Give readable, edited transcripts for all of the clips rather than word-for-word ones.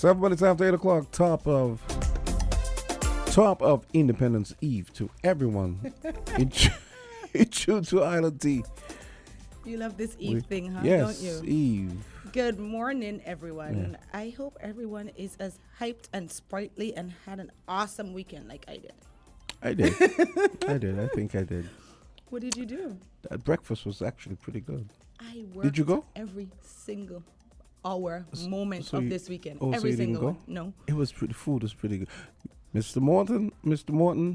7 minutes after 8 o'clock, top of Independence Eve to everyone in tune to Island Tea. You love this Eve thing, huh? Yes, Don't you? Eve. Good morning, everyone. Yeah. I hope everyone is as hyped and sprightly and had an awesome weekend like I did. I did. I think I did. What did you do? That breakfast was actually pretty good. I worked Did you go? every single hour, moment so of you- this weekend. oh, so Every you didn't single go? one. No. It was pretty. Food was pretty good. Mr. Morton,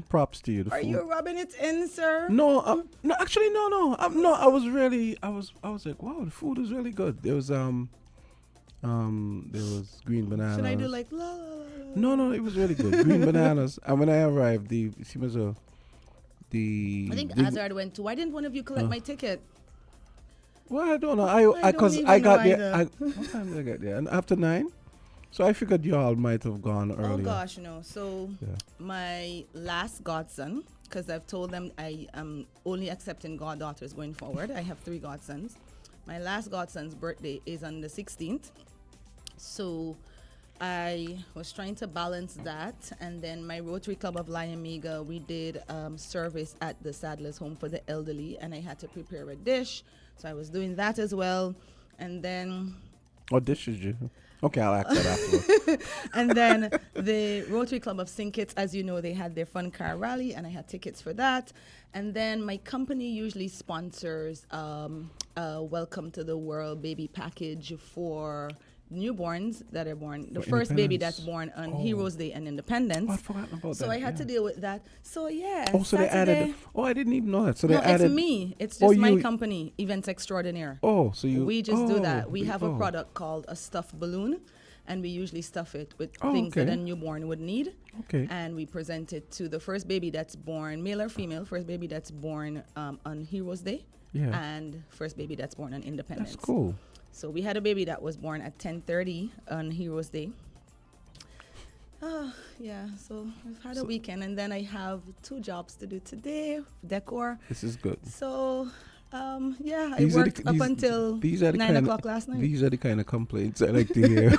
props to you. The Are food. you rubbing it in, sir? No, no. Actually, no. I was like, wow, the food was really good. There was green bananas. Should I do like la la la? No, it was really good. Green bananas. And when I arrived, the I think Azard went too. Why didn't one of you collect my ticket? Well, I don't know. I don't Because even I got know there. either. What time did I get there? And after 9. So I figured y'all might have gone earlier. Oh gosh, no. So Yeah. my last godson, because I've told them I am only accepting goddaughters going forward. I have 3 godsons. My last godson's birthday is on the 16th. So I was trying to balance that. And then my Rotary Club of Lyomega, we did service at the Sadler's Home for the elderly. And I had to prepare a dish. So I was doing that as well. And then... What dish did you? Okay, I'll ask that afterwards. And then the Rotary Club of St. Kitts, as you know, they had their fun car rally, and I had tickets for that. And then my company usually sponsors a Welcome to the World baby package for newborns that are born, the For first baby Independence. that's born on Oh. Heroes Day and Independence. Oh, I'd forgotten about So that. I had to deal with that. So yeah. Oh, so they Saturday- added. Oh, I didn't even know that. So No, they added. it's me. It's Oh, just my you- company, Events Extraordinaire. Oh, so you. We just do that. We oh, have a oh. product called a stuffed balloon, and we usually stuff it with Oh, things that okay. a newborn would need. Okay. And we present it to the first baby that's born, male or female, first baby that's born on Heroes Day, Yeah. and first baby that's born on Independence. That's cool. So we had a baby that was born at 10:30 on Heroes Day. Yeah, so I've had a weekend, and then I have 2 jobs to do today, decor. This is good. So, yeah, I These are the- worked up these- until these are the 9 kind of- o'clock last night. These are the kind of complaints I like to hear.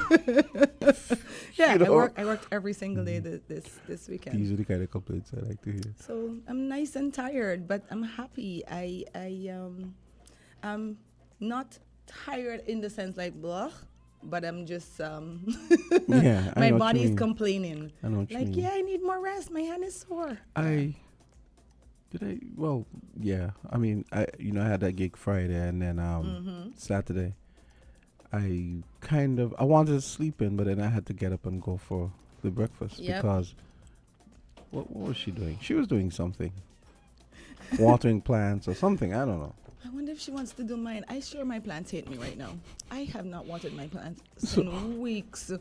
Yeah, you know. I worked every single day this weekend. These are the kind of complaints I like to hear. So I'm nice and tired, but I'm happy. I'm not tired in the sense like blah, but I'm just Yeah, I my know what you body is mean. complaining. I know what you Like, mean. yeah, I need more rest. My hand is sore. Well, yeah. I mean, I had that gig Friday, and then Saturday, I wanted to sleep in, but then I had to get up and go for the breakfast Yep. because what was she doing? She was doing something, watering plants or something. I don't know. I wonder if she wants to do mine. I sure my plants hate me right now. I have not watered my plants So- in weeks.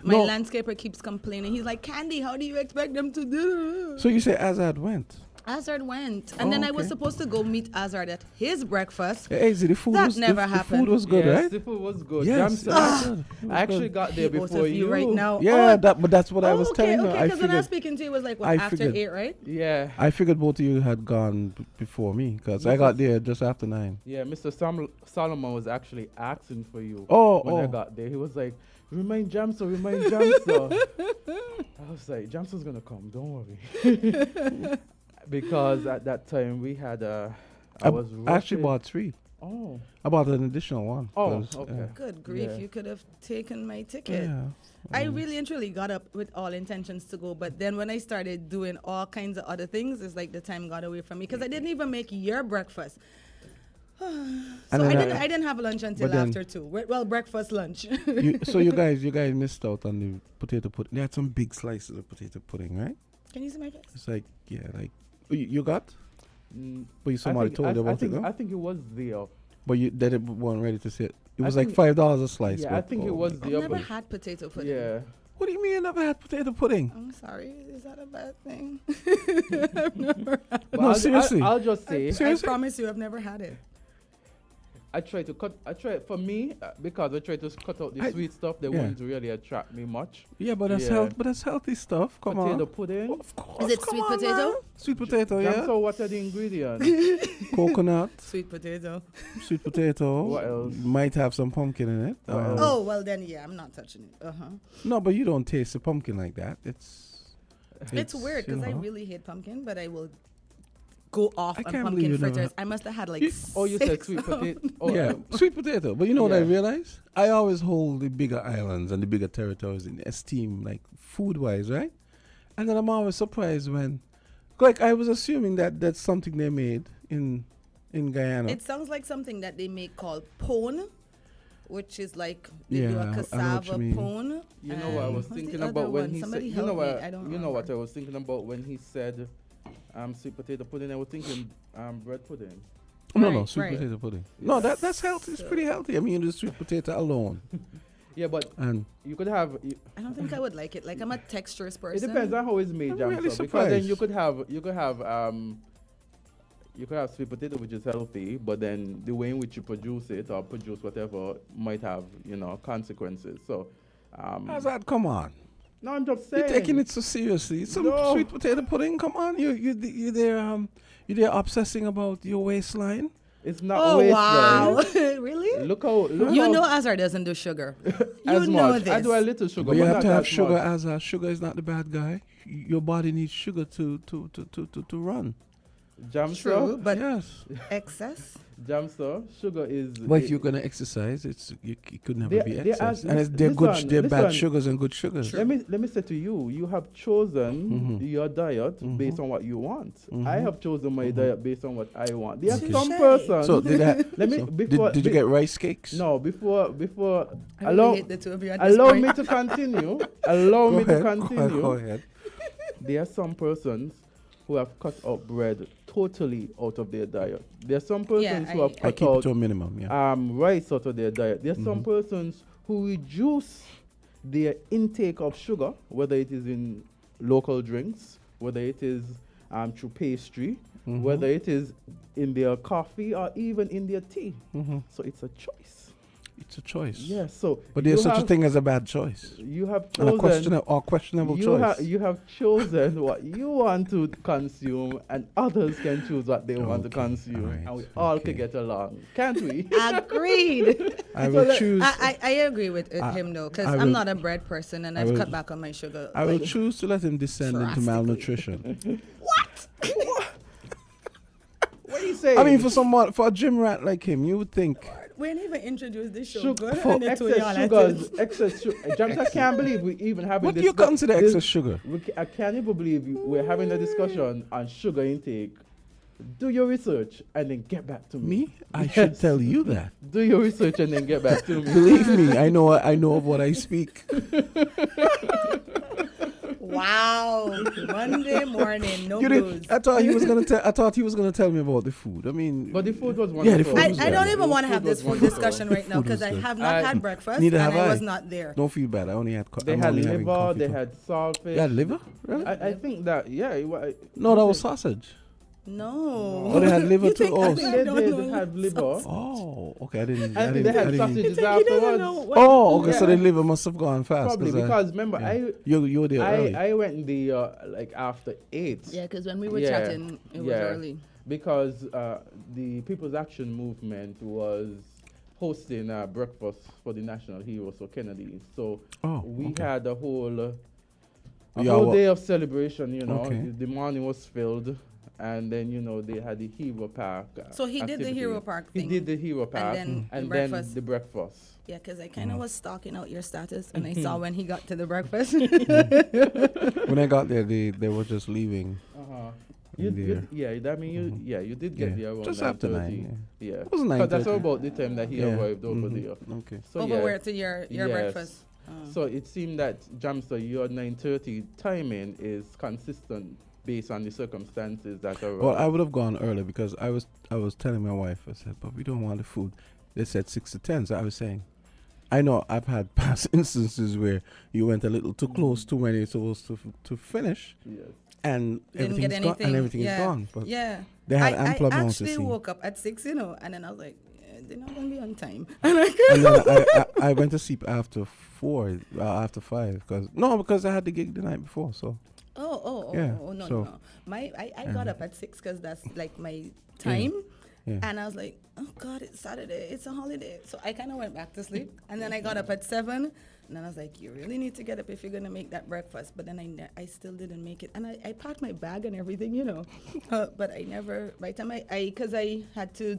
My No. landscaper keeps complaining. He's like, Candy, how do you expect them to do? So you say Azard went? Azard went, and then I was okay. supposed to go meet Azard at his breakfast. Hey, the food That was never the happened. food was good, Yes, right? the food was good. Yes, Jam it was sandwich. good. It was I actually good. got there Both before of you right now. Yeah, but that's what I was telling her. Okay, I because when I was figured, speaking to you, it was like what, I after figured. 8, right? Yeah, I figured both of you had gone before me because I got there just after 9. yeah. Mr. Solomon was actually asking for you when I got there. He was like, "Remind Jamso, remind Jamso." I was like, "Jamso's gonna come. Don't worry." Because at that time we had I was I actually rushing. bought 3. Oh, I bought an additional one. Oh, 'cause, okay. Good grief, Yeah. you could have taken my ticket. Yeah. I really and truly got up with all intentions to go, but then when I started doing all kinds of other things, it's like the time got away from me because I didn't even make your breakfast. So And then I didn't have lunch until but then- after 2. Well, breakfast, lunch. So you guys missed out on the potato pudding. They had some big slices of potato pudding, right? Can you see my face? It's like you got, but you I somebody think- told you I about it, think, no? I think it was there. But they weren't ready to sit. It I was like think- $5 a slice. Yeah, I but- think it oh was my the I've never other. had potato pudding. Yeah. What do you mean you never had potato pudding? I'm sorry. Is that a bad thing? But No, seriously. I'll just I say, promise you, I've never had it. for me, because I try to cut out the sweet stuff, they won't really attract me much. Yeah, but that's that's healthy stuff. Come on. Potato pudding. Of course. Is it sweet potato? Man. Sweet potato, yeah. So what are the ingredients? Coconut. Sweet potato. Sweet potato. What else? Might have some pumpkin in it. Oh, well then, yeah, I'm not touching it. No, but you don't taste the pumpkin like that. It's weird because I really hate pumpkin, but I will go off on can't believe pumpkin you never fritters. I must have had like you said six sweet of them. potato. Oh, yeah, sweet potato. But you know what I realize? I always hold the bigger islands and the bigger territories in esteem, like food-wise, right? And then I'm always surprised when, like, I was assuming that that's something they made in Guyana. It sounds like something that they make called pone, which is like they Yeah, do I a know what cassava you mean. pone. You know what I was What's the thinking other about when one? he Somebody said. help me. I don't You know what I remember. was thinking about when he said, sweet potato pudding. I was thinking bread pudding. No, Right, sweet right. potato pudding. No, that's healthy. It's pretty healthy. I mean, the sweet potato alone. Yeah, but And you could have. I don't think I would like it. Like I'm a texturous It person. depends on how it's made, I'm Jam. really So, because then surprised. you could have sweet potato, which is healthy, but then the way in which you produce it or produce whatever might have consequences. So, Azard, come on. no, I'm just saying. You're taking it so seriously. Some No. sweet potato pudding. Come on, you there obsessing about your waistline. It's not Oh waistline. wow! Really? Look how You know Azar doesn't do sugar. as You know much. this. I do a little sugar, But you but have not to have that sugar much. as sugar is not the bad guy. Your body needs sugar to run. Jam True, so, but yes. excess. jam so, sugar is. But if you're gonna exercise, it could never be they excess. are- And they're bad listen. sugars and good sugars. Let me say to you, you have chosen your diet based on what you want. I have chosen my diet based on what I want. There are Okay. some Touche. persons. So did that? Let me so before did you get rice cakes? no before I allow really hate the two of you at this allow point. me to continue. Allow Go me ahead, to go ahead, continue. Go ahead. There are some persons who have cut out bread totally out of their diet. There are some persons who have I cut keep it out to a minimum. Yeah. rice out of their diet. There are some persons who reduce their intake of sugar, whether it is in local drinks, whether it is through pastry, whether it is in their coffee or even in their tea. So it's a choice. It's a choice. Yeah. So, But there's you such a have- thing as a bad choice. You have And a chosen. questionable choice. You have chosen what you want to consume, and others can choose what they want to Okay, consume, alright, and we all okay. can get along, can't we? Agreed. I will let- choose. I agree with him though, because I I'm will- not a bread person, and I I've will- cut back on my sugar. I will like, choose to let him descend into drastically. malnutrition. What do you say? I mean, for a gym rat like him, you would think. we ain't even introduced this show. Sugar, Good, for and the two of y'all excess at it. sugars, excess sugar. James, I can't believe we even having What do this. you consider excess sugar? I can't even believe we're having a discussion on sugar intake. Do your research and then get back to me. Me? I should tell you that. Do your research and then get back to me. Believe me, I know of what I speak. Wow. Monday morning, no You blues. did, I thought he was gonna tell me about the food. I mean, But the food was Yeah, wonderful. the food was I good. don't even want to have was this food wonderful. discussion right now Food because was I good. have not had breakfast Neither and have I I. was not there. don't feel bad. I only had. They I'm had only having liver, coffee they too. had saltfish. They had liver? Really? I think that, yeah. No, that was sausage. No. Oh, they had liver You too? think Oh, I I think they don't did know have liver. Oh, okay. I didn't. I think they had I didn't. sausages He doesn't know afterwards. what- Oh, okay. So Yeah. the liver must have gone fast. Probably because remember, you were there early. I went in the like after 8. Yeah, because when we were Yeah, chatting, it was yeah. early. Because the People's Action Movement was hosting a breakfast for the national hero, so Kennedy. So we okay. had a whole Yeah, well- day of celebration. You know, Okay. the morning was filled, and then they had the Hero Park. So he did the activity. Hero Park He thing. did the Hero Park, then the and then breakfast. the breakfast. Yeah, because I kind of was stalking out your status, and I saw when he got to the breakfast. When I got there, they were just leaving. You there. you did get there around Just after 9:30. 9. Yeah, It was 'Cause that's 9:30. about the time that he Yeah. arrived over Mhm. there. Okay. So Over yeah. where to your Yes. breakfast? So it seemed that Jamster, your 9:30 timing is consistent based on the circumstances that are. Well, I would have gone early because I was telling my wife. I said, but we don't want the food. They said 6 to 10. So I was saying, I know I've had past instances where you went a little too close to when you're supposed to finish, Yes. and Didn't get everything's gone. anything. And everything Yeah. is gone. But Yeah. they had I ample amounts to actually see. woke up at 6, and then I was like, they're not going to be on time. And then I went to sleep after 4, after 5, because I had the gig the night before. So No. I got up at 6 because that's like my time. Yeah. And I was like, oh God, it's Saturday, it's a holiday. So I kind of went back to sleep. And then I got up at 7. And then I was like, you really need to get up if you're going to make that breakfast. But then I still didn't make it. And I packed my bag and everything, but I never, by the time because I had to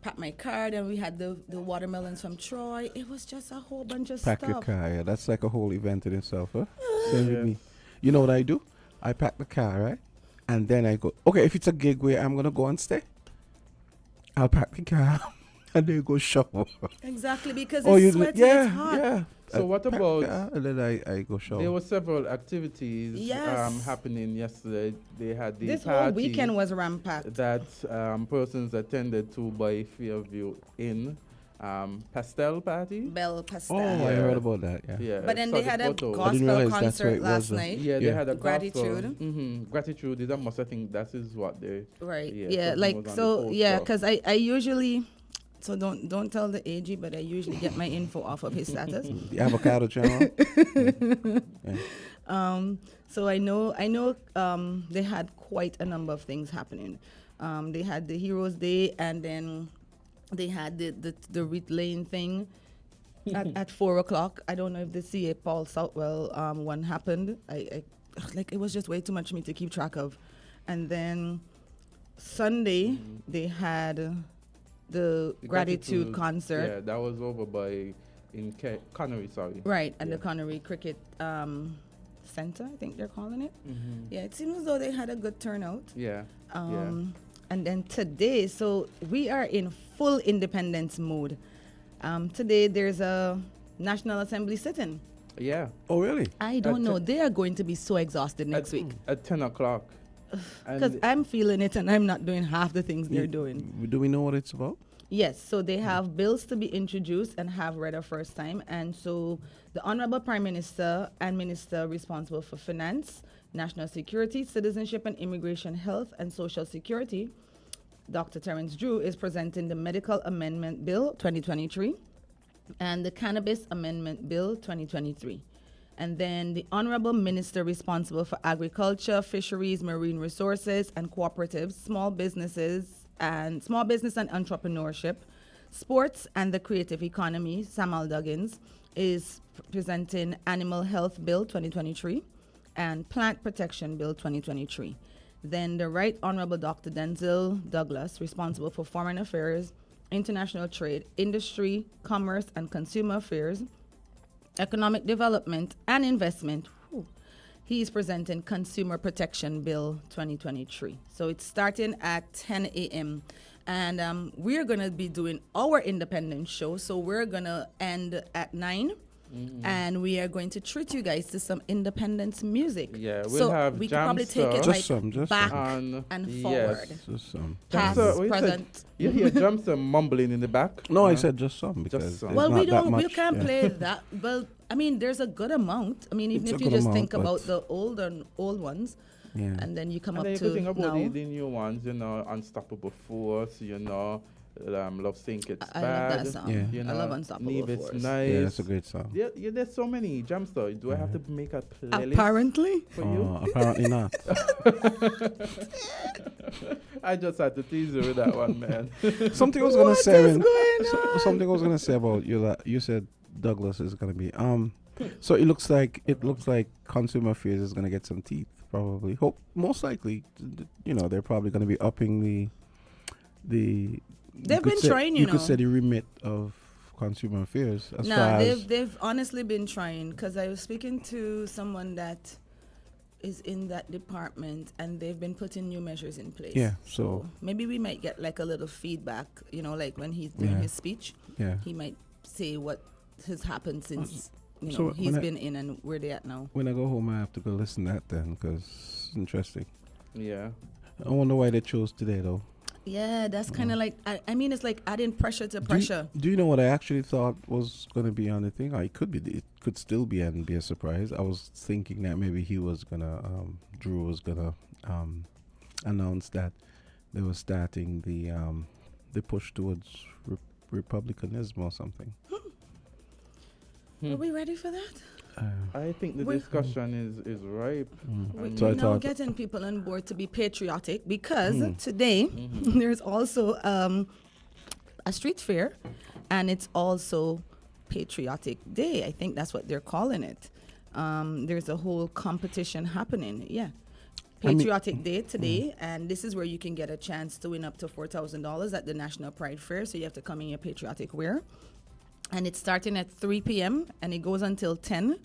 pack my car, and we had the watermelons from Troy. It was just a whole bunch of stuff. Pack your car, yeah. That's like a whole event in itself, huh? Same with me. You know what I do? I pack the car, right? And then I go, okay, if it's a gig where I'm going to go and stay, I'll pack the car and then go shower. Exactly, because it's sweaty, it's hot. Yeah. So what about? And then I go shower. There were several activities happening yesterday. They had the this party whole weekend was rampacked. that persons attended to by Fairview Inn. Pastel party. Bell Pastel. Oh, I heard about that. Yeah. But then they had a photo. gospel concert last night. Yeah, they had a Gratitude. Gratitude is a must. I think that is what they. Right. Yeah. Yeah. Like so. Yeah. Because I usually. So don't tell the AG, but I usually get my info off of his status. The avocado channel. So I know they had quite a number of things happening. They had the Heroes Day, and then they had the Wreath Lane thing at 4:00. I don't know if the CA Paul Southwell one happened. I like it was just way too much for me to keep track of. And then Sunday they had the gratitude concert. Yeah, that was over in Connery, sorry. Right, at the Connery Cricket Center, I think they're calling it. Yeah, it seems as though they had a good turnout. Yeah. And then today, so we are in full independence mode. Today there's a National Assembly sitting. Yeah. Oh, really? I don't know. They are going to be so exhausted next week. At 10 o'clock. Because I'm feeling it and I'm not doing half the things they're doing. Do we know what it's about? Yes, so they have bills to be introduced and have read a first time. And so the Honorable Prime Minister and Minister responsible for Finance, National Security, Citizenship and Immigration, Health and Social Security, Dr. Terence Drew, is presenting the Medical Amendment Bill 2023 and the Cannabis Amendment Bill 2023. And then the Honorable Minister responsible for Agriculture, Fisheries, Marine Resources and Cooperatives, Small Business and Entrepreneurship, Sports and the Creative Economy, Samuel Duggins, is presenting Animal Health Bill 2023 and Plant Protection Bill 2023. Then the Right Honorable Dr. Denzel Douglas, responsible for Foreign Affairs, International Trade, Industry, Commerce and Consumer Affairs, Economic Development and Investment. He is presenting Consumer Protection Bill 2023. So it's starting at 10 a.m. And we're going to be doing our independent show. So we're going to end at 9. And we are going to treat you guys to some independence music. Yeah, we'll so have we can probably take it just back some. and forward. Yes. Just some. Past, present. You hear Jamster mumbling in the back? No, I said just some because Just some. there's Well, not we that much. we can't play that. Well, I mean, there's a good amount. I mean, even It's if a you good just amount, think about but- the old ones, Yeah. and then you come And up then you to could think about now. the new ones, Unstoppable Force, Love Think It's I Bad. love that song. Yeah. I love Unstoppable Neve It's Force. Nice. Yeah, that's a great song. Yeah, there's so many. Jamster, do I have to make a playlist Apparently. for you? Apparently not. I just had to tease you with that one, man. Something I was gonna What say. is going on? Something I was gonna say about you. You said Douglas is gonna be. So it looks like Consumer Affairs is gonna get some teeth. Probably. Most likely. They're probably gonna be upping the. They've been trying, You could say the remit of Consumer Affairs. They've honestly been trying, because I was speaking to someone that is in that department, and they've been putting new measures in place. Yeah, So maybe we might get like a little feedback, like when he's doing his speech, Yeah. he might say what has happened since So he's when been in and where they at now. When I go home, I have to go listen to that then, because it's interesting. Yeah. I wonder why they chose today, though. Yeah, that's kind of like, I mean, it's like adding pressure to pressure. Do you know what I actually thought was going to be on the thing? It could still be and be a surprise. I was thinking that maybe he was Drew was gonna announce that they were starting the push towards republicanism or something. Are we ready for that? I think the discussion is ripe. We're now getting people on board to be patriotic because today there's also a street fair, and it's also Patriotic Day. I think that's what they're calling it. There's a whole competition happening. Yeah. Patriotic Day today, and this is where you can get a chance to win up to $4,000 at the National Pride Fair. So you have to come in your patriotic wear. And it's starting at 3 p.m. and it goes until 10.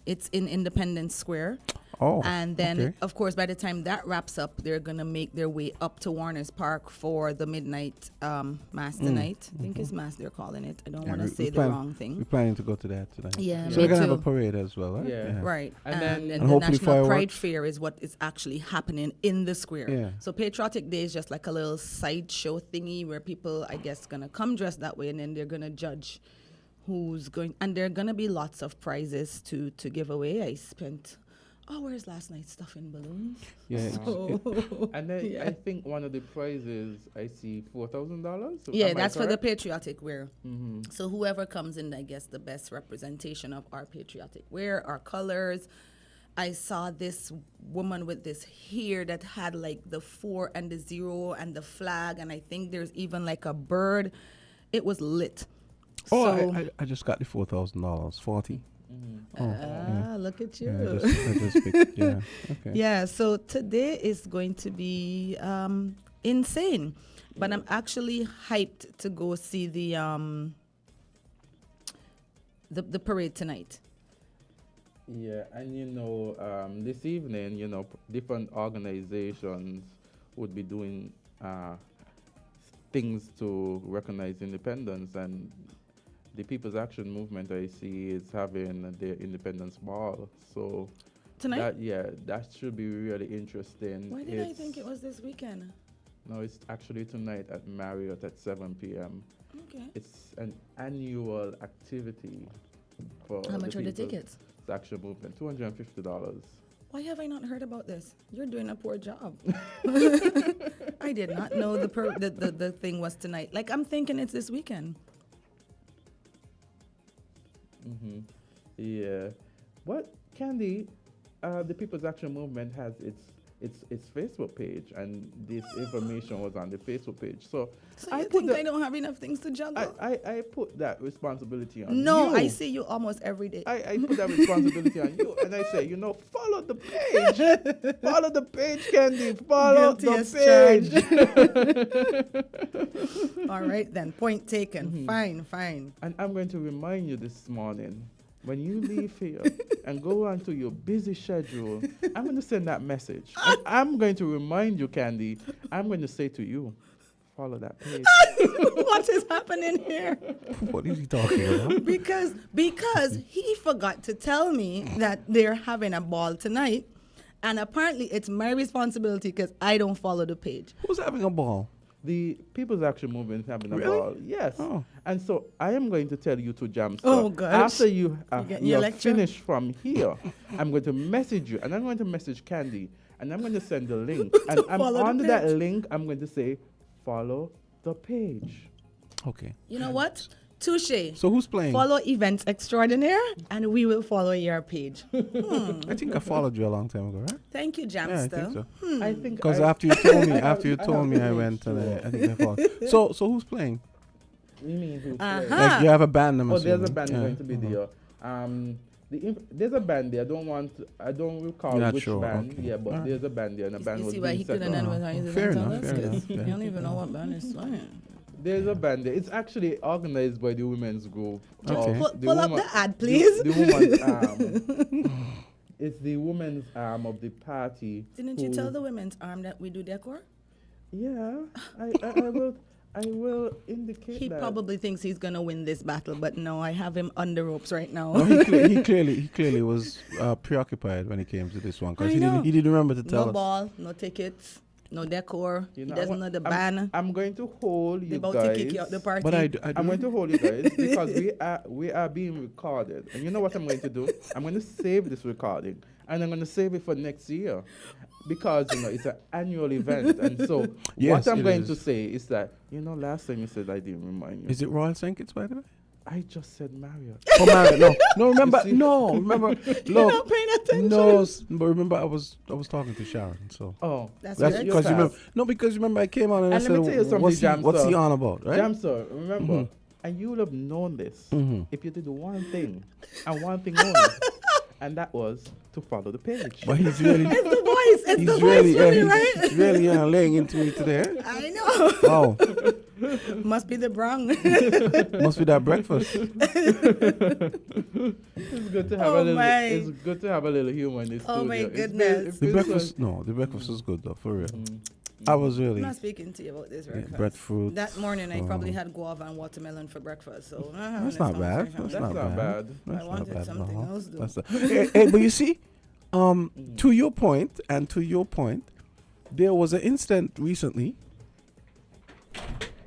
It's in Independence Square. Oh, and then, of course, by the time that wraps up, they're going to make their way up to Warner's Park for the midnight mass tonight. I think it's mass they're calling it. I don't want to say the wrong thing. We're planning to go to that tonight. Yeah, so we're going to have a parade as well, right? Yeah. Right. And then the National Pride Fair is what is actually happening in the square. Yeah. So Patriotic Day is just like a little sideshow thingy where people, I guess, going to come dressed that way, and then they're going to judge who's going. And there are going to be lots of prizes to give away. I spent hours last night stuffing balloons. Yeah. And then I think one of the prizes, I see $4,000. Yeah, that's for the patriotic wear. So whoever comes in, I guess, the best representation of our patriotic wear, our colors. I saw this woman with this hair that had like the 4 and the 0 and the flag, and I think there's even like a bird. It was lit. Oh, so I just got the $4,000, 40. Look at you. Yeah, I just picked, yeah. Okay. Yeah, so today is going to be insane. But I'm actually hyped to go see the parade tonight. Yeah, and this evening, different organizations would be doing things to recognize independence, and the People's Action Movement, I see, is having their Independence Ball. So Tonight? That should be really interesting. Why did I think it was this weekend? No, it's actually tonight at Marriott at 7 p.m. Okay. It's an annual activity for How much are the People's tickets? Action Movement, $250. Why have I not heard about this? You're doing a poor job. I did not know the thing was tonight. Like, I'm thinking it's this weekend. Yeah. What, Candy, the People's Action Movement has its Facebook page, and this information was on the Facebook page. So I think I don't have enough things to juggle. I put that responsibility on you. No, I see you almost every day. I put that responsibility on you, and I say, follow the page. Follow the page, Candy. Follow the page. All right, then. Point taken. Fine. And I'm going to remind you this morning, when you leave here and go on to your busy schedule, I'm going to send that message. And I'm going to remind you, Candy, I'm going to say to you, follow that page. What is happening here? What is he talking about? Because he forgot to tell me that they're having a ball tonight, and apparently it's my responsibility because I don't follow the page. Who's having a ball? The People's Action Movement is having a Really? ball. Yes. Oh. And so I am going to tell you to Jams. Oh, gosh. After you getting your lecture? finish from here, I'm going to message you, and I'm going to message Candy, and I'm going to send the link. And I'm follow the under that page. link, I'm going to say, follow the page. Okay. You know what? Touche. So who's playing? Follow Events Extraordinaire, and we will follow your page. I think I followed you a long time ago, right? Thank you, Yeah, I Jamster. think so. I think Because I- after you told me, I I have went to and make I think I followed. So who's playing? You mean who's Uh-huh. playing? Like you have a band, I'm Oh, there's a assuming. band Yeah. going to be there. There's a band there. I don't recall You're not which sure, band. okay. Yeah, but Alright. there's a band there, and a band You was see why being he set couldn't up. advertise it Fair and tell enough, us, fair 'cause enough, yeah. you don't even know what band is playing. There's a band there. It's actually organized by the women's group. Okay. Pull up the ad, please. The women's arm. It's the women's arm of the party. Didn't you tell the women's arm that we do decor? Yeah, I will indicate He that. probably thinks he's gonna win this battle, but no, I have him on the ropes right now. No, he clearly was preoccupied when he came to this one because I he know. didn't remember to tell No us. ball, no tickets, no decor. You He know, doesn't know the band. I'm going to hold They're you about guys. to kick you out the party. But I I'm going to hold you guys because we are being recorded. And you know what I'm going to do? I'm going to save this recording. and I'm going to save it for next year because, it's an annual event. And so Yes, what I'm it going is. to say is that, last time you said I didn't remind you. Is it Royal St. Kitts, by the way? I just said Marriott. Oh, Marriott. No, remember. see? No, remember. You're Look, not paying attention. no, but remember, I was talking to Sharon, so. Oh, That's That's weird. your because you remember. task. No, because remember I came on and I And said, let me tell you something, what's he Jamster. on about, right? Jamster, remember, and you would have known this if you did one thing and one thing only, and that was to follow the page. But he's really, It's the voice. It's he's the really, voice for me, he's right? really laying into me today. I know. Wow, Must be the brung. must be that breakfast. It's good to have Oh a little. my. It's good to have a little humor in this Oh studio. my It's been- goodness. it's The been breakfast, so- no, the breakfast was good though, for real. I was I'm really not speaking to you about this breakfast. breadfruit. That morning, I probably had guava and watermelon for breakfast. So That's not bad. That's Not not bad. bad. That's I not wanted bad at something all. else, though. That's hey, but you see, to your point, there was an incident recently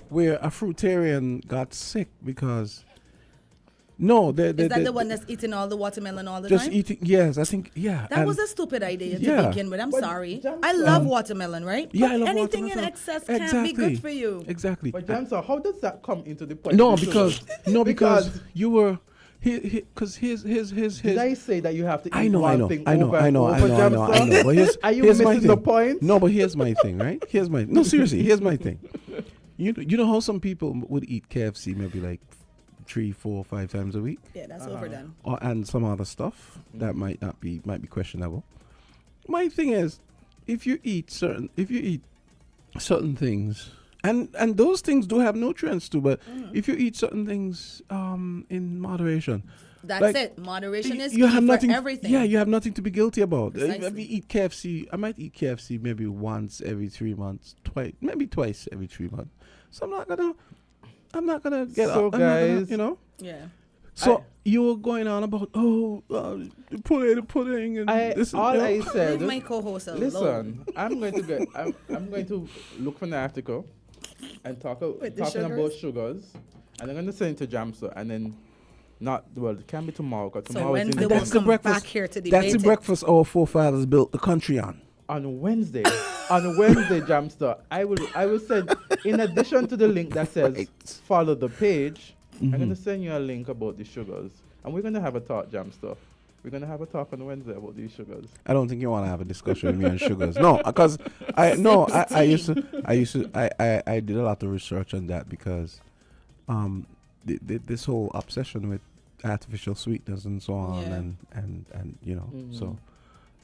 where a fruitarian got sick because Is that the one that's eating all the watermelon all the just time? eating? Yes, I think yeah. That and was a stupid idea to Yeah. begin with. I'm But sorry. Jamster- I love watermelon, right? Yeah, But I love anything watermelon. in excess can't be Exactly. good for you. Exactly. But Jamster, how does that come into the point? No, of the because sugar? because Because- you were because his Did I say that you have to eat I know, one thing I know, over I and know, over, I know, I know, I Jamster? know. But Are you here's my missing the thing. point? No, but here's my thing, right? No, seriously, here's my thing. You know how some people would eat KFC maybe like 3, 4, 5 times a week, Yeah, that's overdone. and some other stuff that might be questionable. My thing is, if you eat certain things, and those things do have nutrients too, but if you eat certain things in moderation. That's Like, it. Moderation is you key have for nothing. everything. Yeah, you have nothing to be guilty about. If Precisely. you eat KFC, I might eat KFC maybe once every 3 months, maybe twice every 3 months. So I'm not gonna get So up. I'm not gonna, guys- Yeah. So you were going on about the pudding and this. All I Leave said. my co-host alone. Listen, I'm going to look for an article and talking about sugars, and I'm going to send it to Jamster, and then it can be tomorrow because So tomorrow is Wednesday in we'll That's the come breakfast. back here to debate That's the it. breakfast our forefathers built the country on. on Wednesday, Jamster, I will send, in addition to the link that says Right. follow the page, I'm Mm-hmm. going to send you a link about the sugars, and we're going to have a talk, Jamster. We're going to have a talk on Wednesday about these sugars. I don't think you want to have a discussion with me on sugars. No, because I did a lot of research on that because this whole obsession with artificial sweeteners and so on Yeah. and so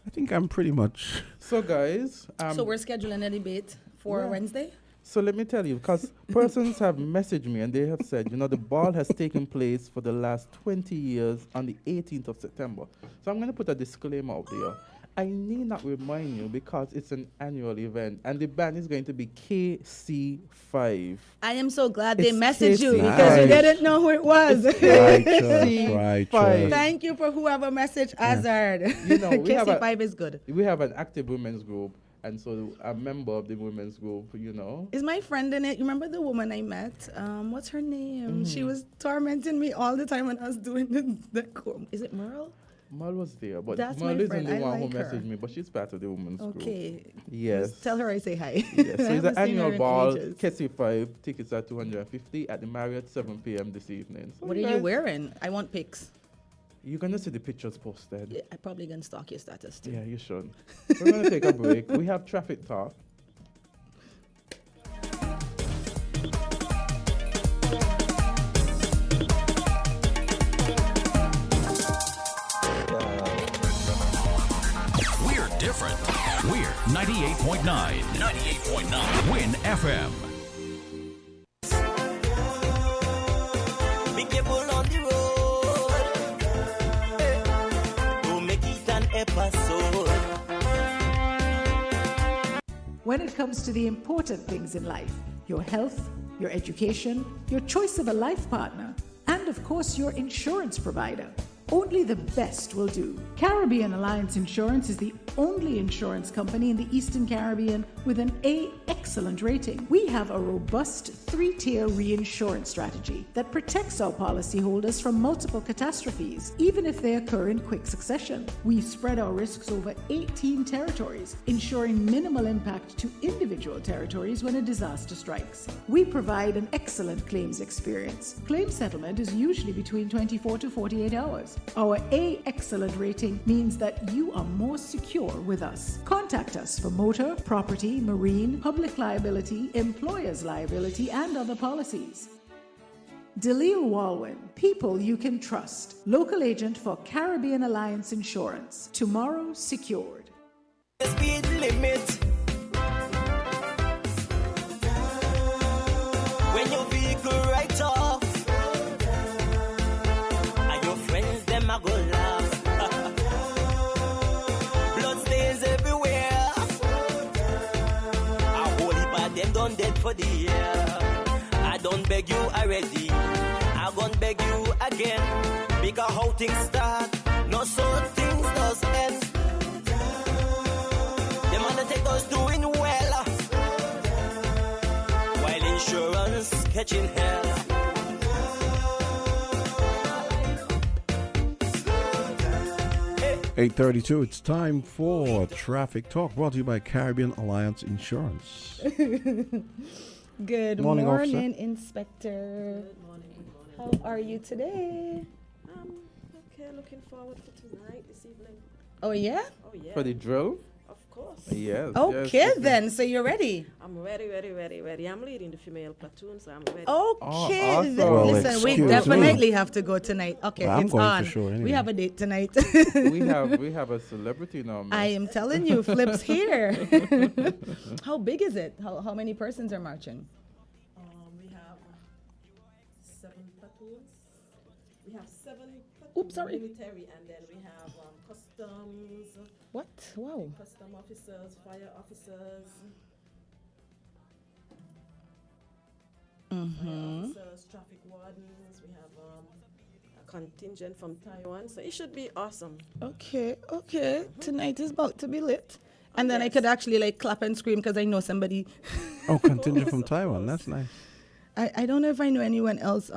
I think I'm pretty much So guys, So we're scheduling a debate for Yeah. Wednesday? So let me tell you, because persons have messaged me and they have said, the ball has taken place for the last 20 years on the 18th of September. So I'm going to put a disclaimer out there. I need not remind you because it's an annual event and the band is going to be KC5. I am so glad they It's messaged you tasty. because you Nice. didn't know who it was. right. Thank you for whoever messaged Azard. we have KC5 is good. We have an active women's group, and so a member of the women's group, Is my friend in it? You remember the woman I met? What's her name? She was tormenting me all the time when I was doing the is it Merle? Merle was there, but That's Merle my isn't friend. the I one who like her. messaged me, but she's part of the women's group. Okay. Yes. Just tell her I say hi. Yes, so I it's haven't an seen her annual in ball, ages. KC5, tickets are $250 at the Marriott, 7 p.m. this evening. So What are you guys, wearing? I want pics. You're going to see the pictures posted. Yeah, I'm probably going to stalk your status too. Yeah, you should. We're going to take a break. We have traffic talk. We're different. We're 98.9. 98.9. Win FM. Be careful on the road. Don't make it an episode. When it comes to the important things in life, your health, your education, your choice of a life partner, and of course your insurance provider, only the best will do. Caribbean Alliance Insurance is the only insurance company in the Eastern Caribbean with an A excellent rating. We have a robust 3-tier reinsurance strategy that protects our policyholders from multiple catastrophes, even if they occur in quick succession. We spread our risks over 18 territories, ensuring minimal impact to individual territories when a disaster strikes. We provide an excellent claims experience. Claim settlement is usually between 24 to 48 hours. Our A excellent rating means that you are more secure with us. Contact us for motor, property, marine, public liability, employer's liability, and other policies. Dalil Walwyn, people you can trust. Local agent for Caribbean Alliance Insurance. Tomorrow secured. Speed limit. When your vehicle right off, and your friends them a go laugh. Blood stains everywhere. A whole heap of them done dead for the year. I don't beg you already. I gon' beg you again. Because how things start, no so things does end. Them undertakers doing well, while insurance catching hell. 8:32. It's time for Traffic Talk, brought to you by Caribbean Alliance Insurance. Good Morning, morning, officer. Inspector. Good morning, good morning. How are you today? Okay, looking forward for tonight, this evening. Oh, yeah? Oh, yeah. For the drill? Of course. Yes. Okay, yes. then. So you're ready? I'm ready. I'm leading the female platoon, so I'm ready. Okay. awesome. Then. Well, Listen, we excuse definitely have to go tonight. Okay, Well, I'm it's going for on. sure anyway. We have a date tonight. we have a celebrity now. miss. I am telling you, Flip's here. How big is it? How many persons are marching? We have 7 platoons. We have 7 platoons. Oops, sorry. Military, and then we have customs, What? Wow. custom officers, fire officers. Fire officers, traffic wardens. We have a contingent from Taiwan, so it should be awesome. Okay. Tonight is about to be lit. And then I yes. could actually like clap and scream because I know somebody. Oh, contingent from Of Taiwan. course. That's nice. I don't know if I know anyone else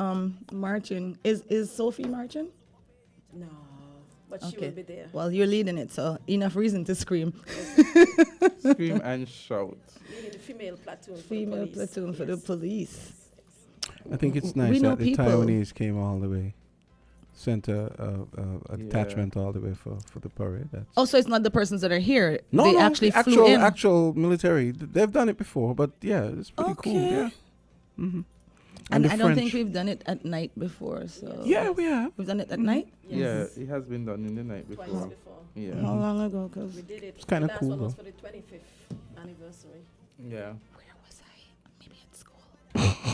marching. Is Sophie marching? No, but she will be there. Well, you're leading it, so enough reason to scream. Scream and shout. Leading the female platoon for Female the police. platoon for the Yes. police. I think it's We nice know that the people. Taiwanese came all the way, sent a Yeah. detachment all the way for the parade. That's Also, it's not the persons that are here. no, they no, actually the flew in. actual military. They've done it before, but yeah, it's pretty cool. Okay. Yeah. Mm-hmm. And the I don't think French. we've done it at night before. So Yeah, we have. we've done it at night. Yeah, it has been done in the night Twice before. before. Yeah. How long ago? Cause We did it. It's kinda the last cool, one was though. for the 25th anniversary. Yeah. where was I? Maybe at school.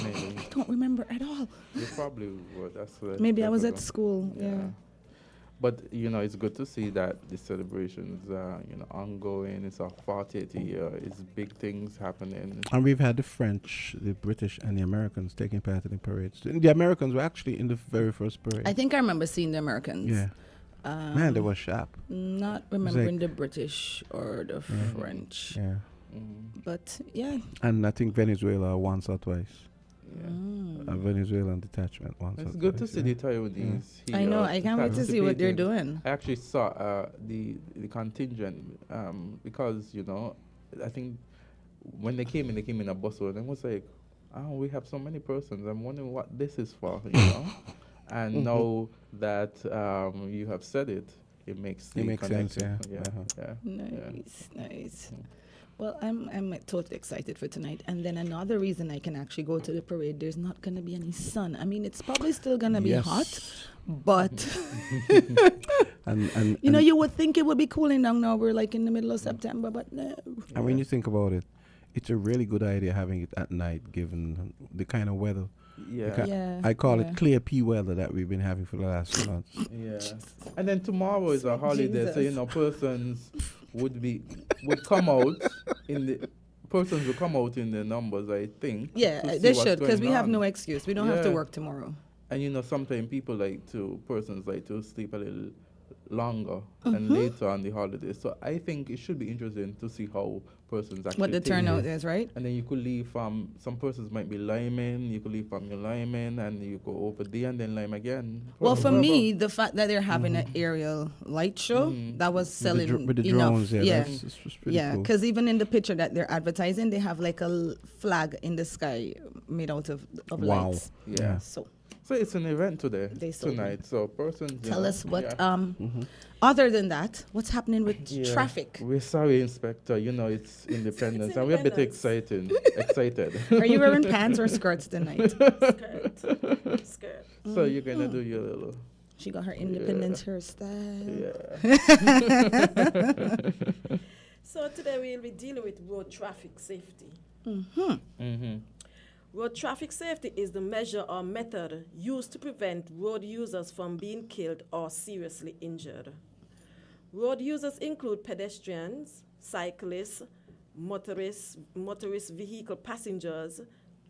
Maybe. I don't remember at all. You probably were. That's Maybe I was at that's school. Yeah. But it's good to see that the celebrations are ongoing. It's our 40th year. It's big things happening. And we've had the French, the British, and the Americans taking part in the parades. The Americans were actually in the very first parade. I think I remember seeing the Americans. Yeah. Man, they were sharp. Not remembering the British or the French. Yeah. But yeah. And I think Venezuela once or twice. Yeah. A Venezuelan detachment once or It's twice. good to see yeah. the Taiwanese here. I know. I can't wait to see what they're participating. doing. I actually saw the contingent because I think when they came in a bus and I was like, oh, we have so many persons. I'm wondering what this is for, And now that you have said it, it makes the makes sense, connection. yeah. Uh-huh. Nice. Well, I'm totally excited for tonight. And then another reason I can actually go to the parade, there's not going to be any sun. I mean, it's probably still going to be Yes. hot, but And you would think it would be cooling down now. We're like in the middle of September, but no. And when you think about it, it's a really good idea having it at night, given the kind of weather. Yeah. Yeah. I call yeah. it clear P weather that we've been having for the last few months. Yeah. And then tomorrow is a holiday, Jesus. so persons would come out persons will come out in the numbers, I think. Yeah, to see they what's should, because going we have on. no excuse. We don't have to Yeah. work tomorrow. And sometimes persons like to sleep a little longer and later on the holiday. So I think it should be interesting to see how persons actually What the take turnout it. is, right? And then you could leave from, some persons might be liming, you could leave from your liming and you go over there and then lime again. Well, for me, the fact that they're having an aerial light show, that was selling with the enough. drones, yeah. That's pretty cool. Because even in the picture that they're advertising, they have like a flag in the sky made out of Wow. lights. Yeah. So it's an event today, They sold tonight. So persons, tell us what, yeah. other than that, what's happening with Yeah. traffic? We're sorry, Inspector. It's Independence, and we're a bit excited. Are you wearing pants or skirts tonight? Skirt. So you're gonna do your little. She got her Independence hairstyle. Yeah. So today we'll be dealing with road traffic safety. Mm-hmm. Road traffic safety is the measure or method used to prevent road users from being killed or seriously injured. Road users include pedestrians, cyclists, motorist vehicle passengers,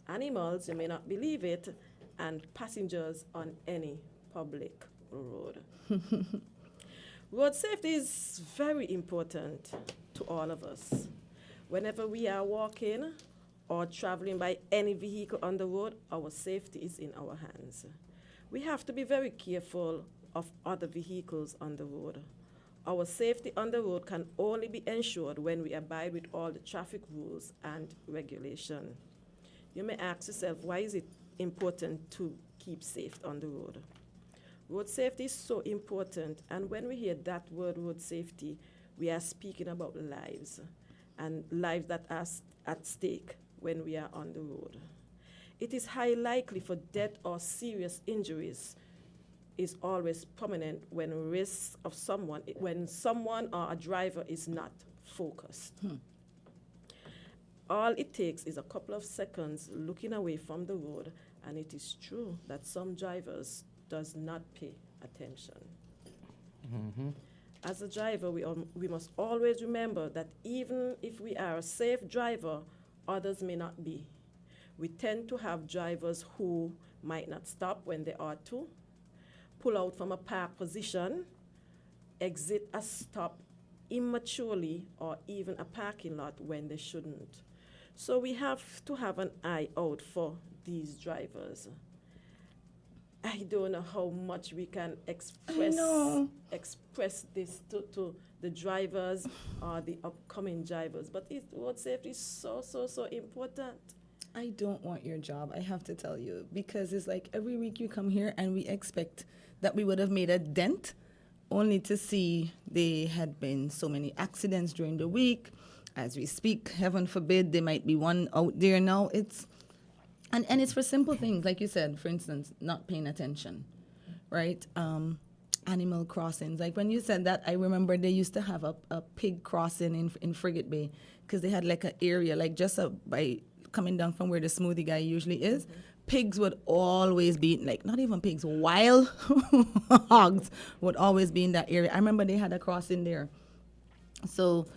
animals, you may not believe it, and passengers on any public road. Road safety is very important to all of us. Whenever we are walking or traveling by any vehicle on the road, our safety is in our hands. We have to be very careful of other vehicles on the road. Our safety on the road can only be ensured when we abide with all the traffic rules and regulation. You may ask yourself, why is it important to keep safe on the road? Road safety is so important, and when we hear that word, road safety, we are speaking about lives, and lives that are at stake when we are on the road. It is highly likely for death or serious injuries is always prominent when someone or a driver is not focused. All it takes is a couple of seconds looking away from the road, and it is true that some drivers does not pay attention. As a driver, we must always remember that even if we are a safe driver, others may not be. We tend to have drivers who might not stop when they ought to, pull out from a park position, exit a stop immaturely, or even a parking lot when they shouldn't. So we have to have an eye out for these drivers. I don't know how much we can express this to the drivers or the upcoming drivers, but road safety is so important. I don't want your job, I have to tell you, because it's like every week you come here and we expect that we would have made a dent, only to see there had been so many accidents during the week. As we speak, heaven forbid, there might be one out there now. And it's for simple things, like you said, for instance, not paying attention, right? Animal crossings. Like when you said that, I remember they used to have a pig crossing in Frigate Bay, because they had like an area, like just by coming down from where the smoothie guy usually is. Pigs would always be, like, not even pigs, wild hogs would always be in that area. I remember they had a crossing there. So,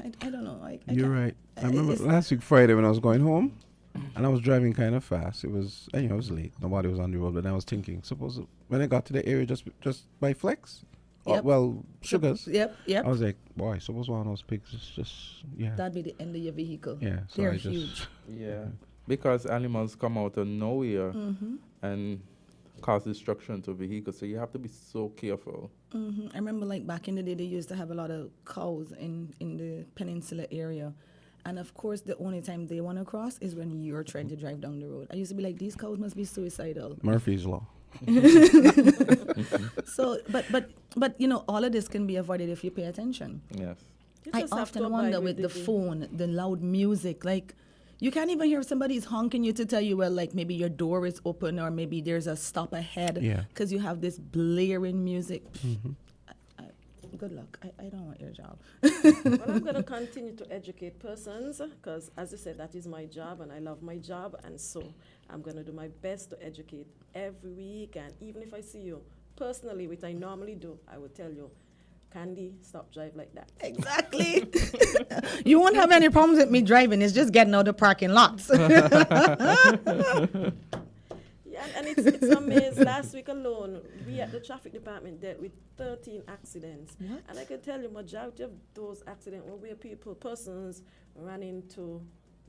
I don't know. You're right. I remember last week Friday when I was going home, and I was driving kind of fast. It was, I was late. Nobody was on the road, but I was thinking, suppose when I got to the area just by Flex, Sugars. Yep. I was like, boy, suppose one of those pigs is just, That'd be the end of your vehicle. Yeah. So they're huge. Yeah. Because animals come out of nowhere and cause destruction to vehicles, so you have to be so careful. I remember, like, back in the day, they used to have a lot of cows in the peninsula area. And, of course, the only time they want to cross is when you're trying to drive down the road. I used to be like, these cows must be suicidal. Murphy's Law. So, but all of this can be avoided if you pay attention. Yes. I often wonder with the phone, the loud music, like, you can't even hear if somebody's honking you to tell you, well, like, maybe your door is open or maybe there's a stop ahead because you have this blaring music. Good luck. I don't want your job. Well, I'm going to continue to educate persons because, as I said, that is my job and I love my job. And so I'm going to do my best to educate every week. And even if I see you personally, which I normally do, I will tell you, Candy, stop drive like that. Exactly. You won't have any problems with me driving. It's just getting out of the parking lots. Yeah, And it's amazing. Last week alone, we at the traffic department dealt with 13 accidents. What? And I can tell you, majority of those accidents were where persons ran into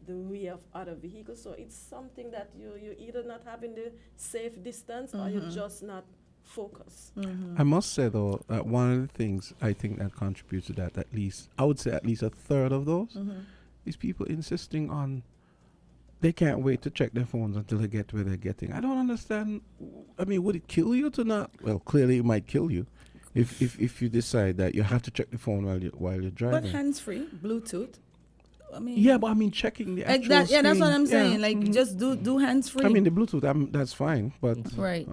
the rear of other vehicles. So it's something that you're either not having the safe distance or you're just not focused. I must say though, one of the things I think that contributes to that, at least I would say at least a third of those, is people insisting on they can't wait to check their phones until they get where they're getting. I don't understand. I mean, would it kill you to not? Well, clearly it might kill you if you decide that you have to check the phone while you're driving. But hands-free, Bluetooth. I mean, yeah, but I mean checking the like actual that. Yeah, that's what screen. I'm saying. Yeah. Like just do hands-free. I mean the Bluetooth, that's fine, but right.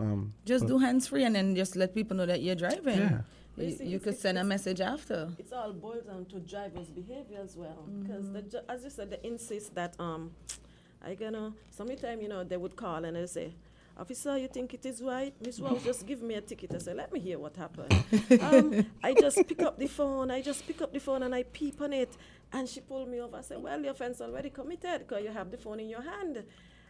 Just do hands-free and then just let people know that you're driving. Yeah. But you see, You could send a message after. It's all boiled down to drivers' behavior as well. Because, as you said, they insist that, sometimes, they would call and they say, "Officer, you think it is right? Miss Rose just give me a ticket." I say, "Let me hear what happened." I just pick up the phone and I peep on it. And she pulled me over. I said, "Well, your offense already committed because you have the phone in your hand."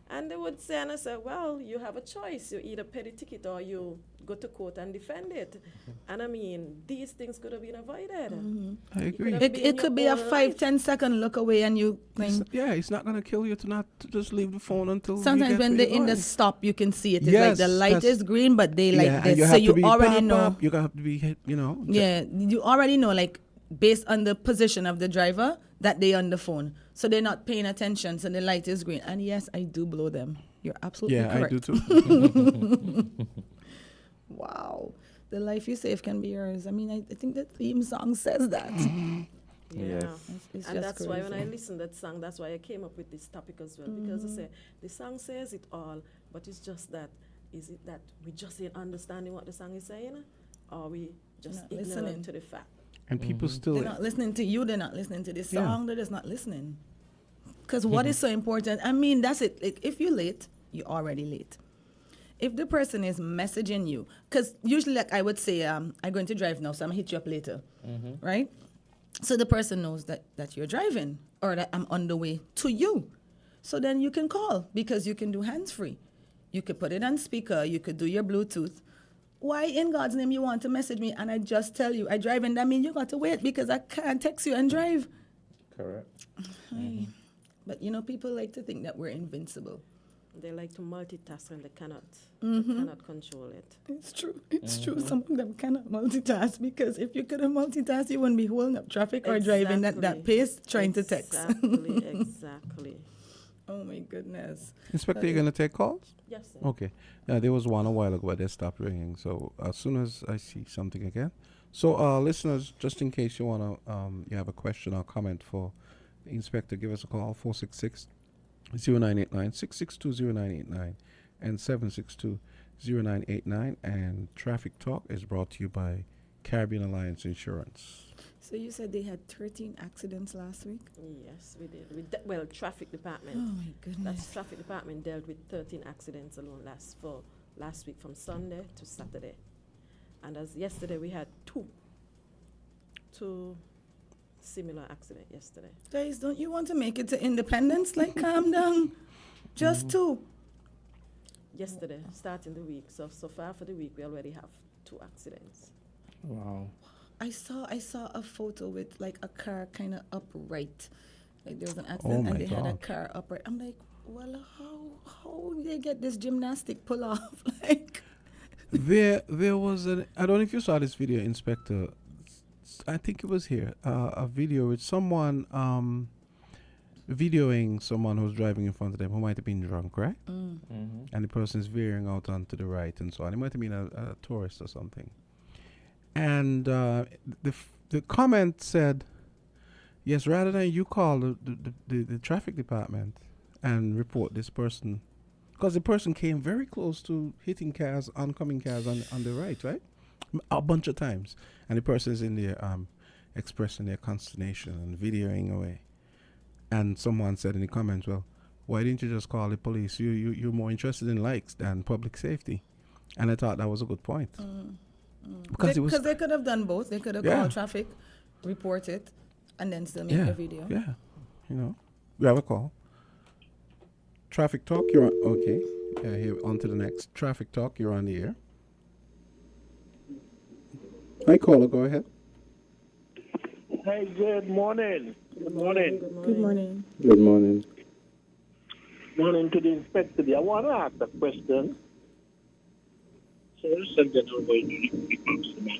And they would say, and I said, "Well, you have a choice. You either pay the ticket or you go to court and defend it." And I mean, these things could have been avoided. I agree. It could be a 5-10 second look away and you think. It's not going to kill you to just leave the phone until Sometimes when they're in the stop, you can see it. It's like the light that's- is green, but they like and this. you So have to you be already pop know. up, you have to be, Yeah, you already know, like, based on the position of the driver, that they're on the phone. So they're not paying attention, so the light is green. And yes, I do blow them. You're absolutely correct. I do too. Wow. The life you save can be yours. I mean, I think the theme song says that. Yeah. It's And just that's why when I crazy. listened to that song, that's why I came up with this topic as well. Because I say, the song says it all, but it's just that, is it that we just ain't understanding what the song is saying? Or we just Not ignorant listening. to the fact? And people still They're not listening to you. They're not listening to the song. They're just not listening. Because what is so important? I mean, that's it. Like, if you're late, you're already late. If the person is messaging you, because usually, like I would say, I'm going to drive now, so I'm going to hit you up later, right? So the person knows that you're driving or that I'm on the way to you. So then you can call because you can do hands-free. You could put it on speaker. You could do your Bluetooth. Why in God's name you want to message me and I just tell you I drive and that means you got to wait because I can't text you and drive. Correct. But people like to think that we're invincible. They like to multitask and they cannot control it. It's true. It's true. Some of them cannot multitask because if you couldn't multitask, you wouldn't be holding up traffic or driving at that pace trying to text. Exactly. Oh my goodness. Inspector, you're going to take calls? Yes, sir. Okay. There was one a while ago, but they stopped ringing. So as soon as I see something again. So listeners, just in case you want to, you have a question or comment for the inspector, give us a call, 466-0989, 662-0989, and 762-0989. And Traffic Talk is brought to you by Caribbean Alliance Insurance. So you said they had 13 accidents last week? Yes, we did. Traffic department. Oh my goodness. That's traffic department dealt with 13 accidents alone last week from Sunday to Saturday. And as yesterday we had two similar accidents yesterday. Guys, don't you want to make it to Independence? Like, calm down. Just two. Yesterday, starting the week. So far for the week, we already have 2 accidents. Wow. I saw a photo with like a car kind of upright. Like there was an accident and they had a car upright. I'm like, well, how they get this gymnastic pull off? Like There was I don't know if you saw this video, Inspector. I think it was here. A video with someone videoing someone who's driving in front of them who might have been drunk, right? And the person's veering out onto the right and so on. It might have been a tourist or something. And the comment said, yes, rather than you call the traffic department and report this person, because the person came very close to hitting oncoming cars on the right, a bunch of times. And the person is in there expressing their consternation and videoing away. And someone said in the comments, well, why didn't you just call the police? You're more interested in likes than public safety. And I thought that was a good point. Because they could have done both. They could have called traffic, report it, and then still make the video. Yeah, we have a call. Traffic Talk, you're on. Okay. Okay, here on to the next traffic talk. You're on the air. Hi, caller. Go ahead. Hey, good morning. Good morning. Good morning. Good morning. Morning to the inspector. I want to ask a question. First, and then I'll go into the customer.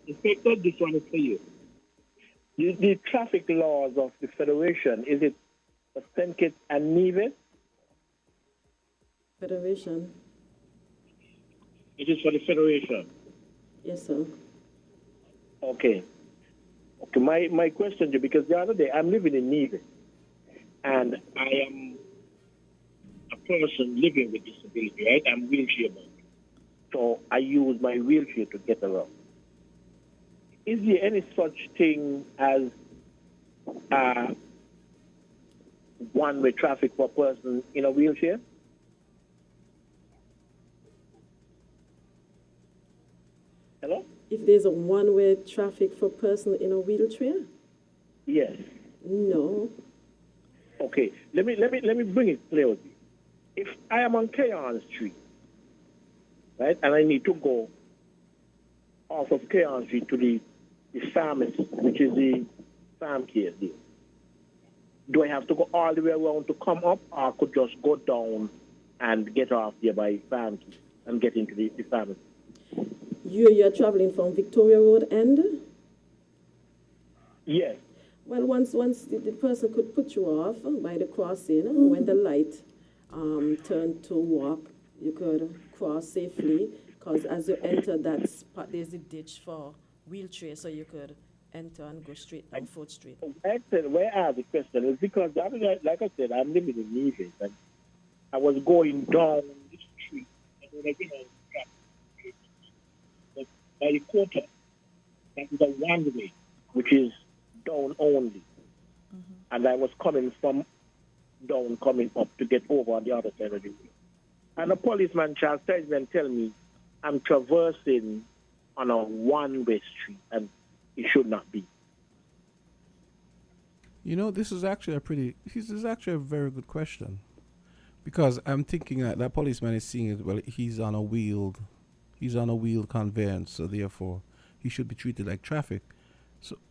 Inspector, this one is for you. The traffic laws of the Federation, is it for St. Kitts and Nevis? Federation. It is for the Federation. Yes, sir. Okay. Okay, my question to you, because the other day I'm living in Nevis, and I am a person living with disability, right? I'm wheelchair bound. So I use my wheelchair to get around. Is there any such thing as one-way traffic for a person in a wheelchair? Hello? If there's a one-way traffic for person in a wheelchair? Yes. No. Okay. Let me bring it clear with you. If I am on Keon Street, right, and I need to go off of Keon Street to the pharmacy, which is the farm care deal, do I have to go all the way around to come up, or I could just go down and get off there by farm care and get into the pharmacy? You're traveling from Victoria Road end? Yes. Well, once the person could put you off by the crossing, when the light turned to walk, you could cross safely, because as you enter that spot, there's a ditch for wheelchair, so you could enter and go straight down 4th Street. Where I have the question is because, like I said, I'm living in Nevis, and I was going down the street, and when I get on the track, by the quarter, that is a one-way, which is down only. And I was coming from down, coming up to get over on the other side of the way. And a policeman chastised me and tell me I'm traversing on a one-way street, and it should not be. You know, this is actually a very good question, because I'm thinking that policeman is seeing it. Well, he's on a wheeled conveyance, so therefore he should be treated like traffic.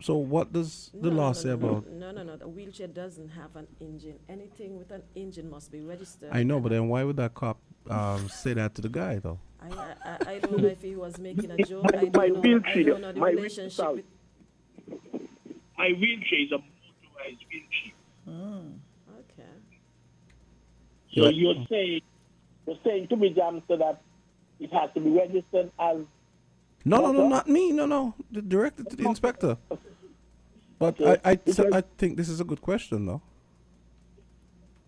So what does the law say about? No. The wheelchair doesn't have an engine. Anything with an engine must be registered. I know, but then why would that cop say that to the guy, though? I don't know if he was making a joke. I don't know the relationship. My wheelchair is a motorized wheelchair. Okay. So you're saying to me, Jam, so that it has to be registered as... No, not me. No, directed to the inspector. But Okay. I think this is a good question, though.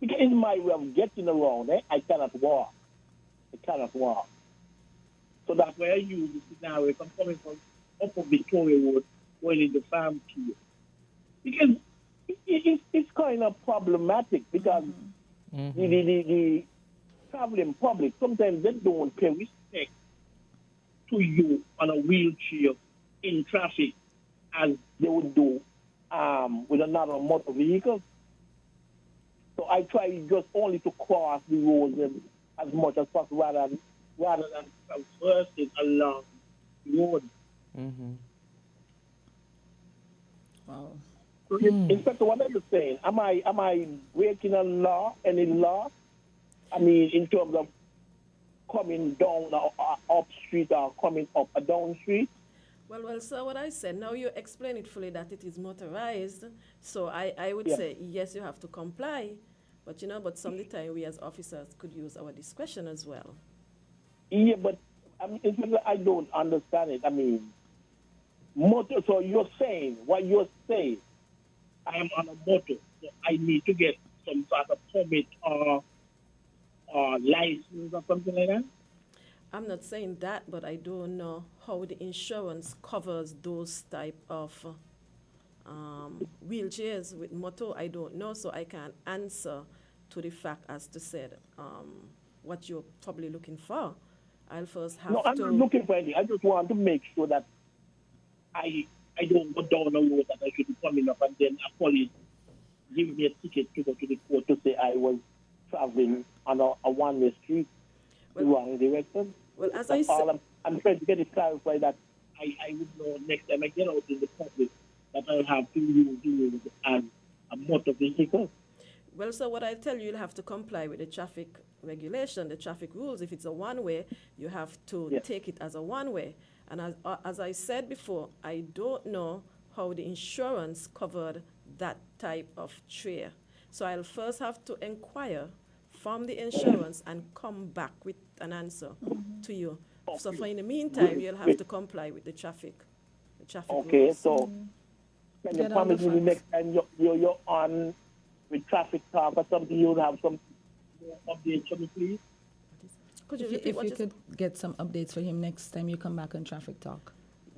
Because it's my way of getting around. I cannot walk. So that's why I use the scenario. If I'm coming from up of Victoria Road, going in the farm queue. Because it's kind of problematic, because the traveling public, sometimes they don't pay respect to you on a wheelchair in traffic as they would do with another motor vehicle. So I try just only to cross the roads as much as possible rather than traversing along the road. Wow. So Inspector, what are you saying? Am I breaking a law, any law? I mean, in terms of coming down or up street or coming up a down street? Well, sir, what I said, now you explain it fully that it is motorized. So I would say, yes, you have to comply. But some of the time we as officers could use our discretion as well. Yeah, but I don't understand it. I mean, motor, so what you're saying, I am on a motor, so I need to get some sort of permit or license or something like that? I'm not saying that, but I don't know how the insurance covers those type of wheelchairs with motor. I don't know, so I can't answer to the fact as to said what you're probably looking for. I'll first have to... No, I'm not looking for anything. I just want to make sure that I don't go down the road that I should be coming up and then a police give me a ticket to go to the court to say I was traveling on a one-way street. the wrong direction. Well, as I That's said, all I'm trying to get it clarified that I would know next time I get out in the public that I'll have to use the road and a motor vehicle. well, so what I tell you, you'll have to comply with the traffic regulation, the traffic rules. If it's a one-way, you have to take it as a one-way. And as I said before, I don't know how the insurance covered that type of tray. So I'll first have to inquire from the insurance and come back with an answer to you. So for in the meantime, you'll have to comply with the traffic Okay, rules. so can you Get all the promise me the facts. next time you're on with traffic talk or something, you'll have some more updates for me, please? Could you If repeat what you you could get some updates for him next time you come back on Traffic Talk.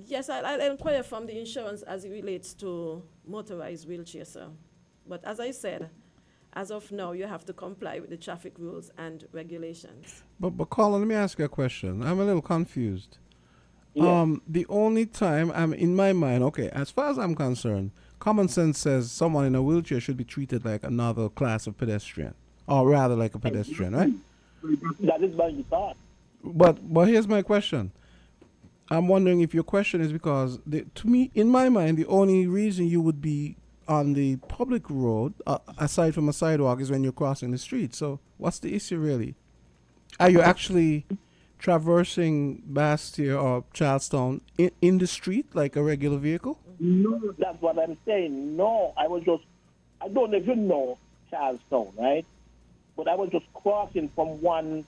Yes, I'll inquire from the insurance as it relates to motorized wheelchair, sir. But as I said, as of now, you have to comply with the traffic rules and regulations. But Colin, let me ask you a question. I'm a little confused. Yeah. The only time I'm in my mind, okay, as far as I'm concerned, common sense says someone in a wheelchair should be treated like another class of pedestrian, or rather like a pedestrian, right? That is my thought. But here's my question. I'm wondering if your question is because, to me, in my mind, the only reason you would be on the public road, aside from a sidewalk, is when you're crossing the street. So what's the issue really? Are you actually traversing Bastia or Charlestown in the street like a regular vehicle? No, that's what I'm saying. No, I don't even know Charlestown, right? But I was just crossing from one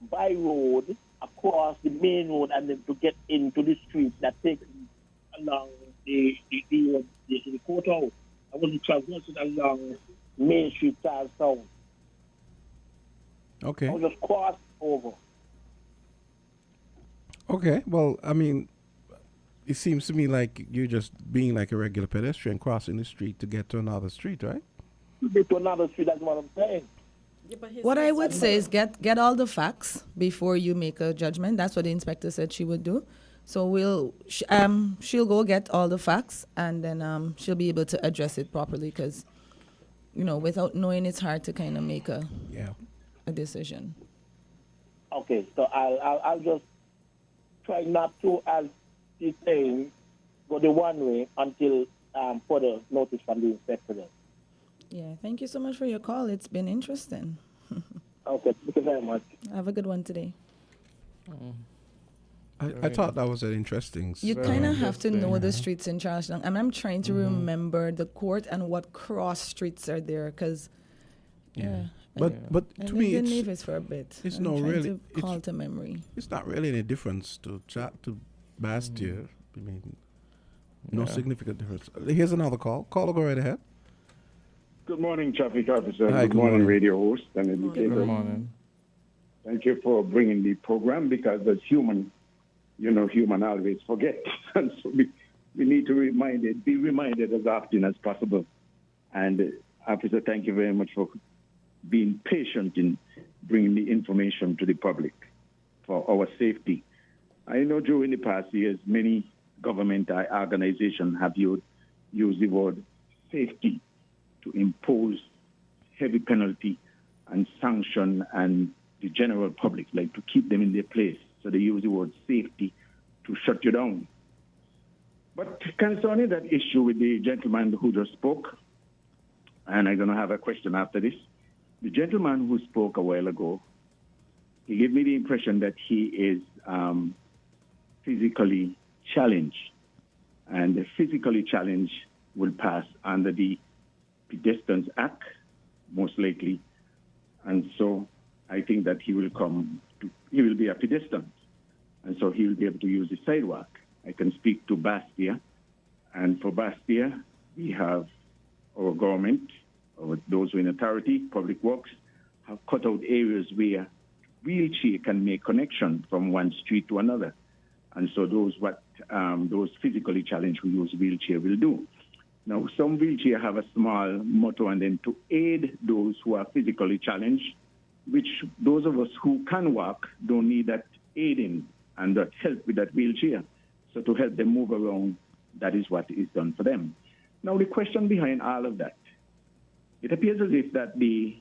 by road across the main road and then to get into the street that takes me along the courthouse. I wasn't traversing along Main Street, Charlestown. Okay. I was just crossing over. Okay. Well, I mean, it seems to me like you're just being like a regular pedestrian crossing the street to get to another street, right? To get to another street, that's what I'm saying. Yeah, but What I would say is get all the facts before you make a judgment. That's what the inspector said she would do. So she'll go get all the facts and then she'll be able to address it properly because, without knowing, it's hard to kind of make a decision. Okay, so I'll just try not to, as she's saying, go the one way until further notice from the inspector. Yeah, thank you so much for your call. It's been interesting. Okay, thank you very much. Have a good one today. I thought that was an interesting. You Very kind of have to know the interesting. streets in Charlestown. I'm trying to remember the court and what cross streets are there because, But I to lived me, in Nevis for a bit. it's I'm no trying really- to call to memory. it's not really any difference to Bastia. I mean, no significant difference. Here's another call. Caller, go right ahead. Good morning, traffic officer. Hi, good good morning, morning. radio host and Good educator. Good morning. Thank you for bringing the program because as human, human always forget. And so we need to be reminded as often as possible. And officer, thank you very much for being patient in bringing the information to the public for our safety. I know during the past years, many government organizations have used the word safety to impose heavy penalty and sanction and the general public, like to keep them in their place. So they use the word safety to shut you down. But concerning that issue with the gentleman who just spoke, and I'm going to have a question after this, the gentleman who spoke a while ago, he gave me the impression that he is physically challenged. And the physically challenged will pass under the Pedestrians Act, most likely. And so I think that he will be a pedestrian. And so he will be able to use the sidewalk. I can speak to Bastia. And for Bastia, we have our government, or those who are in authority, public works, have cut out areas where wheelchair can make connection from one street to another. And so those physically challenged who use wheelchair will do. Now, some wheelchair have a small motor, and then to aid those who are physically challenged, which those of us who can walk don't need that aiding and that help with that wheelchair. So to help them move around, that is what is done for them. Now, the question behind all of that, it appears as if that the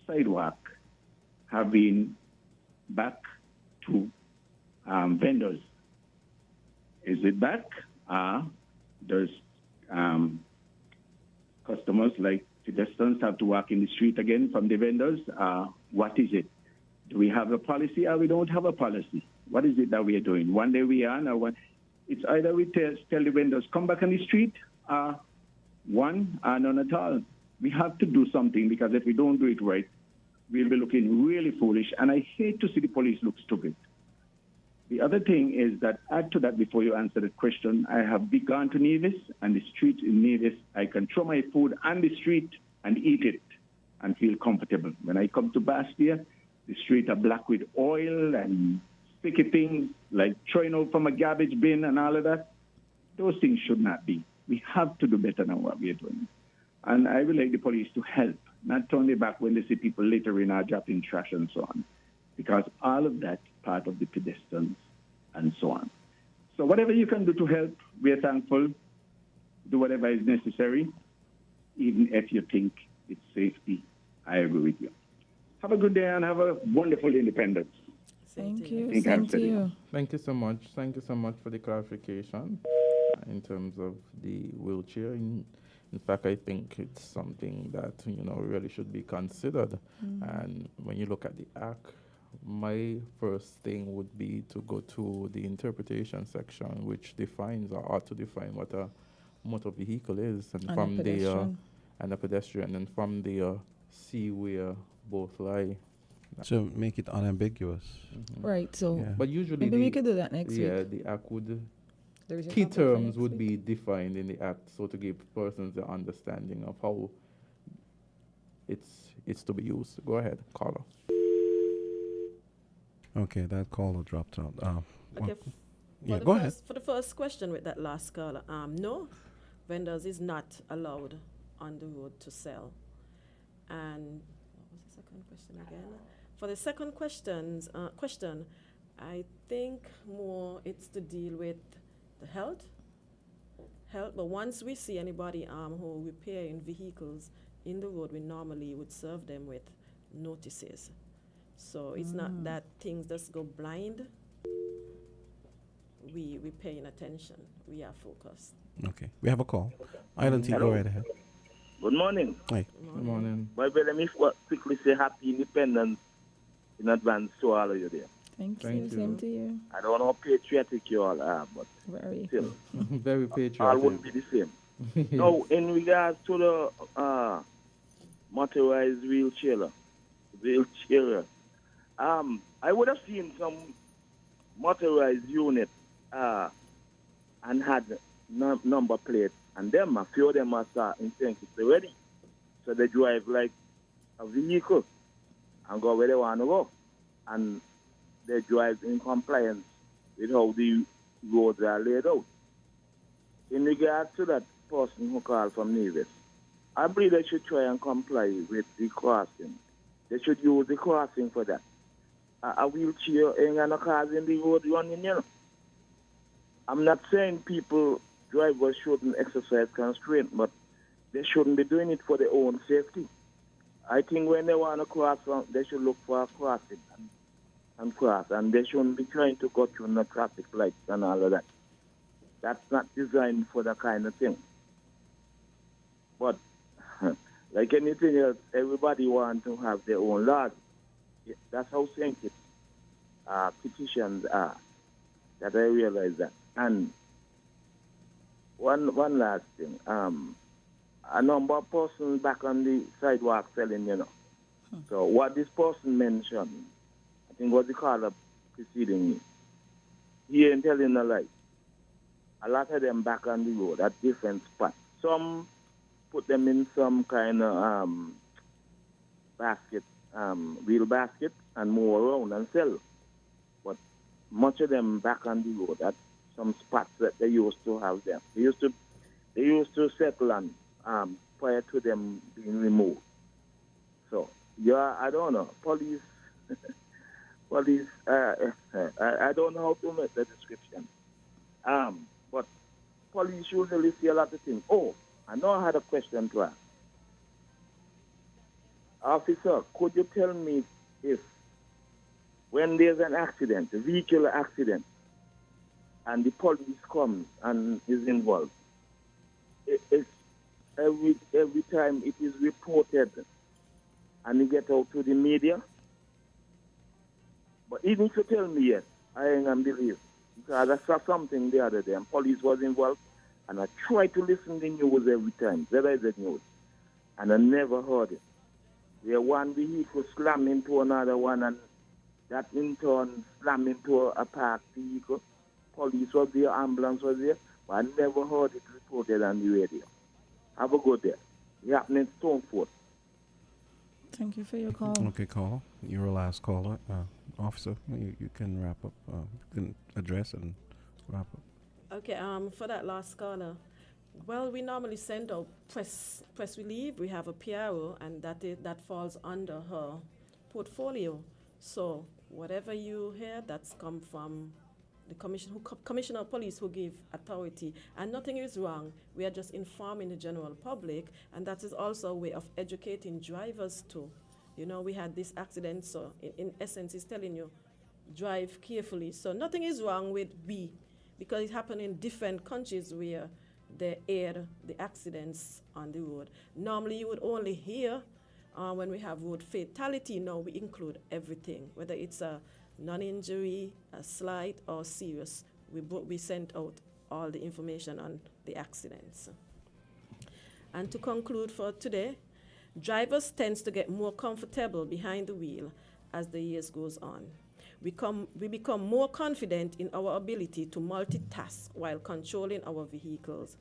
sidewalk have been back to vendors? Is it back? Does customers like pedestrians have to walk in the street again from the vendors? What is it? Do we have a policy or we don't have a policy? What is it that we are doing? One day we are, or it's either we tell the vendors, come back on the street, one, or none at all. We have to do something, because if we don't do it right, we'll be looking really foolish. And I hate to see the police look stupid. The other thing is that, add to that before you answer the question, I have gone to Nevis, and the street in Nevis, I can throw my food on the street and eat it and feel comfortable. When I come to Bastia, the streets are black with oil and sticky things, like throwing out from a garbage bin and all of that. Those things should not be. We have to do better than what we are doing. And I would like the police to help, not turn their back when they see people littering or dropping trash and so on, because all of that part of the pedestrians and so on. So whatever you can do to help, we are thankful. Do whatever is necessary, even if you think it's safety. I agree with you. Have a good day and have a wonderful independence. Thank you. Same to you. Thank you so much. Thank you so much for the clarification in terms of the wheelchair. In fact, I think it's something that, really should be considered. And when you look at the Act, my first thing would be to go to the interpretation section, which defines or ought to define what a motor vehicle is, and from the and a pedestrian, and from there see where both lie. So make it unambiguous. Right. So, But usually, maybe we could do that next week. Yeah, the Act would. There is a Key topic for terms next would week. be defined in the Act, so to give persons the understanding of how it's to be used. Go ahead, caller. Okay, that caller dropped out. Okay. Go ahead. For the first question with that last caller, no, vendors is not allowed on the road to sell. And what was the second question again? For the second question, I think more it's to deal with the health. But once we see anybody who repairing vehicles in the road, we normally would serve them with notices. So it's not that things just go blind. We paying attention. We are focused. Okay, we have a call. Island T, go right ahead. Good morning. Hi. Good morning. My brother, let me quickly say happy independence in advance to all of you there. Thank Thank you. you. Same to you. I don't know how patriotic you all are, but Very. still, Very all patriotic. wouldn't be the same. Now, in regards to the motorized wheelchair, I would have seen some motorized unit and had number plates, and them, a few of them are starting to think it's ready. So they drive like a vehicle and go where they want to go. And they drive in compliance with how the roads are laid out. In regard to that person who called from Nevis, I believe they should try and comply with the crossing. They should use the crossing for that. A wheelchair ain't got no cars in the road running, I'm not saying drivers shouldn't exercise constraint, but they shouldn't be doing it for their own safety. I think when they want to cross, they should look for a crossing and cross, and they shouldn't be trying to go through the traffic lights and all of that. That's not designed for that kind of thing. But like anything else, everybody wants to have their own laws. That's how sensitive petitions are. That I realize that. And one last thing. A number of persons back on the sidewalk selling, So what this person mentioned, I think was the caller preceding me, he ain't telling a lie. A lot of them back on the road at different spots. Some put them in some kind of basket, wheel basket, and move around and sell. But much of them back on the road at some spots that they used to have them. They used to settle on prior to them being removed. So I don't know. Police. I don't know how to make the description. But police usually see a lot of things. Oh, I know I had a question to ask. Officer, could you tell me if when there's an accident, a vehicular accident, and the police comes and is involved, it's every time it is reported and it get out to the media. But even if you tell me yes, I ain't gonna believe. Because I saw something the other day and police was involved, and I try to listen to the news every time, the news, and I never heard it. Where one vehicle slammed into another one, and that in turn slammed into a parked vehicle. Police was there, ambulance was there, but I never heard it reported on the radio. Have a good day. It happened in Stoneford. Thank you for your call. Okay, caller. You're a last caller. Officer, you can wrap up. You can address and wrap up. Okay, for that last caller, well, we normally send out press relief. We have a PRO, and that falls under her portfolio. So whatever you hear, that's come from the commissioner of police who give authority, and nothing is wrong. We are just informing the general public, and that is also a way of educating drivers too. You know, we had this accident, so in essence, it's telling you, drive carefully. So nothing is wrong with B, because it happened in different countries where they air the accidents on the road. Normally, you would only hear when we have road fatality. Now we include everything, whether it's a non-injury, a slight, or serious. We sent out all the information on the accidents. And to conclude for today, drivers tend to get more comfortable behind the wheel as the years goes on. We become more confident in our ability to multitask while controlling our vehicles.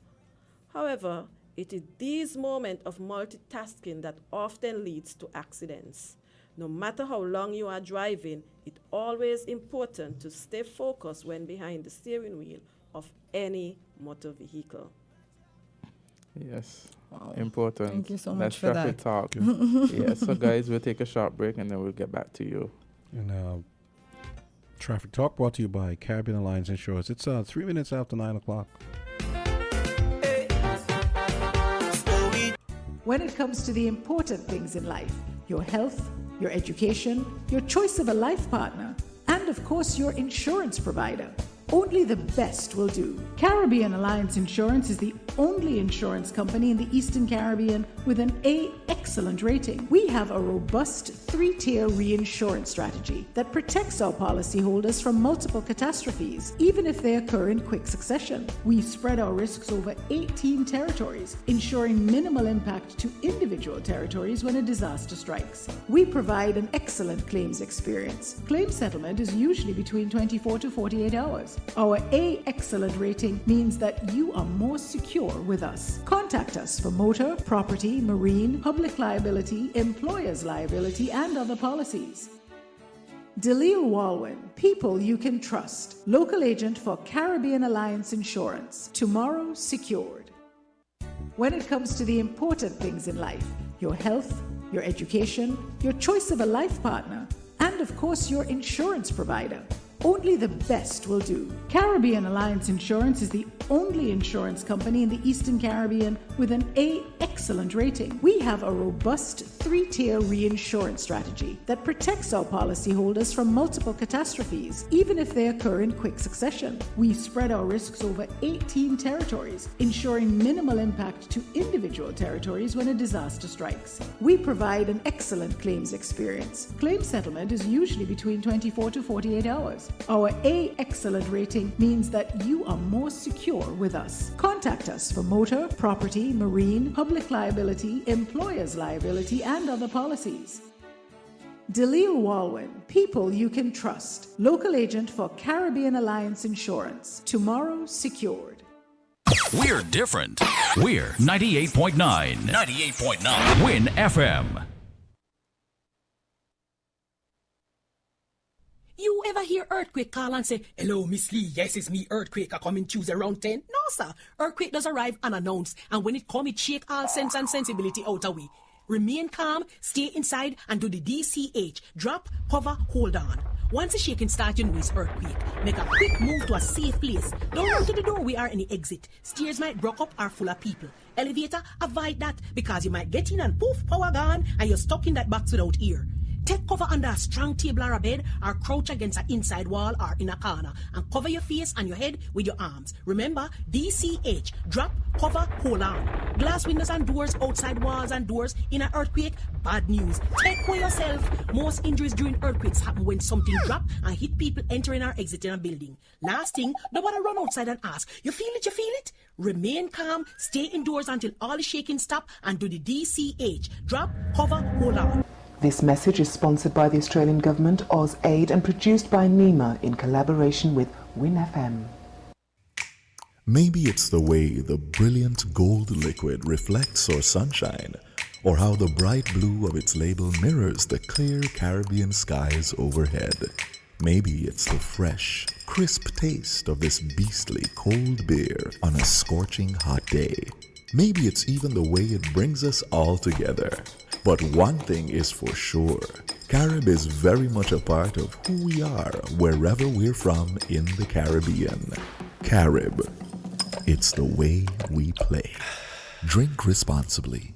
However, it is these moments of multitasking that often leads to accidents. No matter how long you are driving, it's always important to stay focused when behind the steering wheel of any motor vehicle. Yes, Wow. important. Thank you so much That's for traffic that. talk. Yes, so guys, we'll take a short break and then we'll get back to you. And Traffic Talk brought to you by Caribbean Alliance Insurance. It's 3 minutes after 9 o'clock. When it comes to the important things in life, your health, your education, your choice of a life partner, and of course your insurance provider, only the best will do. Caribbean Alliance Insurance is the only insurance company in the Eastern Caribbean with an A excellent rating. We have a robust 3-tier reinsurance strategy that protects our policyholders from multiple catastrophes, even if they occur in quick succession. We spread our risks over 18 territories, ensuring minimal impact to individual territories when a disaster strikes. We provide an excellent claims experience. Claim settlement is usually between 24 to 48 hours. Our A excellent rating means that you are more secure with us. Contact us for motor, property, marine, public liability, employer's liability, and other policies. Dalil Walwyn, people you can trust. Local agent for Caribbean Alliance Insurance. Tomorrow secured. When it comes to the important things in life, your health, your education, your choice of a life partner, and of course your insurance provider, only the best will do. Caribbean Alliance Insurance is the only insurance company in the Eastern Caribbean with an A excellent rating. We have a robust 3-tier reinsurance strategy that protects our policyholders from multiple catastrophes, even if they occur in quick succession. We spread our risks over 18 territories, ensuring minimal impact to individual territories when a disaster strikes. We provide an excellent claims experience. Claim settlement is usually between 24 to 48 hours. Our A excellent rating means that you are more secure with us. Contact us for motor, property, marine, public liability, employer's liability, and other policies. Dalil Walwyn, people you can trust. Local agent for Caribbean Alliance Insurance. Tomorrow secured. We're different. We're 98.9. 98.9. Win FM. You ever hear Earthquake call and say, "Hello, Miss Lee, yes, it's me, Earthquake, I come in Tuesday around 10? No, sir. Earthquake does arrive unannounced, and when it come, it shake all sense and sensibility out of we. Remain calm, stay inside, and do the DCH. Drop, hover, hold on. Once the shaking starts, you know it's earthquake. Make a quick move to a safe place. Don't run to the doorway or any exit. Stairs might broke up or full of people. Elevator, avoid that, because you might get in and poof, power gone, and you're stuck in that box without ear. Take cover under a strong table or a bed, or crouch against an inside wall or in a corner, and cover your face and your head with your arms. Remember, DCH, drop, cover, hold on. Glass windows and doors, outside walls and doors in an earthquake, bad news. Take care yourself. Most injuries during earthquakes happen when something drop and hit people entering or exiting a building. Last thing, don't want to run outside and ask, you feel it, you feel it? Remain calm, stay indoors until all the shaking stop, and do the DCH, drop, cover, hold on. This message is sponsored by the Australian Government, AusAid, and produced by NEMA in collaboration with WINFM. Maybe it's the way the brilliant gold liquid reflects our sunshine, or how the bright blue of its label mirrors the clear Caribbean skies overhead. Maybe it's the fresh, crisp taste of this beastly cold beer on a scorching hot day. Maybe it's even the way it brings us all together. But one thing is for sure, Carib is very much a part of who we are wherever we're from in the Caribbean. Carib, it's the way we play. Drink responsibly.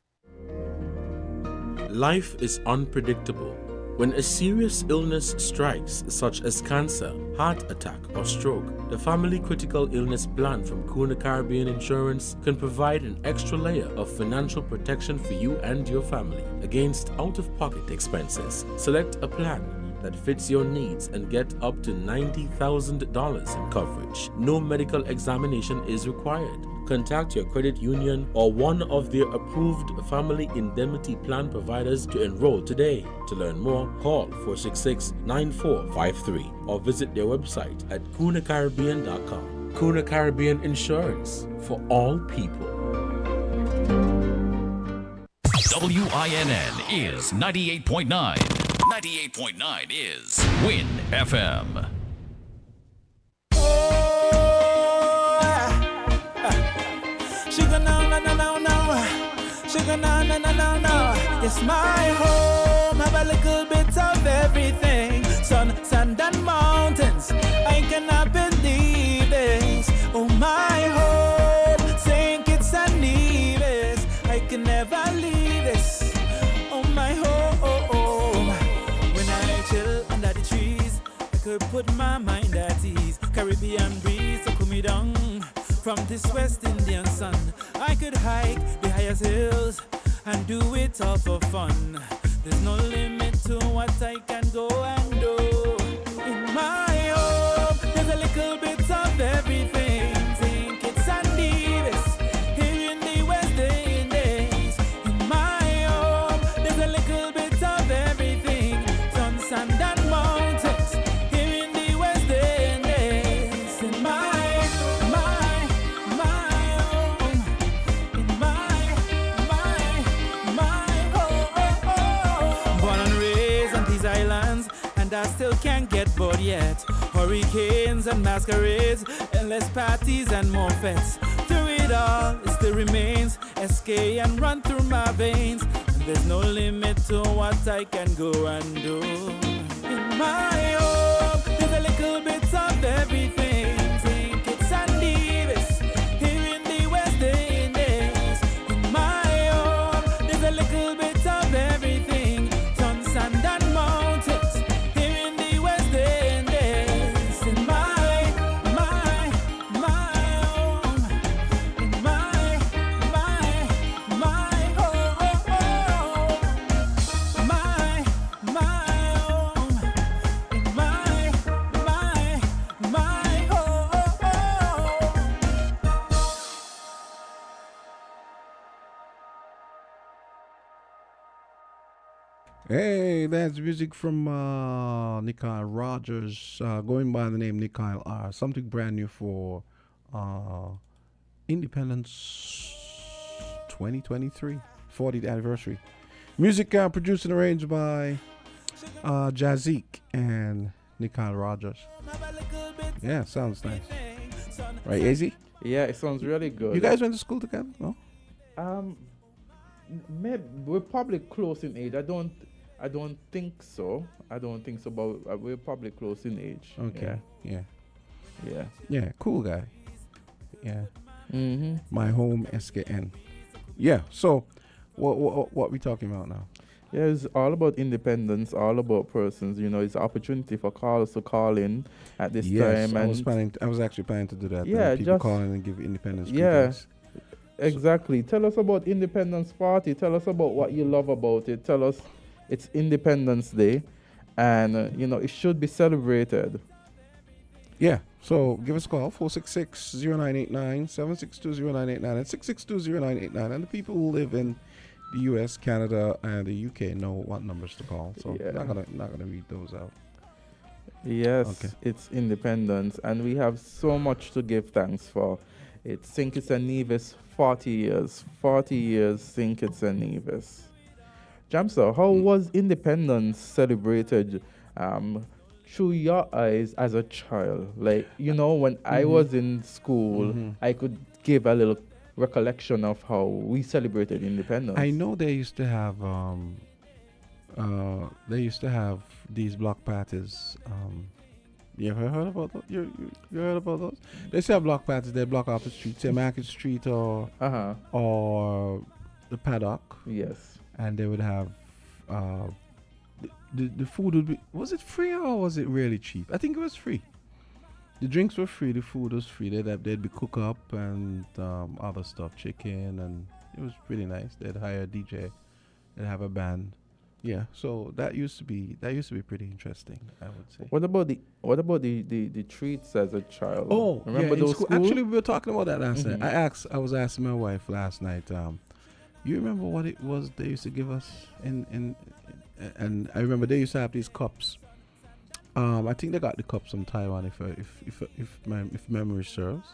Life is unpredictable. When a serious illness strikes, such as cancer, heart attack, or stroke, the Family Critical Illness Plan from Kuna Caribbean Insurance can provide an extra layer of financial protection for you and your family against out-of-pocket expenses. Select a plan that fits your needs and get up to $90,000 in coverage. No medical examination is required. Contact your credit union or one of their approved family indemnity plan providers to enroll today. To learn more, call 466-9453 or visit their website at kunacaribbean.com. Kuna Caribbean Insurance, for all people. WINN is 98.9. 98.9 is Win FM. Sugar no. Sugar no. Yes, my home have a little bit of everything. Sun, sand and mountains. I cannot believe this. Oh, my home, St. Kitts and Nevis. I can never leave this. Oh, my home. When I chill under the trees, I could put my mind at ease. Caribbean breeze to cool me down. From this West Indian sun, I could hike the highest hills and do it all for fun. There's no limit to what I can go and do. In my home, there's a little bit of everything. St. Kitts and Nevis, here in the West Indies. In my home, there's a little bit of everything. Sun, sand and mountains, here in the West Indies. In my I still can't get bored yet. Hurricanes and masquerades, endless parties and more fets. Through it all, it still remains SK and run through my veins. And there's no limit to what I can go and do. In my home, there's a little bit of everything. St. Kitts and Nevis, here in the West Indies. In my home, there's a little bit of everything. Sun, sand and mountains. Hey, that's music from Nikyle Rogers, going by the name Nikyle R. Something brand new for Independence 2023, 40th anniversary. Music produced and arranged by Jazik and Nikyle Rogers. Yeah, sounds nice. Right, AZ? Yeah, it sounds really good. You guys went to school together? No? Maybe we're probably close in age. I don't think so. But we're probably close in age. Okay. Yeah. Yeah. Cool guy. Yeah. Mm-hmm. My home SKN. Yeah. So, what we talking about now? Yeah, it's all about independence, all about persons. You know, it's an opportunity for callers to call in at this time. I was actually planning to do that. Yeah, people just call in and give independence. Yeah, greetings. exactly. Tell us about Independence Party. Tell us about what you love about it. Tell us it's Independence Day, and you know it should be celebrated. Yeah. So give us a call 466-0989, 762-0989, and 662-0989. And the people who live in the US, Canada, and the UK know what numbers to call. So not gonna read those out. Yes, Okay. it's independence, and we have so much to give thanks for. It's St. Kitts and Nevis 40 years. 40 years St. Kitts and Nevis. Jamsa, how was independence celebrated through your eyes as a child? Like, you know, when I was in school, I could give a little recollection of how we celebrated independence. I know they used to have these block parties. You ever heard about those? You heard about those? They used to have block parties. They block off the street, say Market Street or the paddock. Yes. And they would have the food would be, was it free or was it really cheap? I think it was free. The drinks were free, the food was free. They'd be cook up and other stuff, chicken, and it was really nice. They'd hire a DJ, they'd have a band. Yeah, so that used to be pretty interesting, I would say. What about the treats as a child? Oh, remember those school? Actually, we were talking about that last night. I was asking my wife last night. You remember what it was they used to give us and I remember they used to have these cups. I think they got the cups from Taiwan, if memory serves.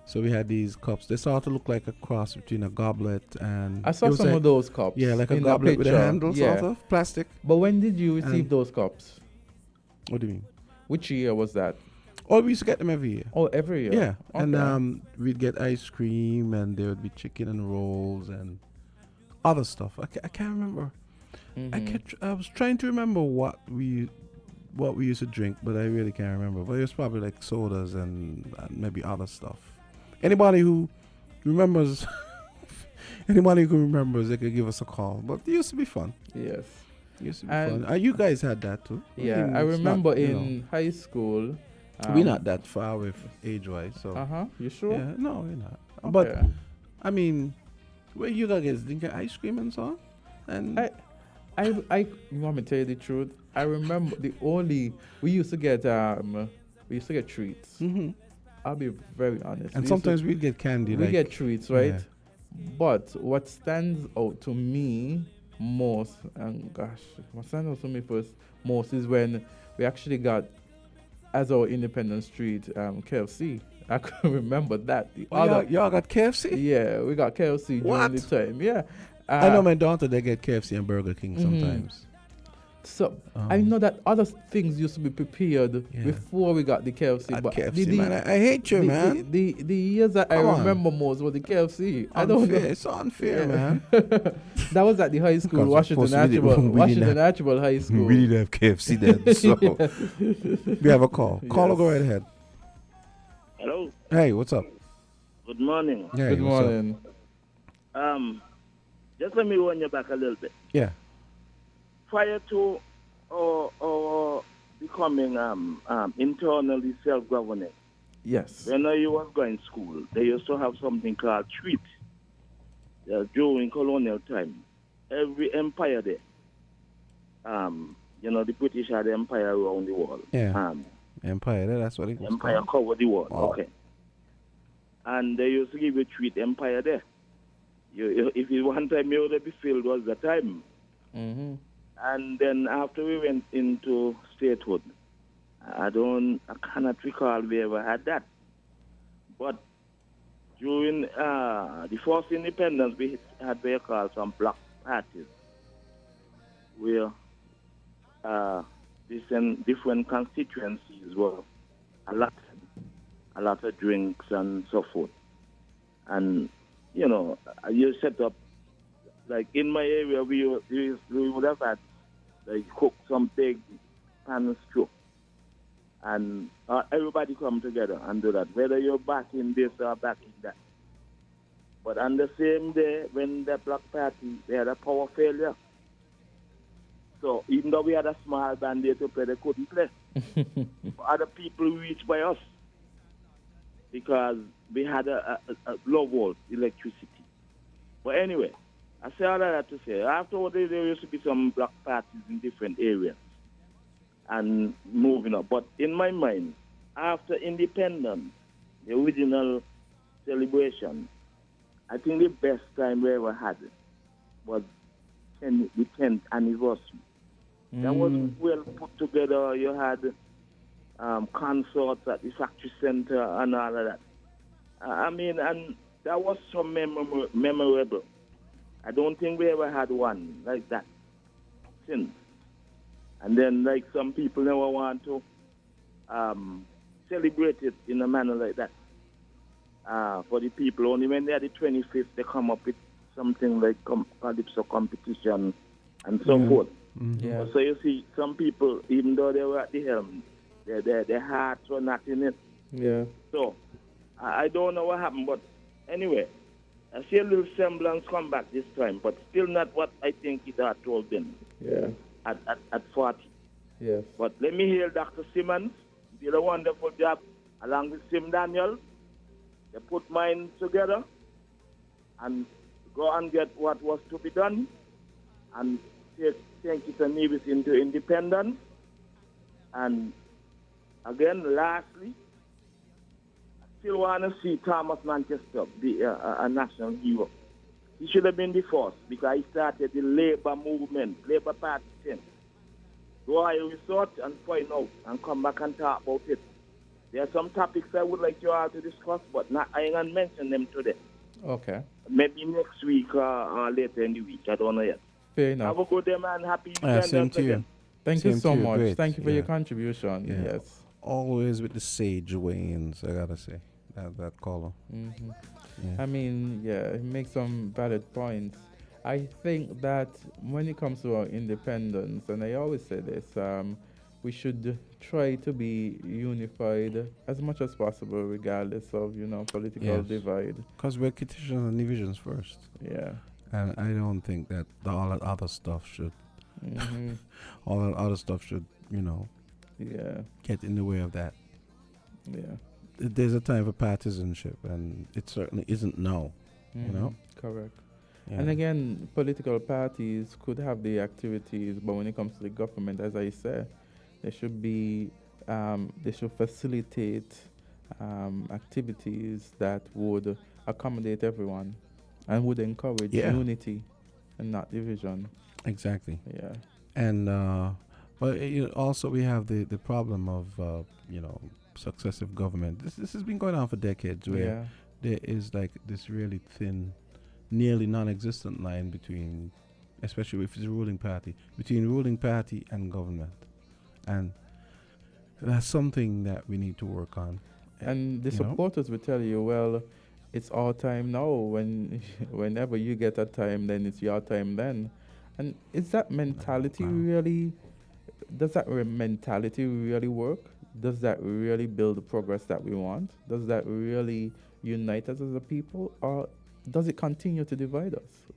So we had these cups. They sort of look like a cross between a goblet and... I saw some of those cups. Yeah, like a goblet with a handle, sort of, plastic. But when did you receive those cups? What do you mean? Which year was that? Oh, we used to get them every year. Oh, every year? Yeah, okay. And we'd get ice cream, and there would be chicken and rolls and other stuff. I can't remember. I was trying to remember what we used to drink, but I really can't remember. But it was probably like sodas and maybe other stuff. Anybody who remembers, they could give us a call. But it used to be fun. Yes. It used to be fun. You guys had that too. Yeah, I remember in high school. We're not that far away age-wise. So. You sure? Yeah, no, we're not. Okay. But, I mean, where you guys drinking ice cream and so on? And you want me to tell you the truth? I remember we used to get treats. I'll be very honest. And sometimes we'd get candy. We get treats, right? Yeah. But what stands out to me most, and gosh, what stands out to me most is when we actually got, as our Independence Street, KFC. I can remember that. Y'all got KFC? Yeah, we got KFC during the time. Yeah. I know my daughter, they get KFC and Burger King sometimes. So I know that other things used to be prepared before we got the KFC. But KFC, man, I hate you, man. The years that I remember most was the KFC. I don't know. It's unfair, man. That was at the high school, Washington Natural High School. We didn't have KFC then, so we have a call. Call or go right ahead. Hello. Hey, what's up? Good morning. Hey, Good morning. Just let me run you back a little bit. Yeah. Prior to becoming internally self-governing, yes. When I was going to school, they used to have something called treats during colonial time. Every empire there, the British had the empire around the world. Yeah. Empire, that's what it was Empire called. covered the world. Wow. Okay. And they used to give you treat empire there. If you one time you would be filled was the time. And then after we went into statehood, I cannot recall we ever had that. But during the first independence, we had what you call some block parties, where different constituencies were a lot of drinks and so forth. And you set up, like in my area, we would have had, like, cook some big pan stew. And everybody come together and do that, whether you're back in this or back in that. But on the same day, when the Black Party, they had a power failure. So even though we had a small band there to play, they couldn't play. Other people reached by us because we had a low volt electricity. But anyway, I say all of that to say, afterward there used to be some black parties in different areas and moving up. But in my mind, after independence, the original celebration, I think the best time we ever had was the 10th anniversary. That was well put together. You had concerts at the factory center and all of that. And that was so memorable. I don't think we ever had one like that since. And then, like, some people never want to celebrate it in a manner like that. For the people, only when they're the 25th, they come up with something like calypso competition and so forth. Yeah. So you see, some people, even though they were at the helm, their hearts were not in it. Yeah. So I don't know what happened, but anyway, I see a little semblance come back this time, but still not what I think it had told them. Yeah. At 40. Yes. But let me hear Dr. Simmons. He did a wonderful job along with Sim Daniel. They put minds together and go and get what was to be done and take it and leave it into independence. And again, lastly, I still want to see Thomas Manchester be a national hero. He should have been the first because he started the labor movement, labor party thing. Go ahead, research and find out and come back and talk about it. There are some topics I would like you all to discuss, but not, I ain't going to mention them today. Okay. Maybe next week or later in the week. I don't know yet. Fair enough. Have a good day, man. Happy weekend. Same to you. Thank Same you so to you. much. Great. Thank you for Yeah. your contribution. Yeah. Yes. Always with the sage wains, I gotta say. That caller. Mm-hmm. Yeah. I mean, yeah, he makes some valid points. I think that when it comes to our independence, and I always say this, we should try to be unified as much as possible, regardless of, political divide. Because we're criticism and divisions first. Yeah. And I don't think that all that other stuff should, all that other stuff should, yeah, get in the way of that. Yeah. There's a time for partisanship, and it certainly isn't now. Correct. Yeah. And again, political parties could have the activities, but when it comes to the government, as I said, they should be, they should facilitate activities that would accommodate everyone and would encourage unity and not division. Exactly. Yeah. And but also we have the problem of successive government. This has been going on for decades, where there is like this really thin, nearly non-existent line between, especially if it's a ruling party, between ruling party and government, and that's something that we need to work on. And the supporters will tell you, well, it's our time now. Whenever you get a time, then it's your time then. And is that mentality really? Does that mentality really work? Does that really build the progress that we want? Does that really unite us as a people, or does it continue to divide us?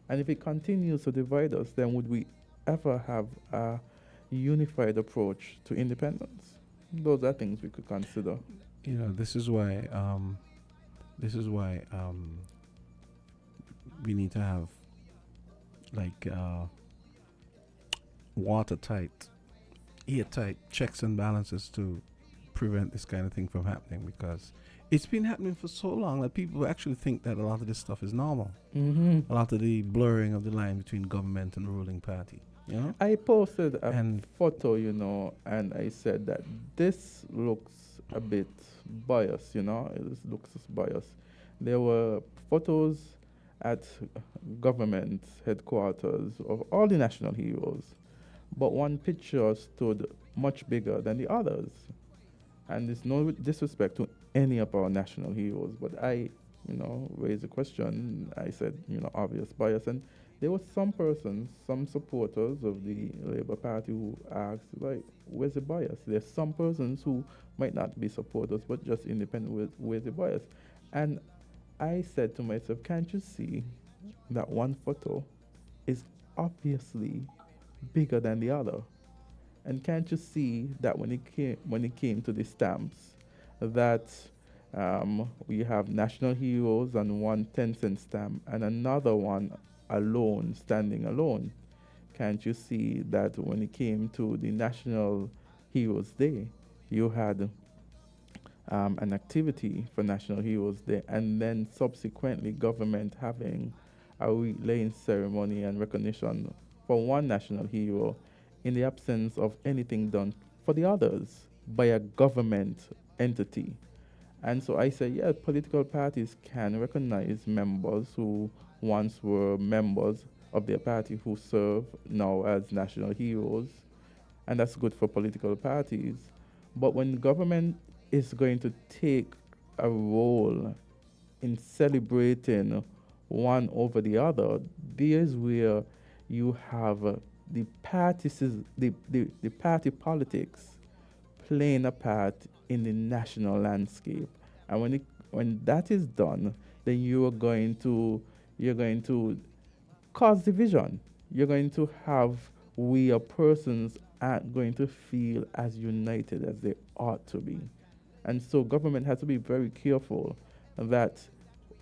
And if it continues to divide us, then would we ever have a unified approach to independence? Those are things we could consider. This is why we need to have like watertight, airtight checks and balances to prevent this kind of thing from happening, because it's been happening for so long that people actually think that a lot of this stuff is normal. A lot of the blurring of the line between government and ruling party. I posted a photo, and I said that this looks a bit biased, it looks biased. There were photos at government headquarters of all the national heroes, but one picture stood much bigger than the others. And it's no disrespect to any of our national heroes, but I, raised a question. I said, obvious bias. And there were some persons, some supporters of the Labour Party who asked, like, where's the bias? There's some persons who might not be supporters, but just independent, where's the bias? And I said to myself, can't you see that one photo is obviously bigger than the other. And can't you see that when it came to the stamps, that we have national heroes on one 10-cent stamp and another one alone, standing alone? Can't you see that when it came to the National Heroes Day, you had an activity for National Heroes Day, and then subsequently government having a laying ceremony and recognition for one national hero in the absence of anything done for the others by a government entity. And so I say, yeah, political parties can recognize members who once were members of their party who serve now as national heroes, and that's good for political parties. But when government is going to take a role in celebrating one over the other, there's where you have the party politics playing a part in the national landscape. And when that is done, then you're going to cause division. You're going to have where persons aren't going to feel as united as they ought to be. And so government has to be very careful that,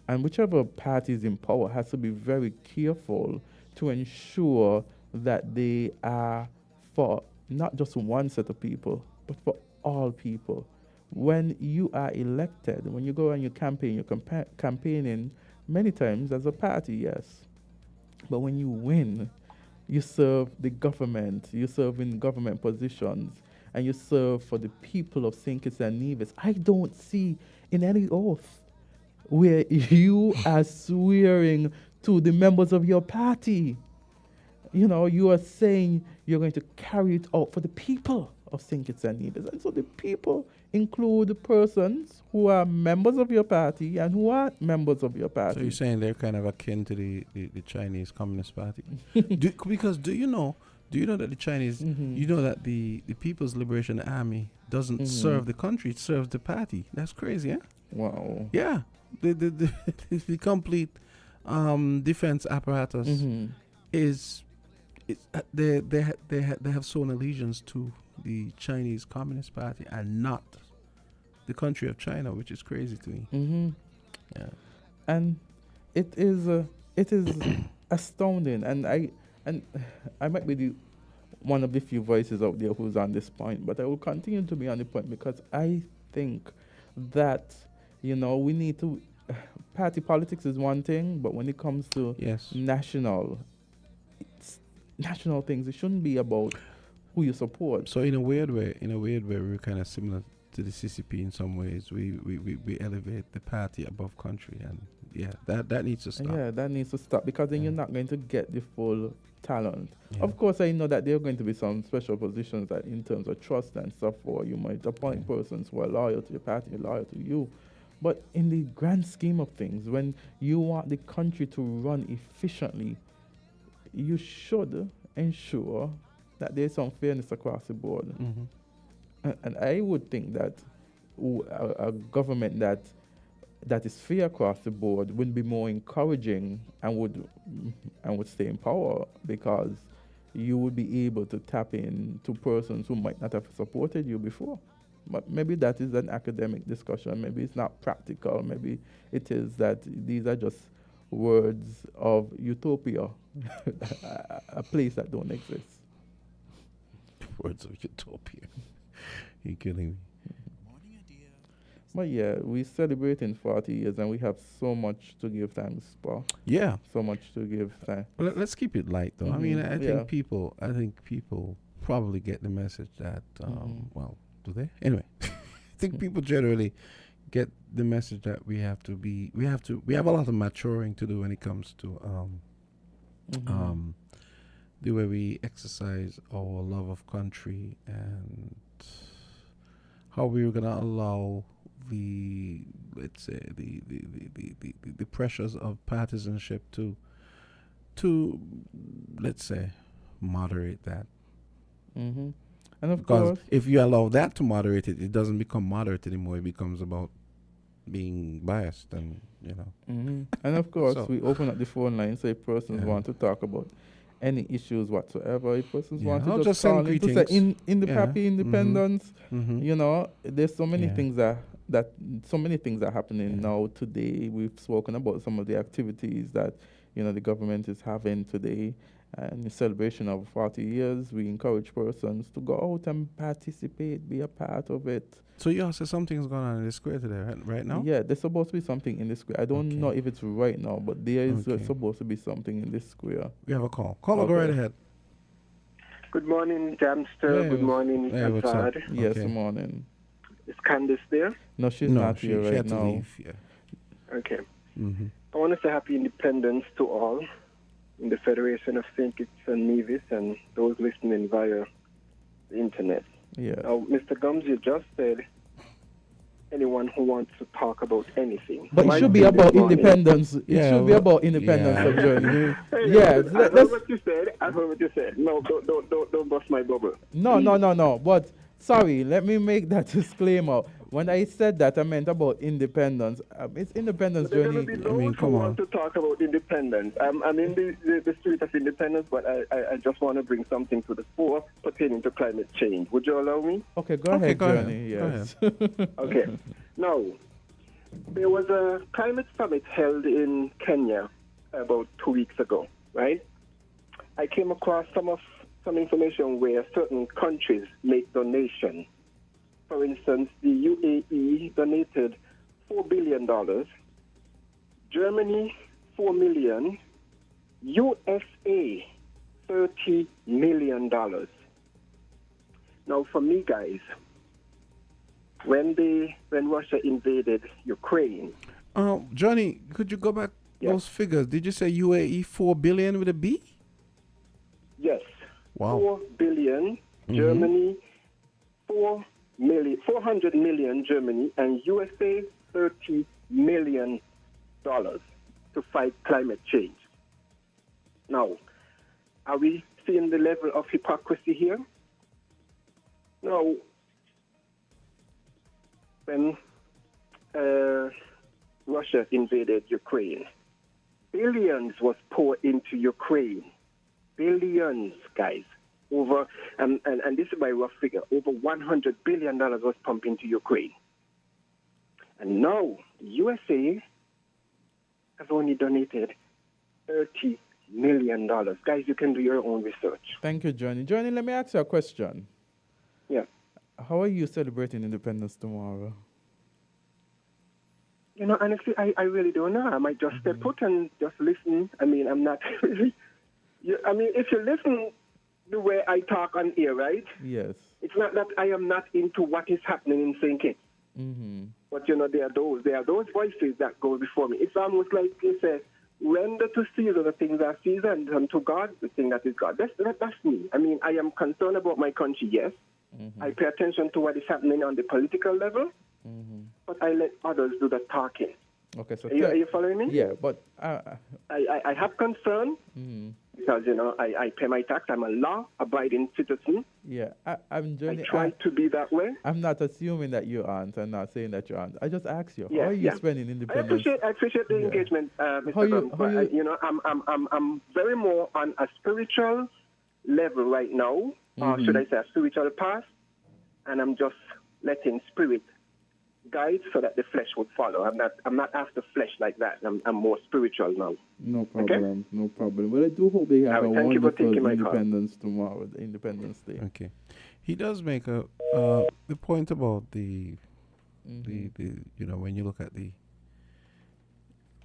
and whichever party is in power has to be very careful to ensure that they are for not just one set of people, but for all people. When you are elected, when you go and you campaign, you're campaigning many times as a party, yes. But when you win, you serve the government, you serve in government positions, and you serve for the people of St. Kitts and Nevis. I don't see in any oath where you are swearing to the members of your party. You know, you are saying you're going to carry it out for the people of St. Kitts and Nevis. And so the people include persons who are members of your party and who aren't members of your party. So you're saying they're kind of akin to the Chinese Communist Party? Because do you know that the Chinese, you know that the People's Liberation Army doesn't serve the country, it serves the party. That's crazy, eh? Wow. Yeah. The complete defense apparatus is they have shown allegiance to the Chinese Communist Party and not the country of China, which is crazy to me. Yeah. And it is astounding, and I might be one of the few voices out there who's on this point, but I will continue to be on the point because I think that, you know, we need to, party politics is one thing, but when it comes to national things, it shouldn't be about who you support. So in a weird way, we're kind of similar to the CCP in some ways. We elevate the party above country, and that needs to stop. Yeah, that needs to stop, because then you're not going to get the full talent. Of course, I know that there are going to be some special positions that in terms of trust and stuff, or you might appoint persons who are loyal to your party, loyal to you. But in the grand scheme of things, when you want the country to run efficiently, you should ensure that there's some fairness across the board. And I would think that a government that is fair across the board would be more encouraging and would stay in power, because you would be able to tap into persons who might not have supported you before. But maybe that is an academic discussion. Maybe it's not practical. Maybe it is that these are just words of utopia, a place that don't exist. Words of utopia. You're kidding me. But yeah, we're celebrating 40 years and we have so much to give thanks for. Yeah. So much to give thanks. Well, let's keep it light, though. I mean, I think people probably get the message that, well, do they? Anyway, I think people generally get the message that we have a lot of maturing to do when it comes to the way we exercise our love of country and how we're gonna allow the pressures of partisanship to let's say moderate that. And of because course, if you allow that to moderate it, it doesn't become moderate anymore. It becomes about being biased, and you know. And of course, we open up the phone line so if persons want to talk about any issues whatsoever. If persons want I'll to just just call send in to say greetings. happy independence, Mhm. you know, there's so many Yeah. things that so many things are happening now today. We've spoken about some of the activities that, you know, the government is having today. And in celebration of 40 years, we encourage persons to go out and participate, be a part of it. So you also something's going on in the square today, right now? Yeah, there's supposed to be something in the square. I don't know if it's right now, but there is supposed to be something in this square. We have a call. Caller, go right ahead. Good morning, Jamster. Good morning, what's up? Azard. Yes, Okay. good morning. Is Candice there? No, she's No, not here she right had to now. leave, yeah. Okay. Mm-hmm. I want to say happy independence to all in the Federation of St. Kitts and Nevis and those listening via the internet. Yeah. Now, Mr. Gumbs, you just said anyone who wants to talk about anything. But it should be about independence. It should be about independence of journey. Yeah, I heard what you said. I heard what you said. No, don't bust my bubble. No. But sorry, let me make that disclaimer. When I said that, I meant about independence. It's independence There journey. will be those who want to talk about independence. I'm in the street of independence, but I just want to bring something to the fore pertaining to climate change. Would you allow me? Okay, go ahead, Johnny. Yes. Okay. Now, there was a climate summit held in Kenya about 2 weeks ago, right? I came across some information where certain countries make donations. For instance, the UAE donated $4 billion, Germany $4 million, USA $30 million. Now, for me, guys, when Russia invaded Ukraine, Johnny, could you go back those figures? Did you say UAE 4 billion with a B? yes, Wow. 4 billion, Germany 400 million Germany, and USA $30 million to fight climate change. Now, are we seeing the level of hypocrisy here? Now, when Russia invaded Ukraine, billions was poured into Ukraine. Billions, guys. Over, and this is my rough figure, over $100 billion was pumped into Ukraine. And now, the USA has only donated $30 million. Guys, you can do your own research. Thank you, Johnny. Johnny, let me ask you a question. Yeah. How are you celebrating independence tomorrow? You know, honestly, I really don't know. I might just stay put and just listen. I mean, I'm not really... if you listen the way I talk on air, right? Yes. It's not that I am not into what is happening in St. Kitts. Mm-hmm. But, you know, there are those voices that go before me. It's almost like you say, render to Caesar the things that are Caesar, and to God the thing that is God. That's me. I mean, I am concerned about my country, yes. Mm-hmm. I pay attention to what is happening on the political level, but I let others do the talking. Okay, so Are you following me? Yeah, but I have concern because, you know, I pay my tax. I'm a law-abiding citizen. Yeah, I'm Johnny. I try to be that way. I'm not assuming that you aren't. I'm not saying that you aren't. I just asked you, Yeah, how are you spending I independence? appreciate the engagement, Mr. Gumbs. You know, I'm very more on a spiritual level right now, or should I say a spiritual path, and I'm just letting spirit guide so that the flesh would follow. I'm not after flesh like that. I'm more spiritual now. No problem. No problem. Well, I do hope they have a thank you for wonderful taking my call. independence tomorrow, the Independence Day. Okay. He does make the point about the you know, when you look at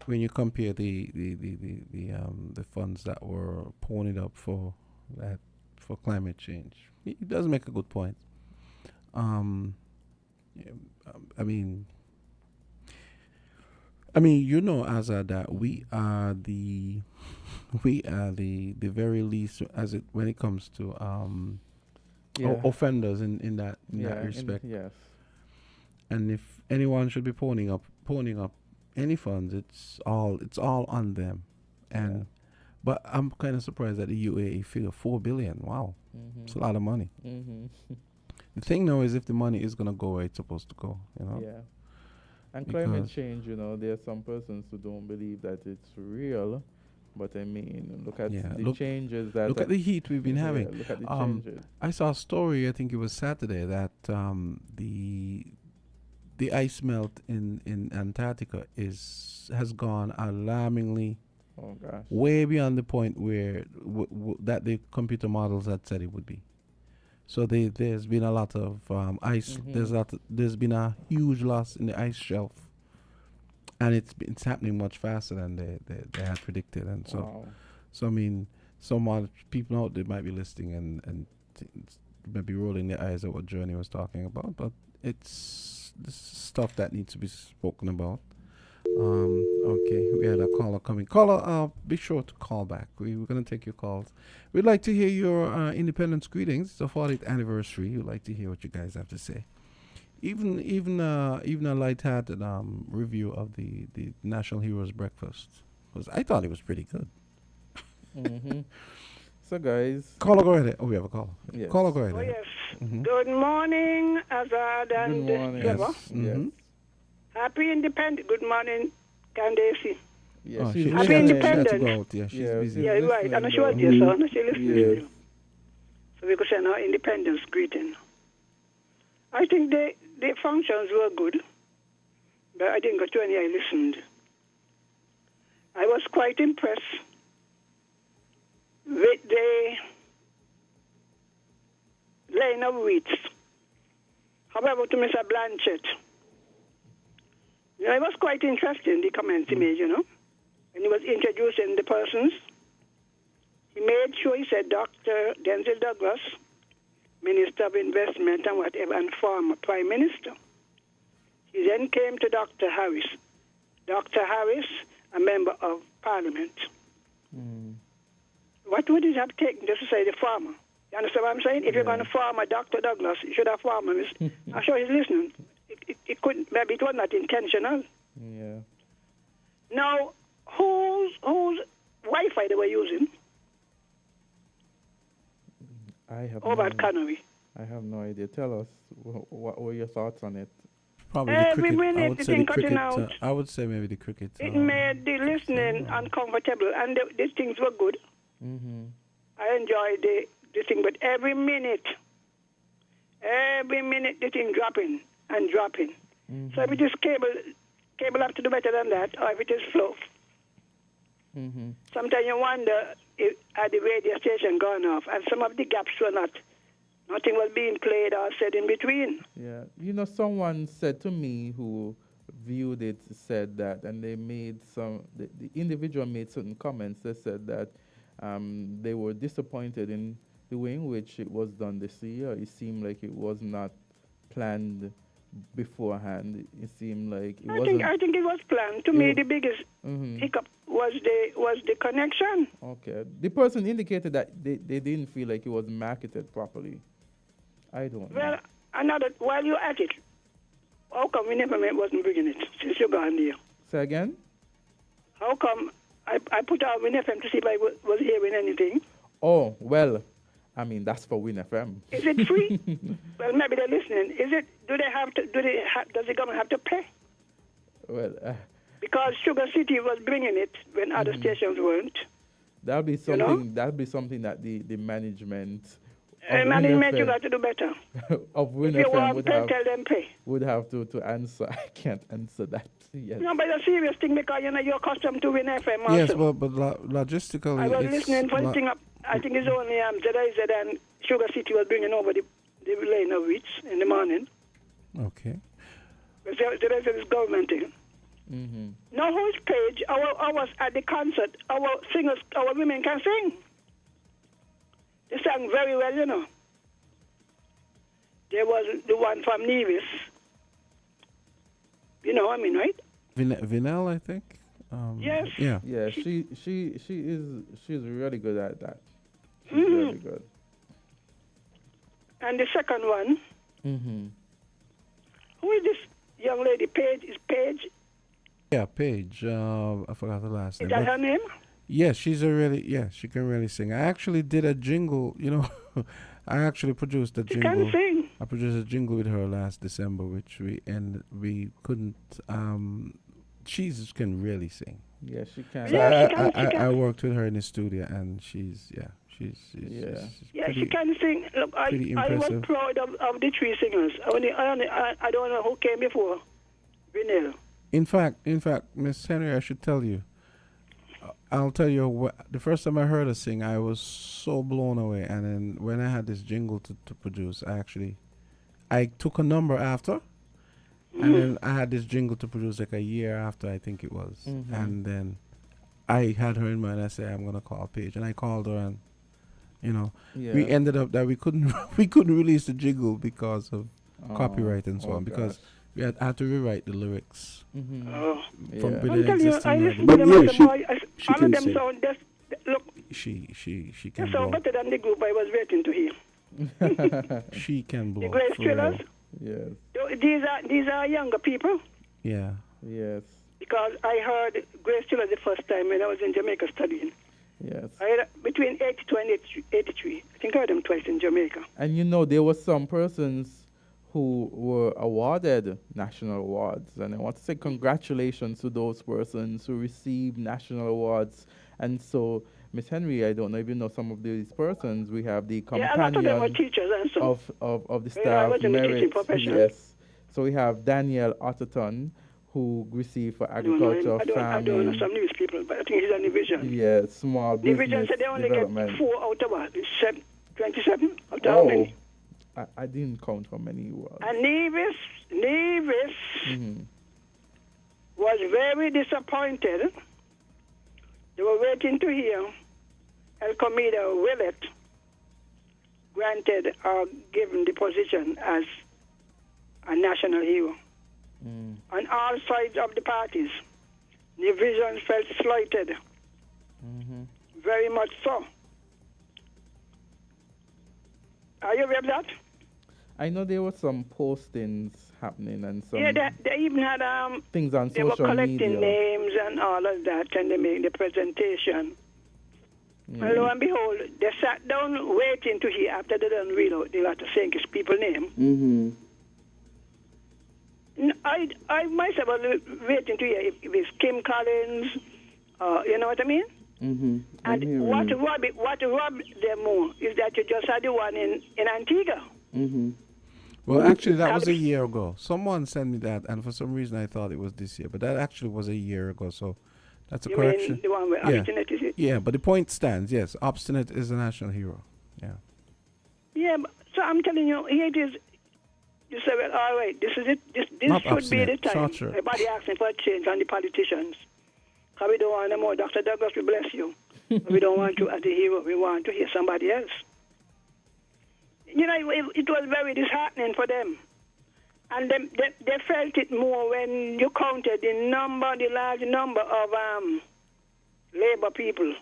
when you compare the funds that were ponied up for climate change, he does make a good point. I mean, you know, Azard, that we are the very least when it comes to offenders in that respect. Yes. And if anyone should be ponying up any funds, it's all on them. And but I'm kind of surprised that the UAE figure $4 billion. Wow, it's a lot of money. The thing now is if the money is gonna go where it's supposed to go, you know. Yeah. And climate change, you know, there are some persons who don't believe that it's real, But I mean, look at the look, changes that... Look at the heat we've been having. Look at the changes. I saw a story, I think it was Saturday, that the ice melt in Antarctica has gone alarmingly way beyond the point where that the computer models had said it would be. So there's been a lot of ice. There's been a huge loss in the ice shelf, and it's happening much faster than they had predicted. And so I mean, some people out there might be listening and maybe rolling their eyes at what Journey was talking about, but it's stuff that needs to be spoken about. Okay, we had a caller coming. Caller, be sure to call back. We're going to take your calls. We'd like to hear your Independence greetings. It's the 40th anniversary. We'd like to hear what you guys have to say. Even a light-hearted review of the National Heroes Breakfast. I thought it was pretty good. So, guys. Caller, go ahead. Oh, we have a caller. Yes. Caller, go ahead. Oh, yes. Good morning, Azard and Good morning. Trevor. Yes. Happy Independence. Good morning, Candisie. Yes, Happy Independence. She's busy. Yeah, right. And she was there, so she listened to you. So we could send her Independence greeting. I think the functions were good, but I didn't go to any. I listened. I was quite impressed with the laying of wheat. However, to Mr. Blanchett, it was quite interesting, the comments he made, when he was introducing the persons. He made sure he said Dr. Denzel Douglas, Minister of Investment and whatever, and former Prime Minister. He then came to Dr. Harris. Dr. Harris, a member of Parliament. What would it have taken just to say the farmer? You understand what I'm saying? If you're going to farm a Dr. Douglas, you should have farmer. I'm sure he's listening. It couldn't, maybe it was not intentional. Yeah. Now, whose Wi-Fi they were using? Over at Canary. I have no idea. Tell us, what were your thoughts on it? Probably Every the cricket. minute I would the say thing the cricket. cutting out. I would say maybe the cricket. It made the listening uncomfortable, and these things were good. I enjoyed the thing, but every minute the thing dropping and dropping. So if it is cable have to do better than that, or if it is flow. Sometimes you wonder if had the radio station gone off, and some of the gaps were nothing was being played or said in between. Yeah, someone said to me who viewed it, said that, and they made the individual made certain comments. They said that they were disappointed in the way in which it was done this year. It seemed like it was not planned beforehand. It seemed like it wasn't. I think it was planned. To me, the biggest hiccup was the connection. Okay. The person indicated that they didn't feel like it was marketed properly. I don't know. Well, while you're at it, how come WINNMedia wasn't bringing it since you're gone there? Say again? How come I put out WINNFM to see if I was hearing anything? Oh, well, I mean, that's for WINNFM. Is it free? Well, maybe they're listening. Is it? Does the government have to pay? Well, because Sugar City was bringing it when other stations weren't. That'll be something. That'll be something that the management. Management, you got to do better. Of WINNFM if you want pay, tell them pay. Would have to answer. I can't answer that yet. No, but it's a serious thing because you're accustomed to WINNFM also. Yes, but logistically, I was listening for the thing up. I think it's only ZIZ and Sugar City was bringing over the laying of wheat in the morning. Okay. The rest is government thing. Now, whose page? Ours at the concert, our singers, our women can sing. They sang very well, There was the one from Nevis. You know what I mean, right? Vinell, I think. Yes. Yeah. Yeah. She's really good at that. She's really good. And the second one. Who is this young lady? Paige? Is Paige? Yeah, Paige. I forgot the last name. Is that her name? Yes, she can really sing. I actually did a jingle, I actually produced a jingle. She can sing. I produced a jingle with her last December, which we couldn't, she can really sing. Yeah, she can. So I worked with her in the studio, and she's she can sing. Look, I was proud of the three singers. I don't know who came before. Vinyl. In fact, Miss Henry, I should tell you. I'll tell you, the first time I heard her sing, I was so blown away. And then when I had this jingle to produce, I took a number after. And then I had this jingle to produce like a year after, I think it was. Mm-hmm. And then I had her in mind. I said, I'm going to call Paige. And I called her, and, we ended up that we couldn't release the jingle because of copyright and so on. Because we had to rewrite the lyrics. Mm-hmm. From I'm telling you, I listen but to them yeah, all of them sound look. She They can sound blow. better than the group I was waiting to hear. She can blow. The Grace for real. Thrillers. Yes. These are younger people. Yeah. Yes. Because I heard Grace Thriller the first time when I was in Jamaica studying. Yes. I heard between 82 and 83. I think I heard them twice in Jamaica. And there were some persons who were awarded national awards. And I want to say congratulations to those persons who received national awards. And so, Miss Henry, I don't know if you know some of these persons. We have the companion a lot of them were teachers and so. of the I staff was in the teaching merit. profession. Yes. So we have Daniel Otterton, who received for agriculture, I don't know some news people, but I think he's on division. Yeah, small business Division said they only development. get 4 out of what? 27 out of how many? I didn't count how many it was. And Nevis was very disappointed. They were waiting to hear El Comida Willett granted or given the position as a national hero. On all sides of the parties, the vision felt slighted. Very much so. Are you aware of that? I know there were some postings happening and some they even had things on they were social collecting media. names and all of that, and they made the presentation. And lo and behold, they sat down waiting to hear after they done read out the lot of saying his people's name. I myself was waiting to hear if it's Kim Collins, you know what I mean? And what robbed them more is that you just had the one in Antigua. Well, actually, that was a year ago. Someone sent me that, and for some reason I thought it was this year, but that actually was a year ago. So that's a correction. Mean the one where Obstinate is it? Yeah, but the point stands. Yes, Obstinate is a national hero. Yeah. Yeah, but, so I'm telling you, here it is. You say, well, all right, this is it. This Not should obstinate, be the time. torture. Everybody asking for a change on the politicians. Because we don't want no more. Dr. Douglas, we bless you. We don't want you as a hero. We want to hear somebody else. You know, it was very disheartening for them. And they felt it more when you counted the large number of labor people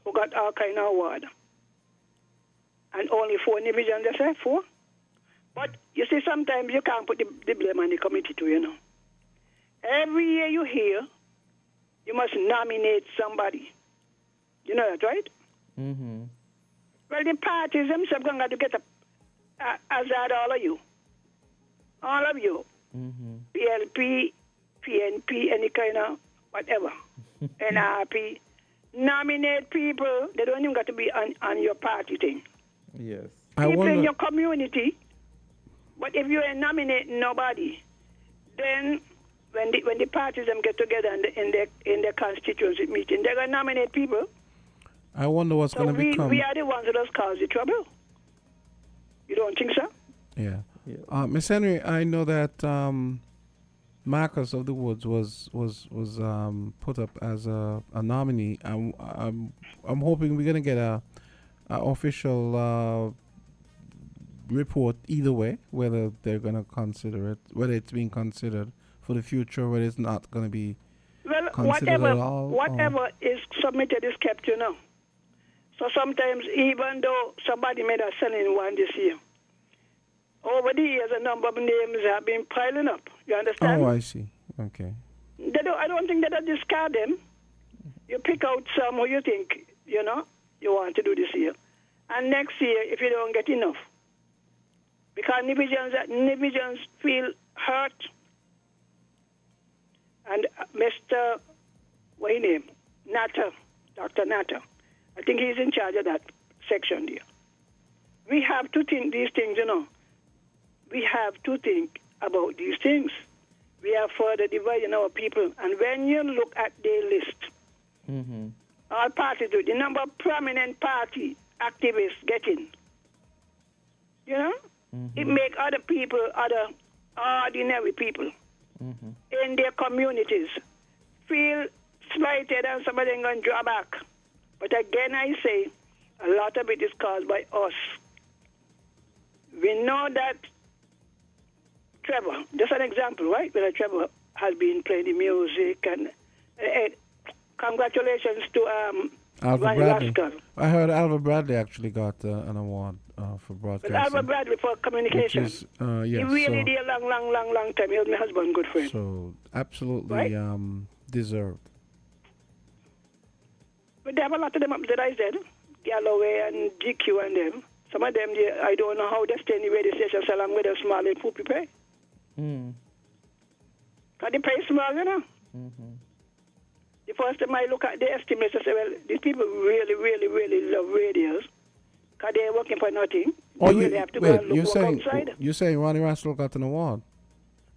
who got all kind of award. And only 4 divisions, they say 4. But you see, sometimes you can't put the blame on the committee too, you know. Every year you hear, you must nominate somebody. You know that, right? Well, the parties themselves going to get Azard, all of you. All of you. PLP, PNP, any kind of whatever. NRP. Nominate people. They don't even got to be on your party thing. Yes. People in your community. But if you ain't nominating nobody, then when the parties them get together in their constituency meeting, they're going to nominate people. I wonder what's going to become. We are the ones that just cause the trouble. You don't think so? Yeah. Miss Henry, I know that Marcus of the Woods was put up as a nominee. I'm hoping we're going to get a official report either way, whether they're going to consider it, whether it's being considered for the future, whether it's not going to be considered at all. Whatever is submitted is kept, you know. So sometimes, even though somebody made a selling one this year, over the years, a number of names have been piling up. You understand? Oh, I see. Okay. I don't think that they discard them. You pick out some who you think, you know, you want to do this year. And next year, if you don't get enough. Because Nibians feel hurt. And Mr. What's his name? Natter, Dr. Natter. I think he's in charge of that section there. We have to think these things, you know. We have to think about these things. We are further dividing our people. And when you look at their list, all parties do, the number of prominent party activists getting, you know, it make other people, other ordinary people in their communities feel slighted and some of them going to draw back. But again, I say, a lot of it is caused by us. We know that Trevor, just an example, right? Where Trevor has been playing the music and congratulations to Alva Ryan Bradley. Rascal. I heard Alva Bradley actually got an award for But broadcasting. Alva Bradley for communication. Which is, he yes, really so- did a long time. He was my husband, good friend. So absolutely Right? deserved. But they have a lot of them up that I said, Galloway and GQ and them. Some of them, I don't know how they stay in the radio station so long with a small and poopy pay. Because they pay small, you know. The first time I look at the estimates, I say, well, these people really, really, really love radios because they're working for nothing. Oh, They really have to go and you're work saying outside. you're saying Ronnie Rascal got an award?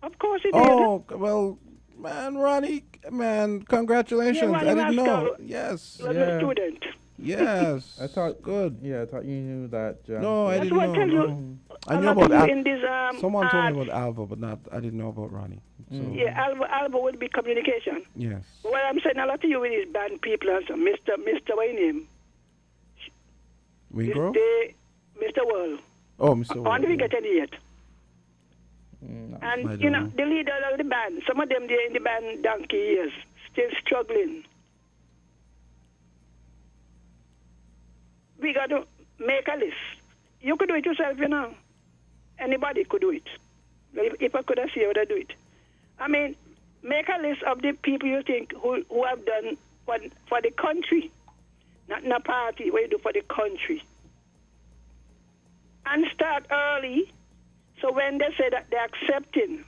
Of course he did. Oh well, man, Ronnie, man, congratulations! Yeah, Ronnie I didn't know. Rascal Yes. was a student. Yes. I thought good. Yeah, I thought you knew that. John. No, I That's didn't what I know. tell you. No. I A knew lot about of Al. you in this, Someone told me art- about Alva, but not. I didn't know about Ronnie. So, Yeah, Alba would be communication. Yes. But what I'm saying, a lot of you with these band people and some Mr. What's his name? Wingro? Mr. World. Oh, Mr. How did we World, get any yet? I And, don't you know, know. the leader of the band, some of them, they're in the band donkey years, still struggling. We got to make a list. You could do it yourself, you know. Anybody could do it. If I could have seen, I would have do it. I mean, make a list of the people you think who have done for the country, not in a party, what you do for the country. And start early, so when they say that they're accepting,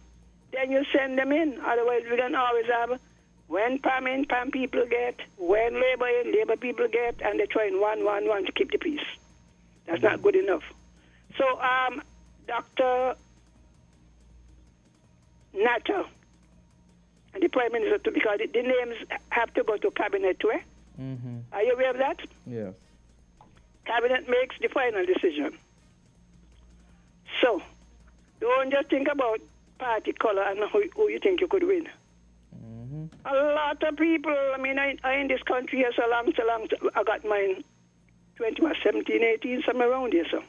then you send them in. Otherwise, we can always have when PAM in, PAM people get, when Labour in, Labour people get, and they're trying one to keep the peace. That's not good enough. So, Dr. Natter and the Prime Minister, too, because the names have to go to Cabinet too. Are you aware of that? Yes. Cabinet makes the final decision. So, don't just think about party color and who you think you could win. A lot of people, I mean, I in this country here so long, I got mine 17, 18, somewhere around here, so.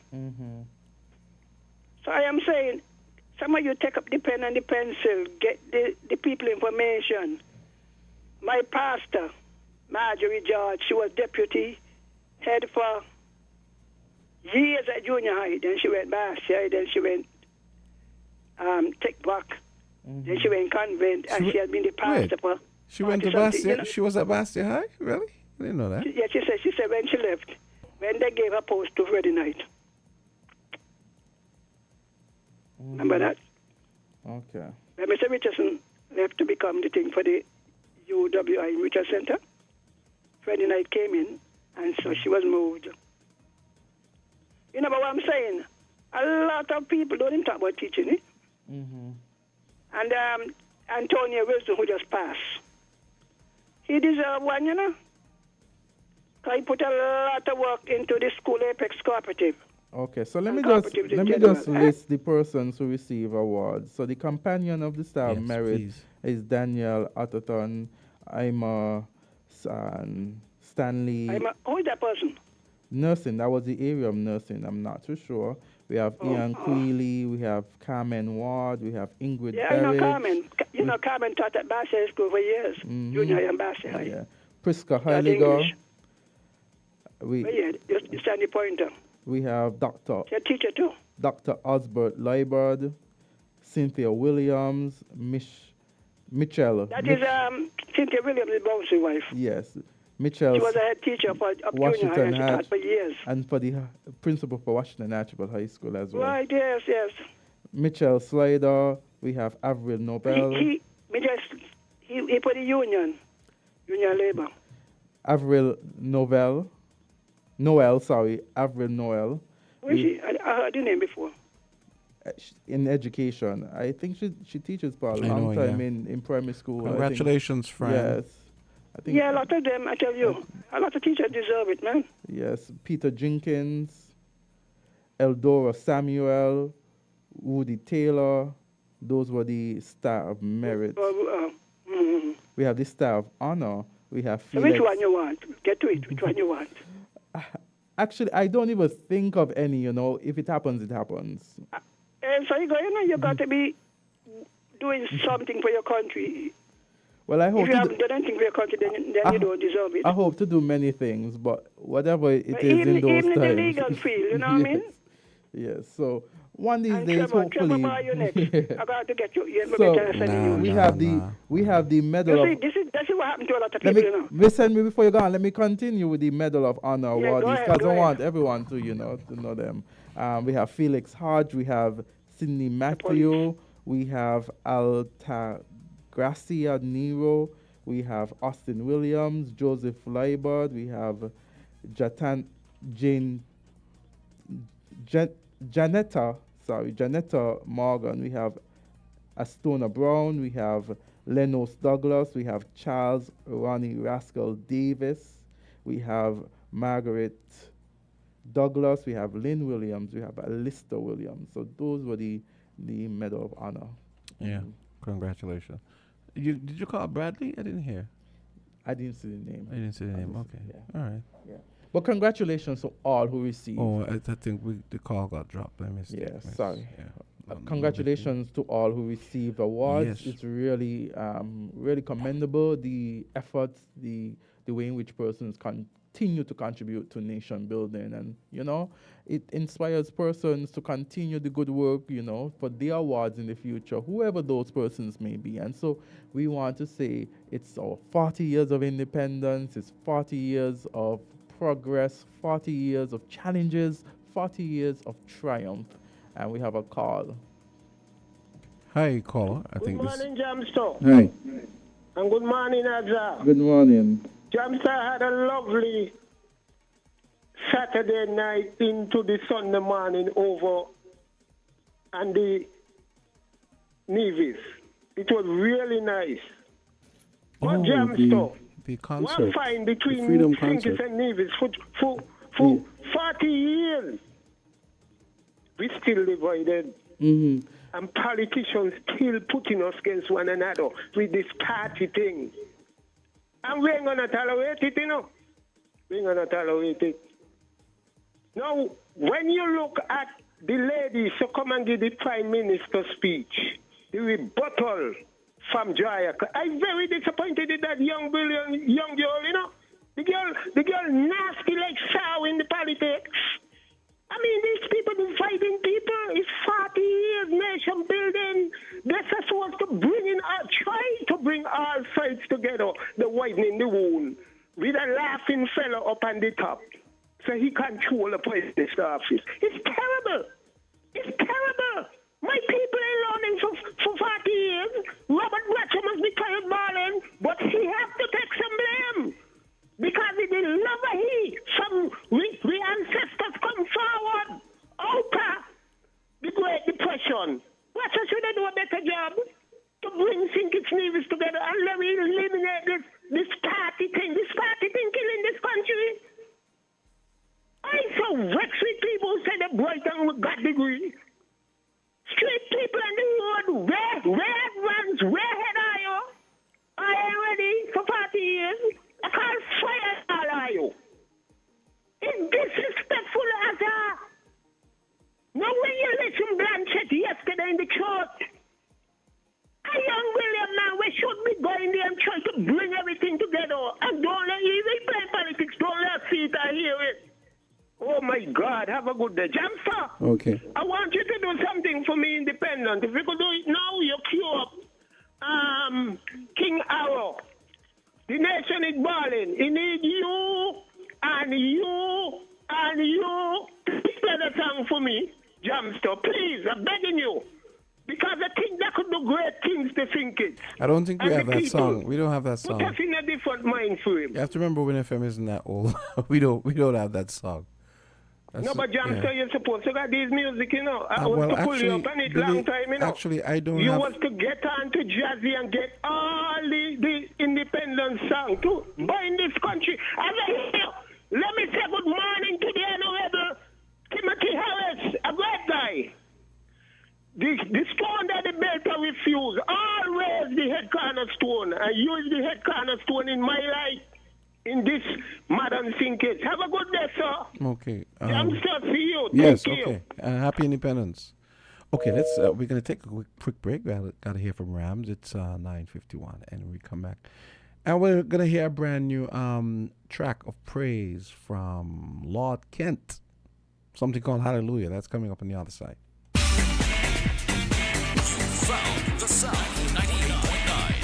So I am saying, some of you take up the pen and the pencil, get the people information. My pastor, Marjorie George, she was deputy head for years at junior high. Then she went Bastia, then she went Tech Back, then she went convent, and she has been the pastor for. She went to 40 something, Bastia. you know. She was at Bastia High. Really? I didn't know that. Yeah, she said when she left, when they gave her post to Friday night. Remember that? Okay. When Mr. Richardson left to become the thing for the UWI Richard Center, Friday night came in, and so she was moved. You know, but what I'm saying, a lot of people don't even talk about teaching it. And Antonio Wilson, who just passed, he deserved one, you know. Because he put a lot of work into the school Apex Cooperative. Okay, so let me Cooperatives in just general. list the persons who receive awards. So the Companion of the Star of Yes, Merit please. is Daniel Atherton, Ima, and Stanley. Who is that person? Nursing, that was the area of nursing. I'm not too sure. We have Ian Queely, we have Carmen Ward, we have Ingrid Yeah, I know Berridge. Carmen. You know, Carmen taught at Bastia School for years. Junior high and Bastia High. Yeah. Priska Taught Heiliger. English. But yeah, just Sandy Pointer. We have Dr. She's a teacher too. Dr. Osbert Leibard, Cynthia Williams, Mitchell. That is Cynthia Williams' bouncy wife. Yes, Mitchell. She was a head teacher for up junior high Washington and she taught for years. and for the principal for Washington Archibald High School as well. Right, yes. Mitchell Slider. We have Avril Nobel. He put the Union Labour. Avril Noel, Avril Noel. Where is she? I heard the name before. In education. I think she teaches for a long time in primary school. Congratulations, friend. Yes. I think Yeah, a lot of them, I tell you. A lot of teachers deserve it, man. Yes. Peter Jenkins, Eldora Samuel, Woody Taylor. Those were the Star of Merit. We have the Star of Honor. We have So Felix. which one you want? Get to it. Which one you want? Actually, I don't even think of any, you know. If it happens, it happens. So you got to be doing something for your country. Well, I hope If you haven't done anything for your country, then you don't deserve it. I hope to do many things, but whatever it is even, in those even times. in the legal field, you know what I mean? Yes. So one of these And days, Trevor, hopefully. you next. I got to get you. You So better we have the medal of. This is what happened to a lot of Let people, me you know. listen me before you go on. Let me continue with the Medal of Honor Yeah, awardees go ahead, because go I ahead. want everyone to know them. We have Felix Hodge, we have Sidney Matthew, we have Altagracia Nero, we have Austin Williams, Joseph Leibert, we have Janetta Morgan, we have Astona Brown, we have Lenos Douglas, we have Charles Ronnie Rascal Davis, we have Margaret Douglas, we have Lynn Williams, we have Alistair Williams. So those were the Medal of Honor. Yeah, congratulations. Did you call Bradley? I didn't hear. I didn't see the name. I didn't see the name. Okay. Yeah. All right. Yeah. But congratulations to all who received. Oh, I think the call got dropped. I missed it. Yeah, sorry. Yeah. Congratulations to all who received awards. Yes. It's really, really commendable. The efforts, the way in which persons continue to contribute to nation building, and it inspires persons to continue the good work, for their awards in the future, whoever those persons may be. And so we want to say it's our 40 years of independence, it's 40 years of progress, 40 years of challenges, 40 years of triumph. And we have a call. Hi, caller. Good morning, Jamster. Hi. And good morning, Azard. Good morning. Jamster had a lovely Saturday night into the Sunday morning over and the Nevis. It was really nice. But Jamster, the concert, one fine between Freedom Sinkis concert. and Nevis for 40 years. We still divided. Mm-hmm. And politicians still putting us against one another with this party thing. And we ain't going to tolerate it, We ain't going to tolerate it. Now, when you look at the ladies who come and give the Prime Minister speech, the rebuttal from Jaya, I'm very disappointed in that young girl, The girl nasty like sow in the politics. I mean, these people dividing people. It's 40 years nation building. They're supposed to try to bring all sides together. The widening the wound with a laughing fellow up on the top, so he control the president's office. It's terrible. It's terrible. My people ain't learning for 40 years. Robert Bratcher must be carried balling, but he has to take some blame. Because it is love we ancestors come forward out of the Great Depression. What should I do a better job to bring Sinkits Nevis together and let me eliminate this party thing killing this country? I'm so vexed with people who say they're bright and we got degree. Street people on the road, where advance, where head are you? I ain't ready for 40 years. I can't fire all of you. It's disrespectful as a... Now when you listen Blanchett yesterday in the church, a young William man, we should be going there and trying to bring everything together. And don't let you even play politics, don't let see it or hear it. Oh my God, have a good day. Jamster, Okay. I want you to do something for me independent. If you could do it now, you queue up King Arrow. The nation is balling. It needs you and you and you to play the song for me, Jamster. Please, I'm begging you. Because I think that could do great things to think it. I don't think we And have the that people song. We don't have that Put song. us in a different mind frame. You have to remember Win FM isn't that old. we don't have that song. No, but Jamster, you're supposed to get these music, you know. I was well, to pull you up actually, on it Billy, long time, you know. actually, I don't You have- was to get on to Jazzy and get all the independent song too. But in this country, as I hear, let me say good morning to the Honorable Timothy Harris, a great guy. The stone that the belter refuse, always the head cornerstone. I use the head cornerstone in my life. In this modern thinking. Have a good day, sir. Okay. Youngster, see you. Yes. Thank you. Okay. Happy Independence. Okay. Let's. We're gonna take a quick break. We gotta hear from Rams. It's 9:51, and we come back, and we're gonna hear a brand new track of praise from Lord Kent. Something called Hallelujah. That's coming up on the other side. From the South, 98.9.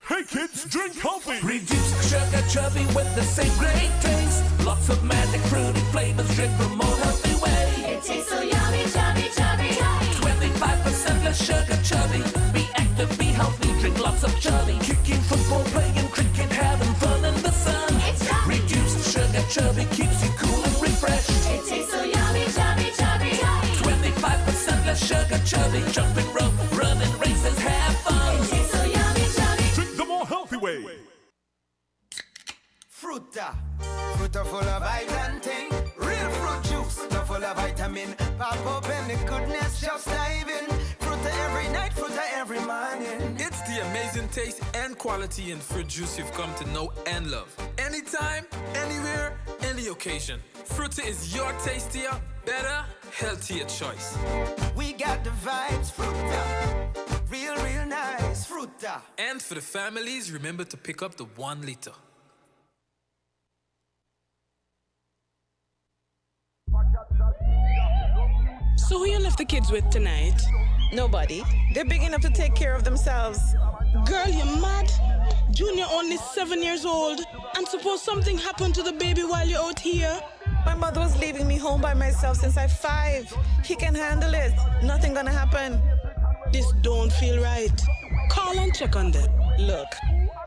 Hey kids, drink healthy. Reduce sugar chubby with the same great taste. Lots of magic fruity flavors. Drink from more healthy way. It tastes so yummy, chubby, chubby. 25% less sugar chubby. Be active, be healthy. Drink lots of chubby. Kicking football, playing cricket, having fun in the sun. It's chubby. Reduced sugar chubby keeps you cool and refreshed. It tastes so yummy, chubby, chubby. 25% less sugar chubby. Jumping rope, running races, have fun. It tastes so yummy, chubby. Drink the more healthy way. Fruta full of vitamin thing. Real fruit juice, no full of vitamin. Pop open the goodness, just dive in. Fruta every night, fruta every morning. It's the amazing taste and quality in fruit juice you've come to know and love. Anytime, anywhere, any occasion. Fruta is your tastier, better, healthier choice. We got the vibes, fruta. Real nice, fruta. And for the families, remember to pick up the 1 liter. So who you left the kids with tonight? Nobody. They're big enough to take care of themselves. Girl, you mad? Junior only 7 years old. And suppose something happened to the baby while you're out here? My mother was leaving me home by myself since I'm 5. He can handle it. Nothing gonna happen. This don't feel right. Call and check on them. Look,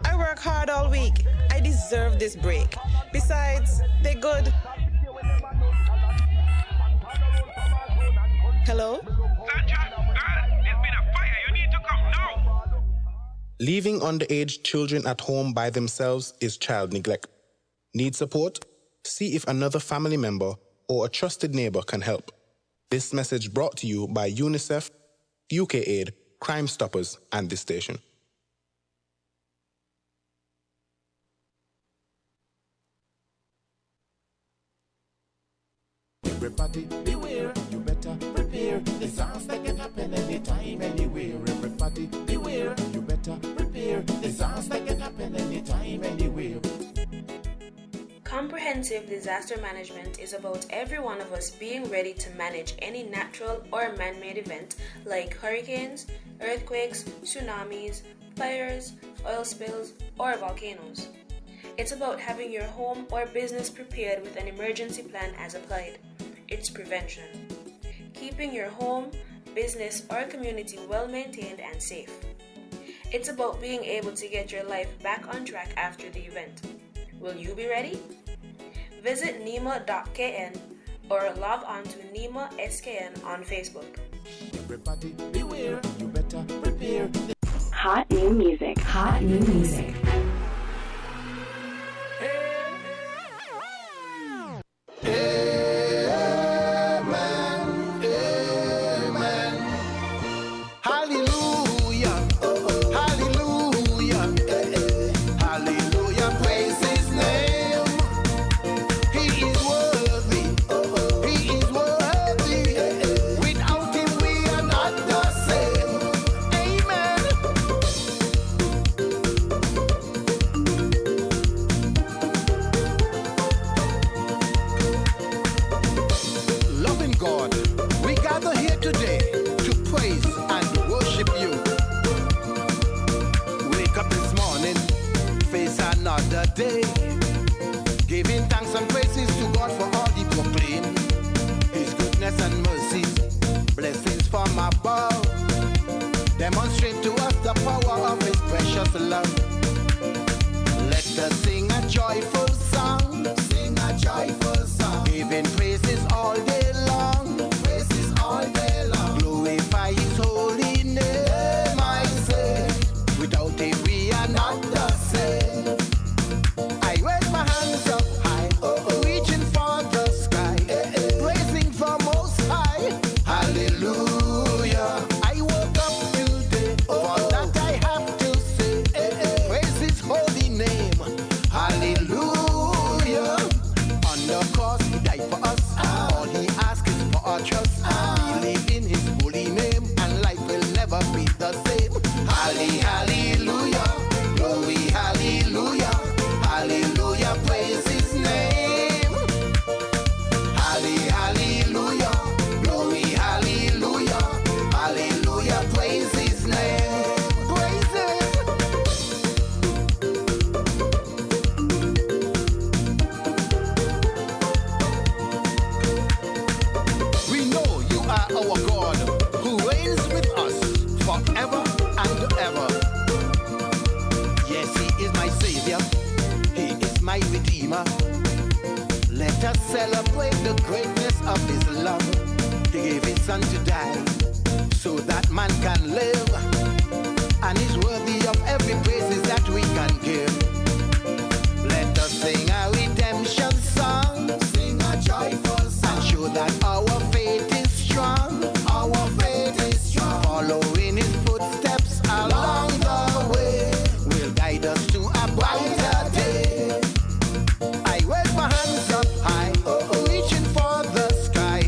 I work hard all week. I deserve this break. Besides, they're good. Hello? Leaving underage children at home by themselves is child neglect. Need support? See if another family member or a trusted neighbor can help. This message brought to you by UNICEF, UK Aid, Crime Stoppers, and this station. Everybody beware, you better prepare. Disaster can happen anytime, anywhere. Everybody beware, you better prepare. Disaster can happen anytime, anywhere. Comprehensive disaster management is about every one of us being ready to manage any natural or man-made event like hurricanes, earthquakes, tsunamis, fires, oil spills, or volcanoes. It's about having your home or business prepared with an emergency plan as applied. It's prevention. Keeping your home, business, or community well maintained and safe. It's about being able to get your life back on track after the event. Will you be ready? Visit NEMA.kn or log on to NEMA SKN on Facebook. Everybody beware, you better prepare. Hot new music. Hot new music. Day, giving thanks and praises to God for all He proclaimed. hallelujah. Let us sing a joyful song. Sing a joyful song. Giving praises all day long. Praises all day long. Glorify his holy name, I say. Without him we are not the same. I raise my hands up high, reaching for the sky, praising the most high. Hallelujah. I woke up today, for that I have to say, praise his holy name. Hallelujah. On the cross he died for us, all he asks is for our trust. Believe in his holy name and life will never be the same. Hallelujah. Glory, hallelujah. Hallelujah, praise his name. Hallelujah. Glory, hallelujah. Hallelujah, praise his name. Praise him. We know you are our God who reigns with us forever and ever. Yes, he is my savior. He is my redeemer. Let us celebrate the greatness of his love. He gave his son to die so that man can live, and is worthy of every praises that we can give. Let us sing a redemption song. Sing a joyful song. And show that our faith is strong. Our faith is strong. Following his footsteps along the way will guide us to a brighter day. I raise my hands up high, reaching for the sky,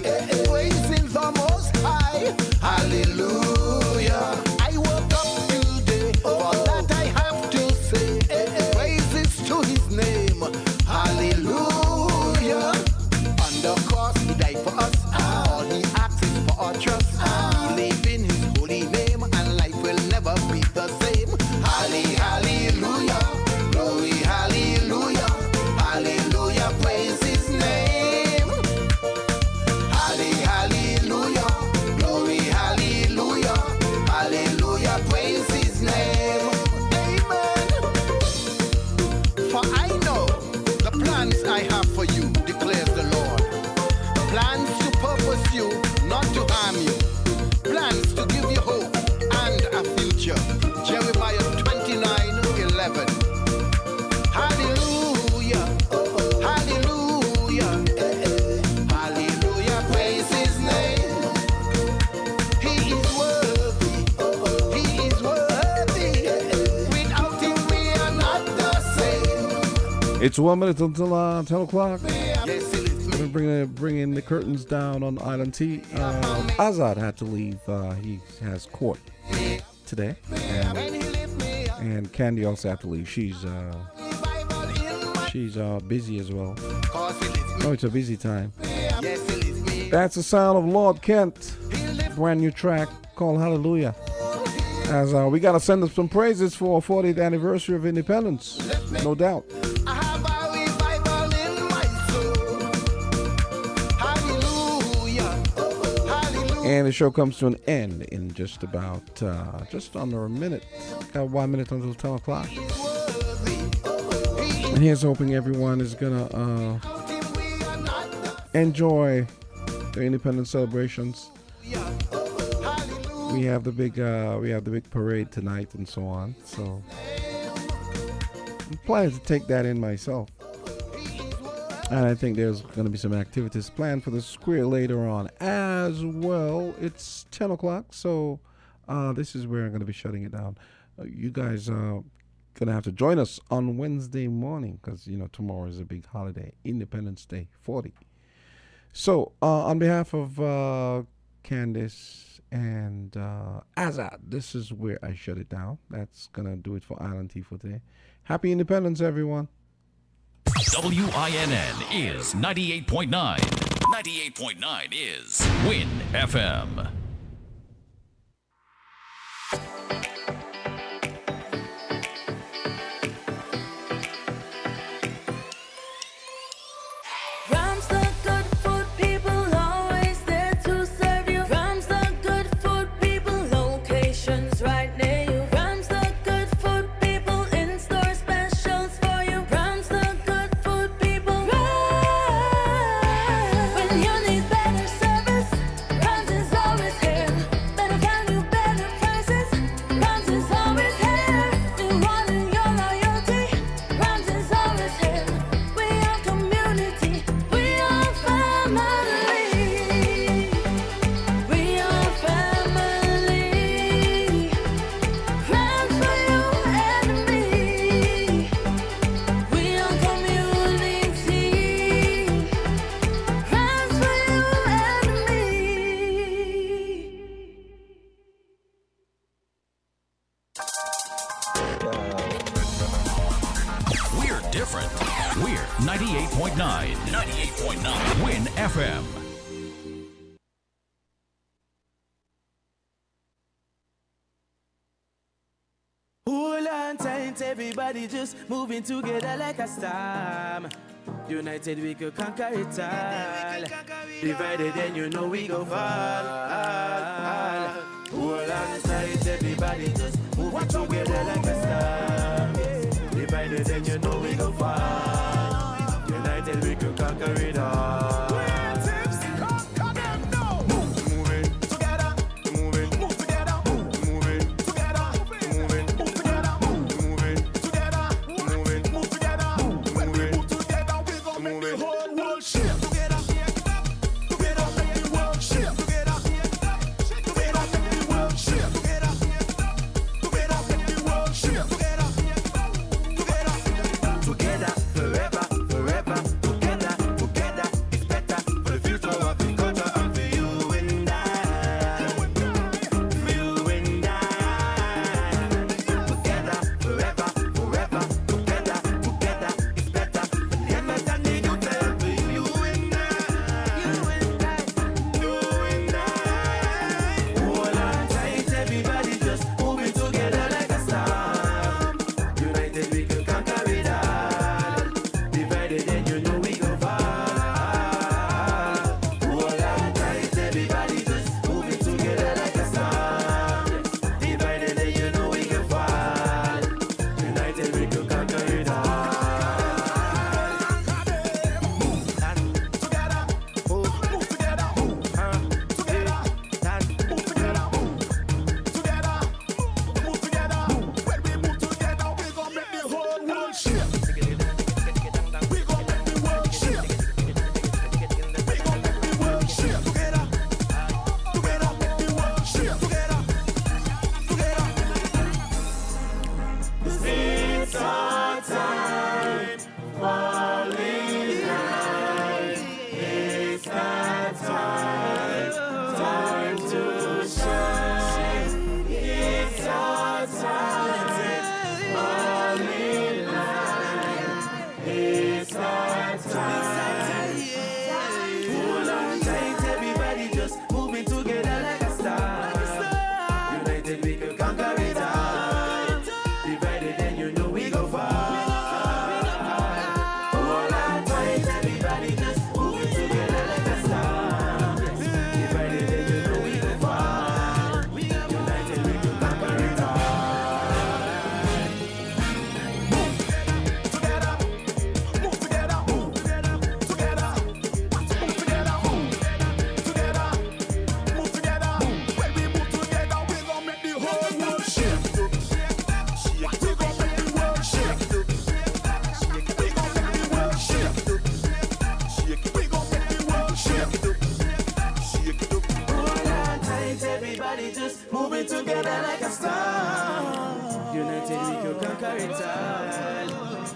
praising the most high. Hallelujah. I woke up today, for that I have to say, praises to his name. Hallelujah. On the cross he died for us, all he asks is for our trust. Believe in his holy name and life will never be the same. Hallelujah. Glory, hallelujah. Hallelujah, praise his name. Hallelujah. Glory, hallelujah. Hallelujah, praise his name. Amen. For I know the plans I have for you, declares the Lord. Plans to purpose you, not to harm you. Plans to give you hope and a future. Jeremiah 29:11. Hallelujah. Hallelujah. Hallelujah. Praise his name. He is worthy. He is worthy. Without him we are not the same. It's 1 minute until 10 o'clock. Yes, it is me. We're bringing the curtains down on Island T. Azard had to leave. He has court today. And Candy also had to leave. She's busy as well. Oh, it's a busy time. That's the sound of Lord Kent. Brand new track called Hallelujah. As we got to send up some praises for our 40th anniversary of independence. No doubt. And the show comes to an end in just about, just under a minute. Got 1 minute until 10 o'clock. And here's hoping everyone is going to enjoy the independence celebrations. We have the big parade tonight and so on. So I'm planning to take that in myself. And I think there's going to be some activities planned for the square later on as well. It's 10 o'clock, so this is where I'm going to be shutting it down. You guys are going to have to join us on Wednesday morning because, tomorrow is a big holiday, Independence Day 40. So on behalf of Candice and Azard, this is where I shut it down. That's going to do it for Island T for today. Happy Independence, everyone. WINN is 98.9. 98.9 is Win FM. Rams the good food people, always there to serve you. Rams the good food people, locations right near you. Rams the good food people, We're different. We're 98.9. 98.9. Win FM. Hold on tight, everybody just moving together like a storm. United we could conquer it all. Divided then you know we go fall. Hold on tight, everybody just moving together like a storm. Divided then you know we go fall. United we could conquer it all.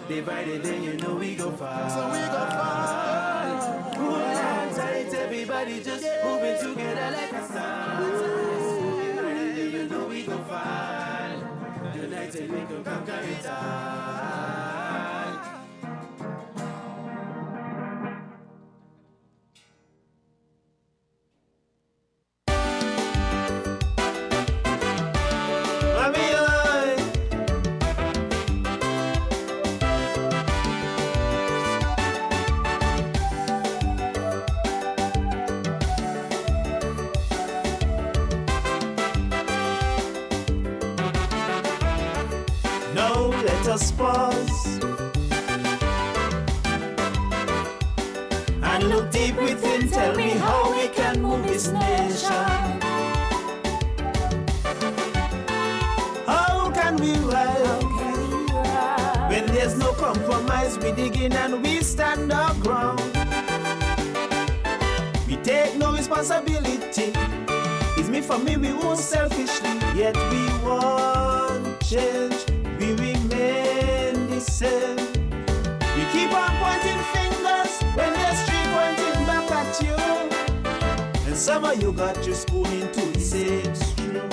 Divided, then you know we go far. So we go far. Hold on tight, everybody just moving together like a star. Divided, then you know we go far. United, we can conquer it all. Us pause and look deep within. Tell me how we can move this nation. How can we rise when there's no compromise? We dig in and we stand our ground. We take no responsibility. It's me for me, we won't selfishly. Yet we want change. We remain the same. We keep on pointing fingers when there's three pointing back at you. And some of you got your spoon into the same stream.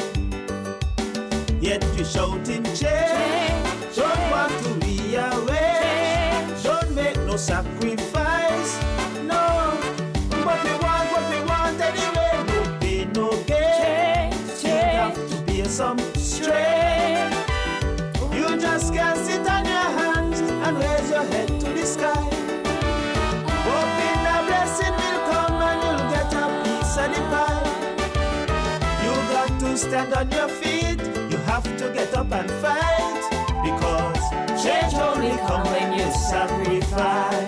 Yet you shouting change. Don't want to rearrange. no sacrifice, no. But we want anyway. No pain, no gain. You have to bear some strain. You just can't sit on your hands and raise your head to the sky. Hoping a blessing will come and you'll get a piece of the pie. You got to stand on your feet. You have to get up and fight, because change only comes when you sacrifice.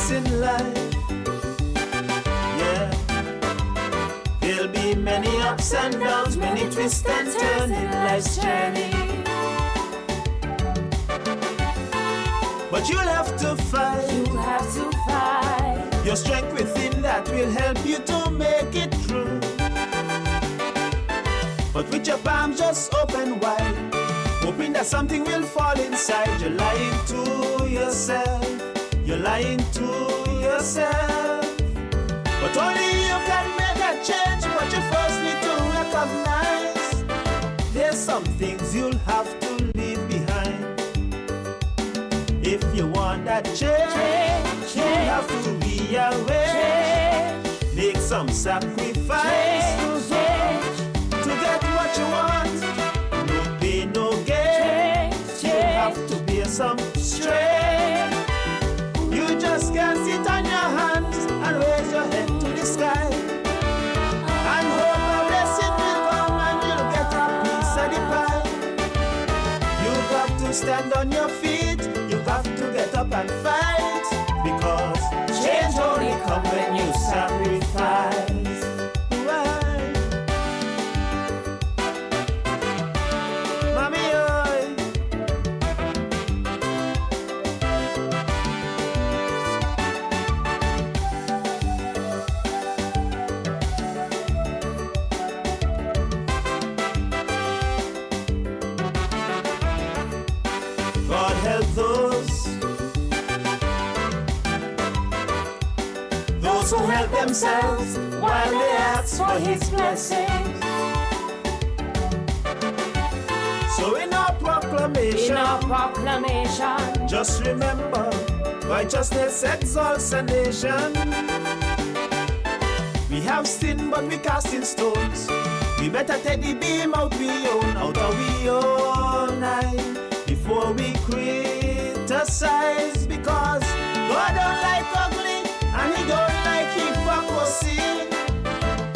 In life, yeah, there'll be many ups and downs, many twists and turns in life's journey. But you'll have to fight. You'll have to fight. Your strength within that will help you to make it through. But with your palms just open wide, hoping that something will fall inside, you're lying to yourself. You're lying to yourself. But only you can make a change. But you first need to recognize there's some things you'll have to leave behind. If you want that change, you have to rearrange. Make some sacrifice to get what you want. No pain, no gain. You have to bear some strain. You just can't sit on your hands and raise your head to the sky and hope a blessing will come and you'll get a piece of the pie. You got to stand on your feet. You have to get up and fight, because change only comes when you sacrifice. Those who help themselves while they ask for His blessings. So in our proclamation, just remember, righteousness exalts a nation. We have sinned, but we casting stones. We better take the beam out of we own eye, before we criticize, because God don't like ugly and He don't like hypocrisy.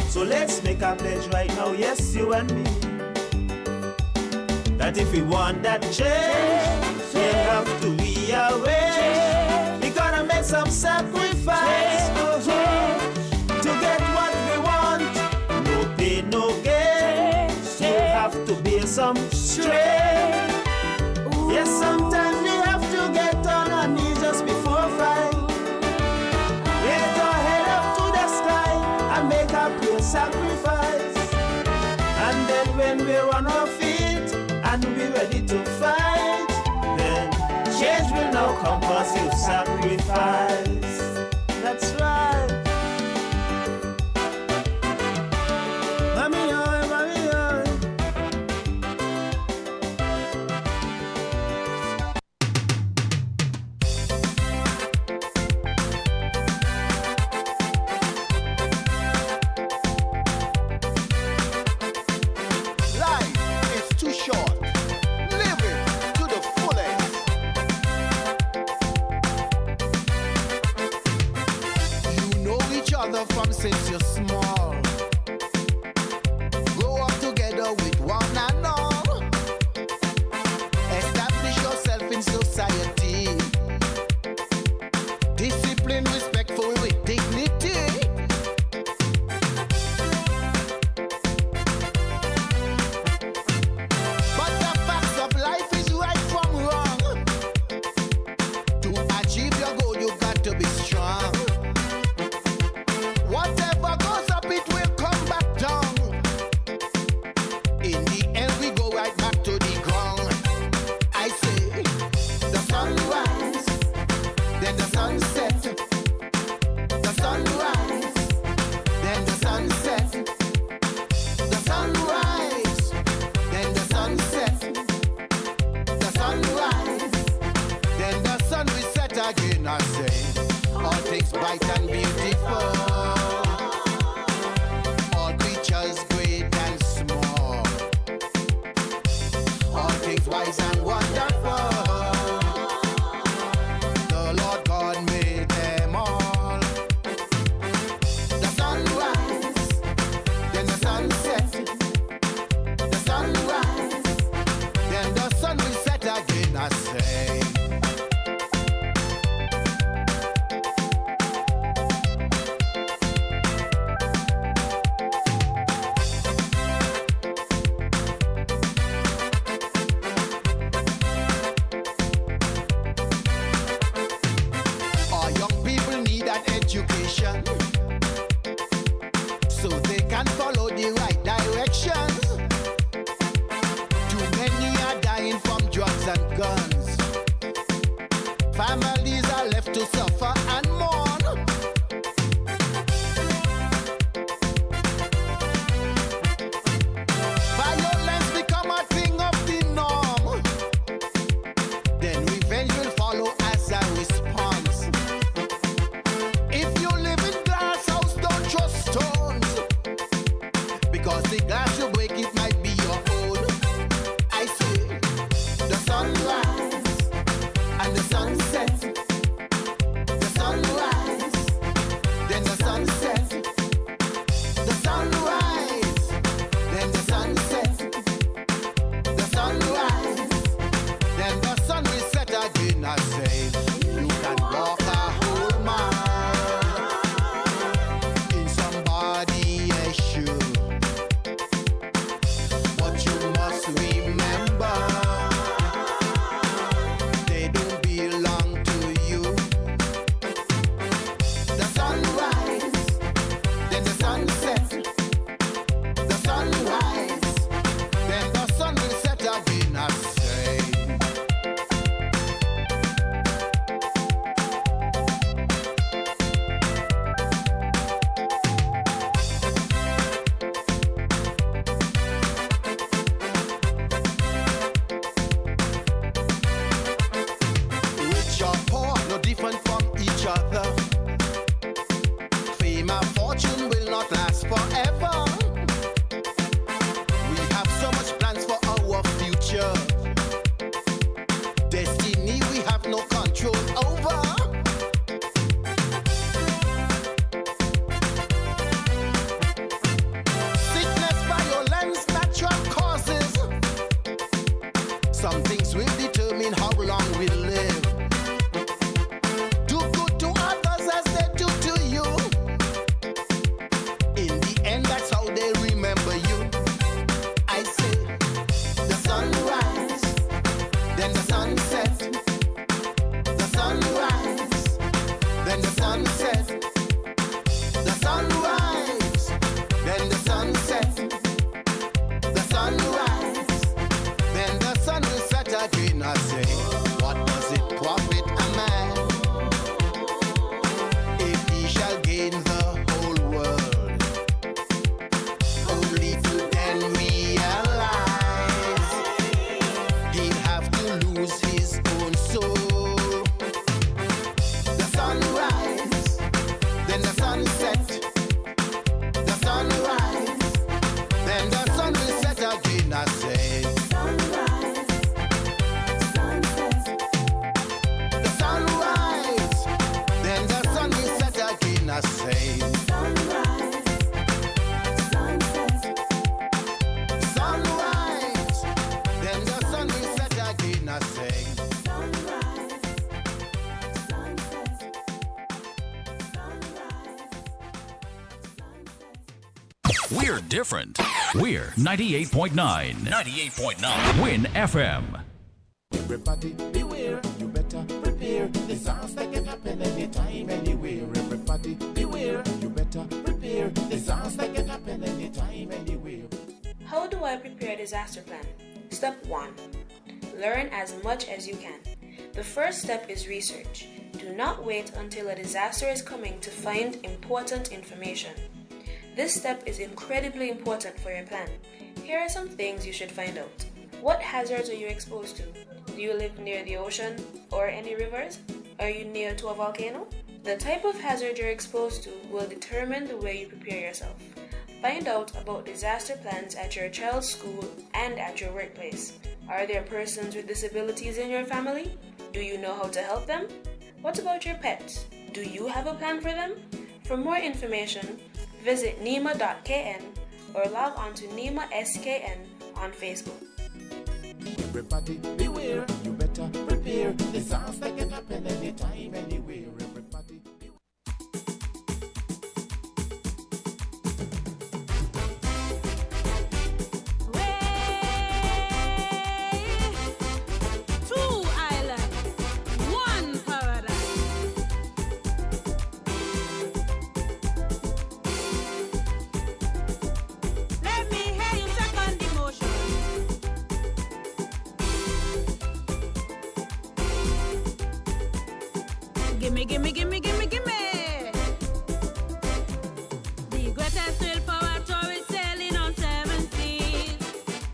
So let's make a pledge right now, yes, you and me, that if we want that change, we have to rearrange. We gotta make some sacrifice to get what we want. No pain, no gain. You have to bear some strain. Yes, sometimes we have to get on our knees just before fight. Lift our head up to the sky and make a pure sacrifice. And then when we're on our feet and we're ready to fight, then change will now come cause you sacrifice. That's right. Mommy, oh, mommy, oh. Life is too short. Live it to the fullest. You Some things will determine how long we live. Do good to others as they do to you. In the end, that's how they remember you. I say, the sunrise, then the sunset. The sunrise, then the sunset. The sunrise, then the sunset. The sunrise, then the sun will set again. I say, what does it profit a man if he shall gain the whole world, only to then realize he'd have to lose his own soul? The sunrise, then the sunset. The sunrise, then the sun will set again. I say, the sunrise, then the sun will set again. I say, sunrise, then the sun will set again. I say, We're different. We're 98.9. 98.9. Win FM. Everybody beware, you better prepare. Disaster can happen anytime, anywhere. Everybody beware, you better prepare. Disaster can happen anytime, anywhere. How do I prepare a disaster plan? Step 1. Learn as much as you can. The first step is research. Do not wait until a disaster is coming to find important information. This step is incredibly important for your plan. Here are some things you should find out. What hazards are you exposed to? Do you live near the ocean or any rivers? Are you near to a volcano? The type of hazard you're exposed to will determine the way you prepare yourself. Find out about disaster plans at your child's school and at your workplace. Are there persons with disabilities in your family? Do you know how to help them? What about your pets? Do you have a plan for them? For more information, visit nema.kn or log on to nema skn on Facebook. Everybody beware, you better prepare. Disaster can happen anytime, anywhere. Everybody beware. Two islands, one paradise. Let me hear you second emotion. Gimme, gimme, gimme, gimme, gimme. The greatest thrill for a tourist sailing on 7 seas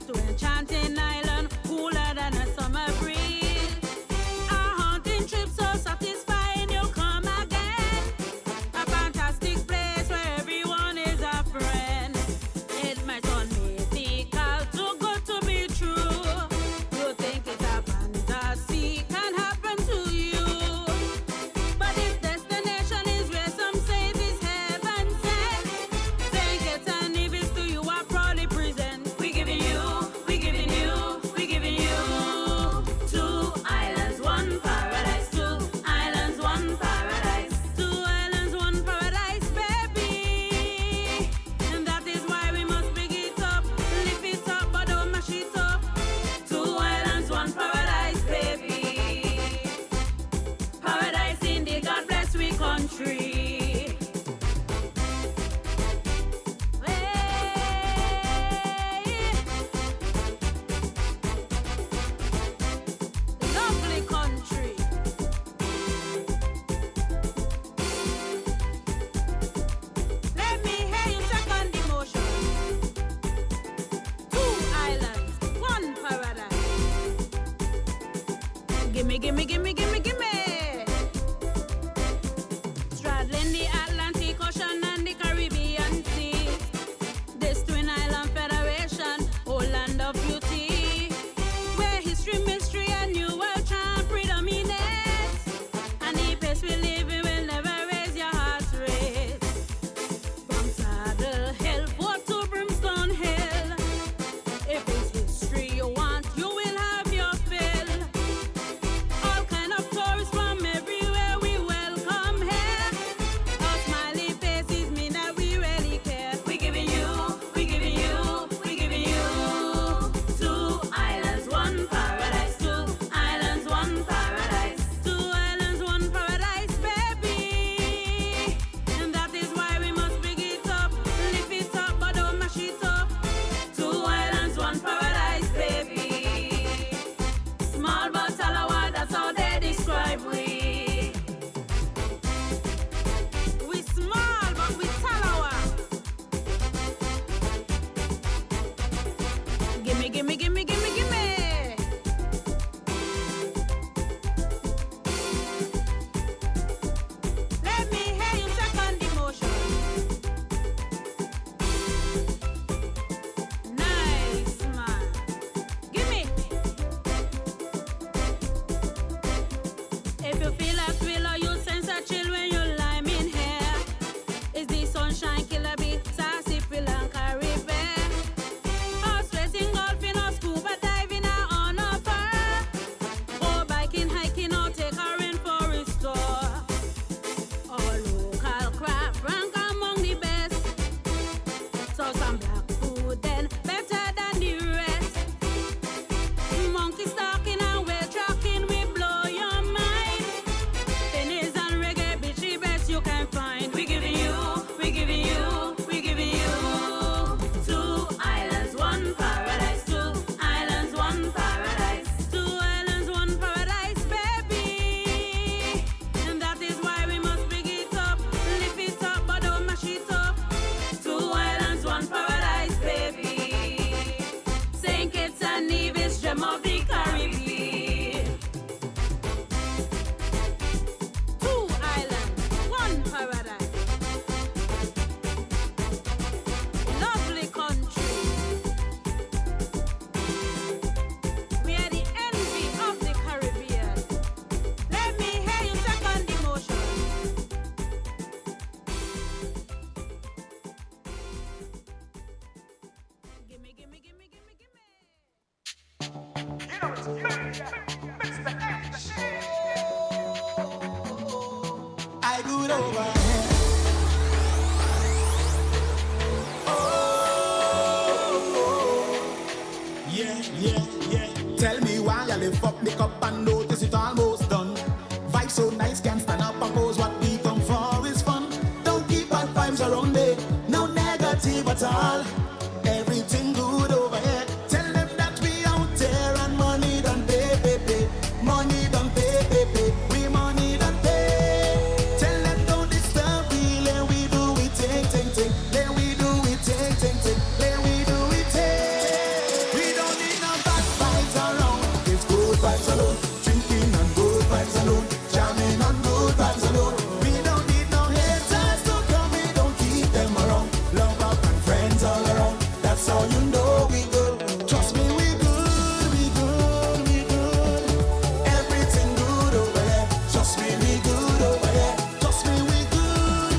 to enchanting island, cooler than a summer breeze. A haunting trip so satisfying you'll come again. A fantastic place where everyone is a friend. It might sound mythical, too good to be true. You think it's a fantasy can happen to you. But this destination is where some say is heaven sent. Think it's an evil to you, I proudly present. We giving you, we giving you, we giving you 2 islands, 1 paradise. 2 islands, 1 paradise. 2 islands, 1 paradise, baby. And that is why we must big it up, lift it up, but don't mash it up. 2 islands, 1 paradise, baby. Paradise indeed, God bless we country. Lovely country. Let me hear you second emotion. 2 islands, 1 paradise. Gimme, gimme, gimme, gimme, gimme. Straddling the Atlantic Ocean and the Caribbean Sea. This twin island federation, whole land of beauty. Where history, mystery, and new world charm predominate. And the pace we live in will never raise your heart rate. From Saddle Hill, Fort to Brimstone Hill. If it's history you want, you will have your good over here. Yeah. Tell me why you lift up the cup and notice it almost done. Vibe so nice, can't stand up and pose. What we come for is fun. Don't keep bad vibes around me. No negative at all. Everything good over here. Tell them that we out there and money done pay. Money done pay. We money done pay. Tell them don't disturb me. Let we do it take. Let we do it take. Let we do it take. We don't need no bad vibes around. It's good vibes alone. Drinking and good vibes alone. Jamming and good vibes alone. We don't need no haters to come. We don't keep them around. Love up and friends all around. That's how you know we good. Trust me, we good. Everything good over here. Trust me, we good over here. Trust me, we good.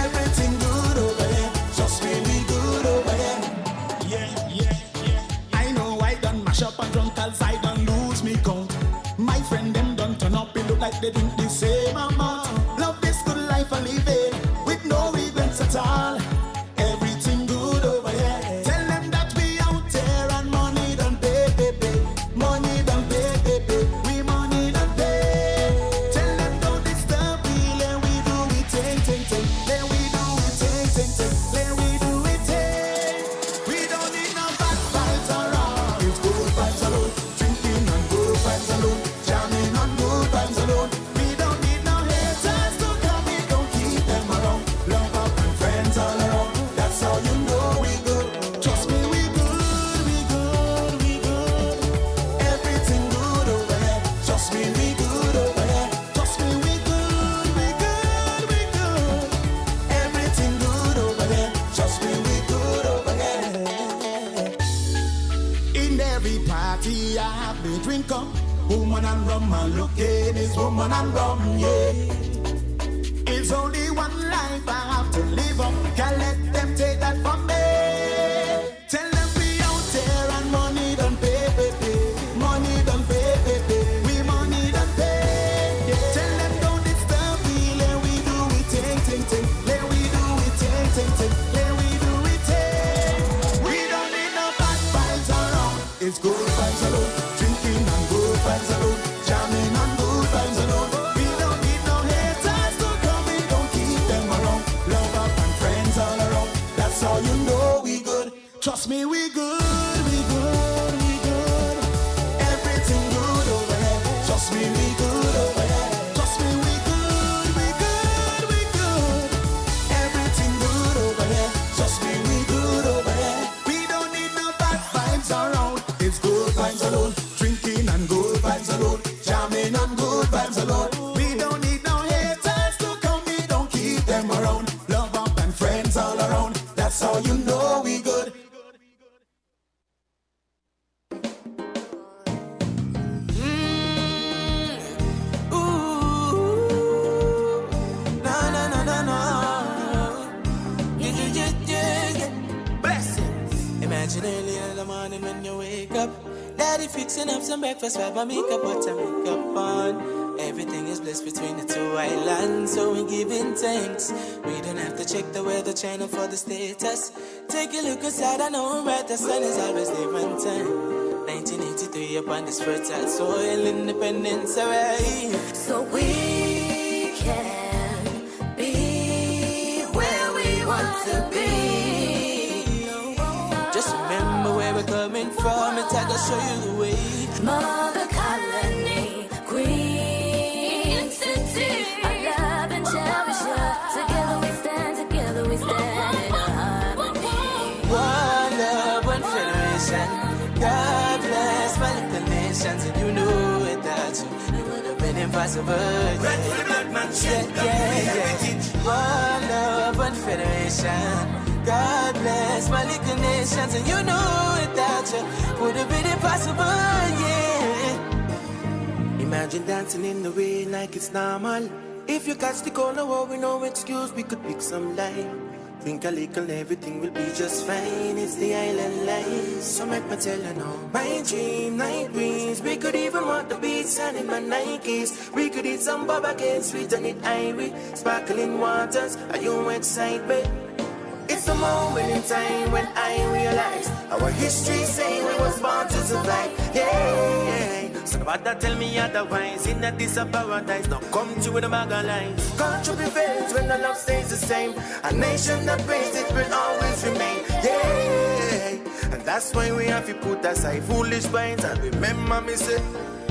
Everything good over here. Trust me, we good over here. Yeah. I know I done mash up and drunk as I done lose me count. My friend them done turn up, it look like they drink the same amount. Love this good life and live it with no regrets at all. Everything good over here. Tell them that we out there and money done pay. Money done pay. We money done pay. Tell them don't disturb me. Let we do it take. Let we do it take. Let we do it take. We don't need no bad vibes around. It's good vibes alone. Drinking and good vibes alone. Jamming and good vibes alone. We don't need no haters to come. We don't keep them around. Love up and friends all around. That's how you know we good. Trust me, we good. Everything good over here. Trust me, we good over here. Trust me, we good. Everything good over here. Trust me, we good over here. In every party I have me drink up. Woman and rum and look at this woman and rum, yeah. It's only one life I have to live up. Can't let them take that from me. Tell them we out there and money done pay. Money done pay. We money done pay. Tell them don't disturb me. Let we do it take. Let we do it take. Let we do it take. We don't need no bad vibes around. It's good vibes alone. Drinking and good vibes alone. Jamming and good vibes alone. We don't need no haters to come. We don't keep them around. Love up and friends all around. That's how you know we good. Trust me, we good. Everything good over here. Trust me, we good over here. Trust me, we good. Everything good over here. Trust me, we good over here. We don't need no bad vibes around. It's good vibes alone. Drinking and good vibes alone. Jamming and good vibes alone. We don't need no haters to come. We don't keep them around. Love up and friends all around. That's how you know we good. Imagine early in the morning when you wake up, daddy fixing up some breakfast, wipe my makeup, put some makeup on. Everything is blessed between the two islands, so we giving thanks. We don't have to check the weather channel for the status. Take a look aside, I know right, the sun is always there on time. 1983 upon this fertile soil, independence away. So we can be where we want to be. Just remember where we're coming from, and I can show you the way. Mother colony, Queen City. Our love and cherish her. Together we stand in a harmony. One love, one federation. God bless my little nations, and you know it that you would have been impossible. Yeah. One love, one federation. God bless my little nations, and you know it that you would have been impossible, yeah. Imagine dancing in the rain like it's normal. If you catch the corner, well, we no excuse, we could pick some line. Think a little, everything will be just fine. It's the island life, so make me tell you now. My dream, night dreams. We could even walk the beach and in my Nikes. We could eat some barbecue, sweet and it irie. Sparkling waters, are you excited? It's the moment in time when I realize our history saying we was born to survive. Yeah. So nobody tell me otherwise. In that this a paradise, don't come to with a bag of lies. Country prevails when the love stays the same. A nation that prays it will always remain. Yeah. And that's why we have to put aside foolish minds and remember me say,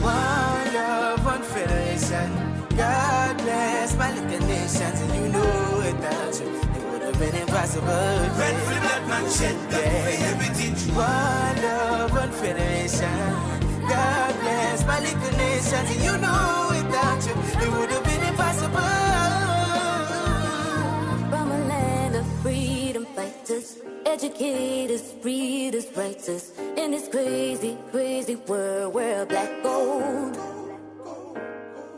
one love, one federation. God bless my little nations, and you know it, don't you? Been impossible. Red for the black man shed, yeah. Everything. One love, one federation. God bless my little nation, and you know without you, it would have been impossible. From a land of freedom fighters, educators, readers, writers, in this crazy, crazy world where black gold.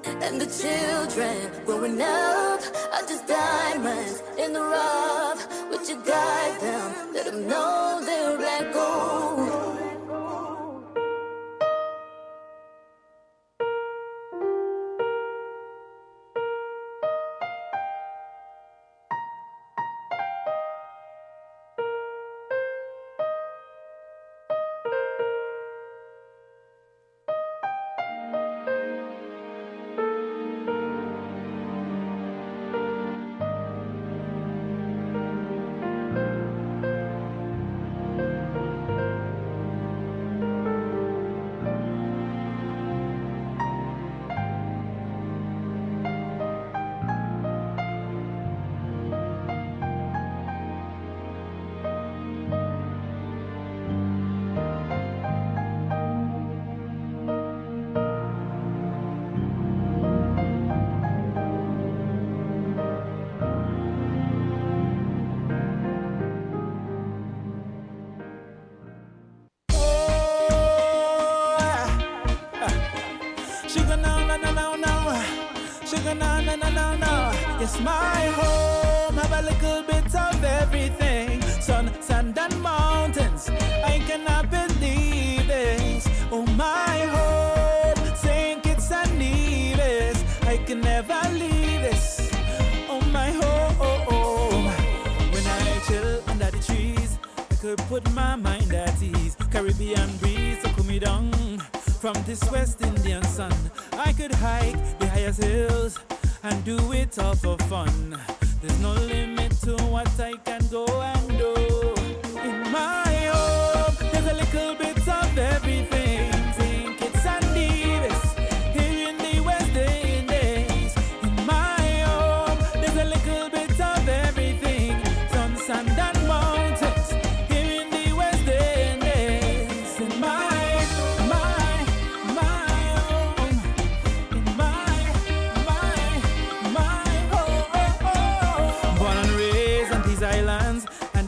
And the children growing up are just diamonds in the rough. Would you guide them? Let them know they're black gold. Yes, my home have a little bit of everything. Sun, sand and mountains. I cannot believe this. Oh, my home, St. Kitts and Nevis. I can never leave this. Oh, my home. When I chill under the trees, I could put my mind at ease. Caribbean breeze to cool me down from this West Indian sun. I could hike the highest hills and do it all for fun. There's no limit to what I can go and do. In my home, there's a little bit of everything. St. Kitts and Nevis, here in the West Indies. In my home, there's a little bit of everything. Sun, sand and mountains, here in the West Indies. In my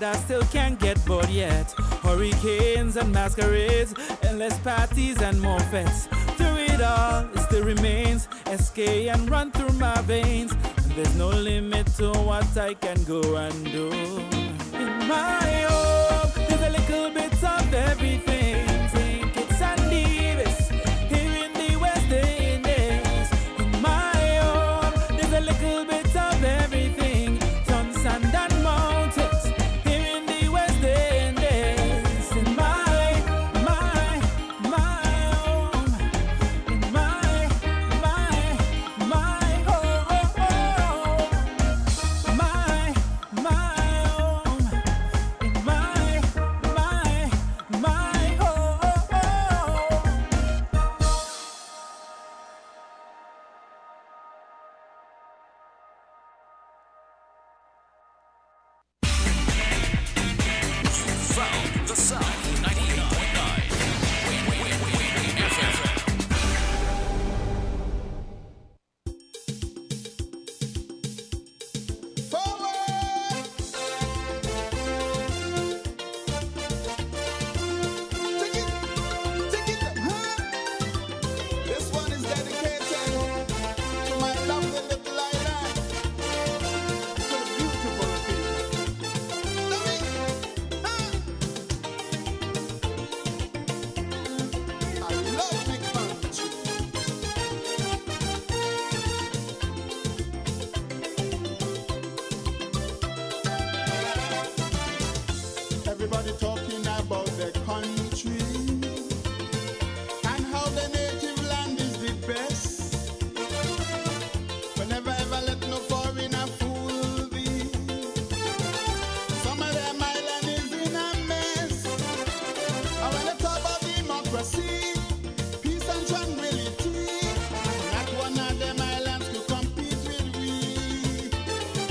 I still can't get bored yet. Hurricanes and masquerades, endless parties and more fets. Through it all, it still remains SK and run through my veins. And there's no limit to what I can go and do. In my home, there's a little bit of everything. St. Kitts and Nevis, here in the West Indies. In my home, there's a little bit of everything. Sun, sand and mountains. democracy, peace and tranquility. Not one of them islands could compete with we.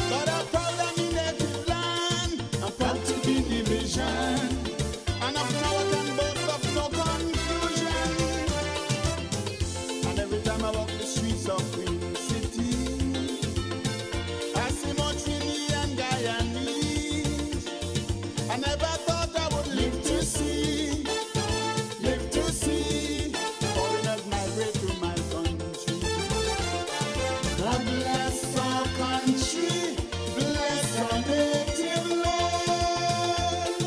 But I'm proud of me native land, I'm proud to be division. And of now I can boast of no confusion. And every time I walk the streets of Queen City, I see more Trini and Guyanese. I never thought I would live to see foreigners migrate to my country. God bless our country, bless our native land.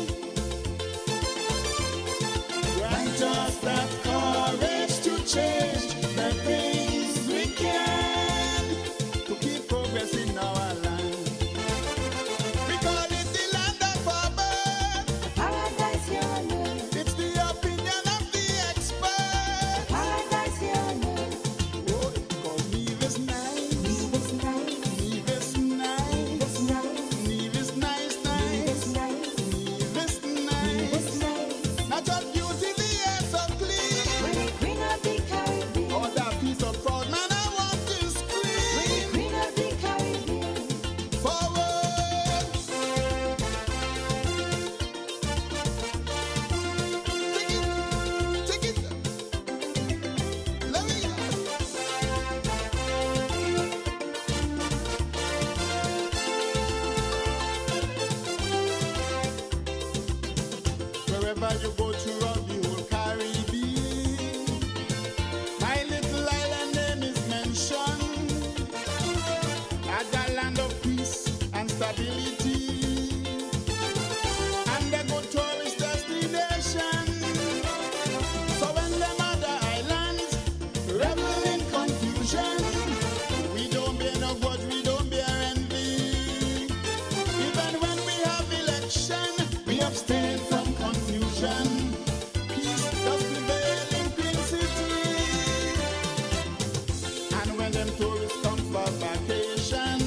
Grant us that courage to change the things we can to keep progress in our land. We call it the land of our birth. Paradise here on earth. It's the opinion of the expert. Paradise here on earth. Oh, because Neve is nice. Neve is nice. Neve is nice. Neve is nice. Neve is nice. Neve is nice. Natural beauty, the air so clean. When the queen of the Caribbean. Oh, that piece of proud man, I want to scream. When the queen of the Caribbean. Forward. Take it. Let me. Wherever you go throughout the whole Caribbean, my little island name is mentioned as a land of peace and stability, and a good tourist destination. So when them other islands revel in confusion, we don't bear no grudge, we don't bear envy. Even when we have election, we abstain from confusion. Peace does prevail in Queen City. And when them tourists come for vacation,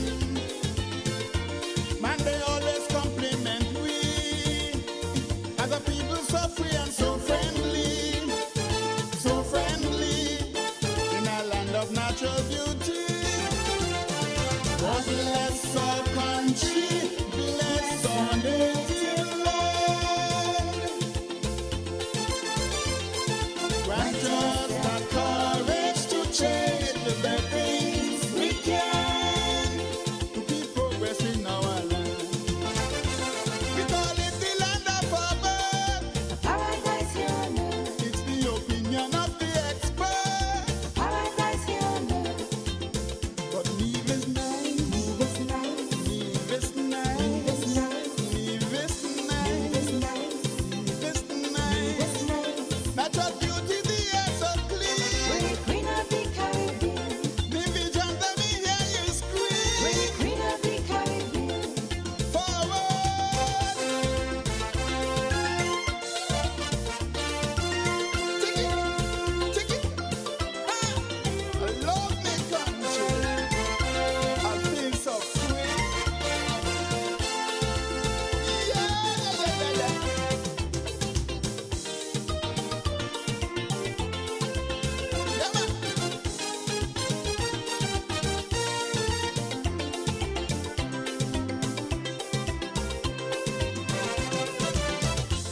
man, they always compliment we as a people so free and so friendly in a land of natural beauty. God bless our country, bless our native land. Grant us that courage to change the things we can to keep progress in our land. We call it the land of our birth. Paradise here on earth. It's the opinion of the expert. Paradise here on earth. But Neve is nice. Neve is nice. Neve is nice. Neve is nice. Neve is nice. Neve is nice. Natural beauty, the air so clean. When the queen of the Caribbean. The vision that we hear you scream. When the queen of the Caribbean. Forward. Take it. I love me country. I feel so free. Yeah.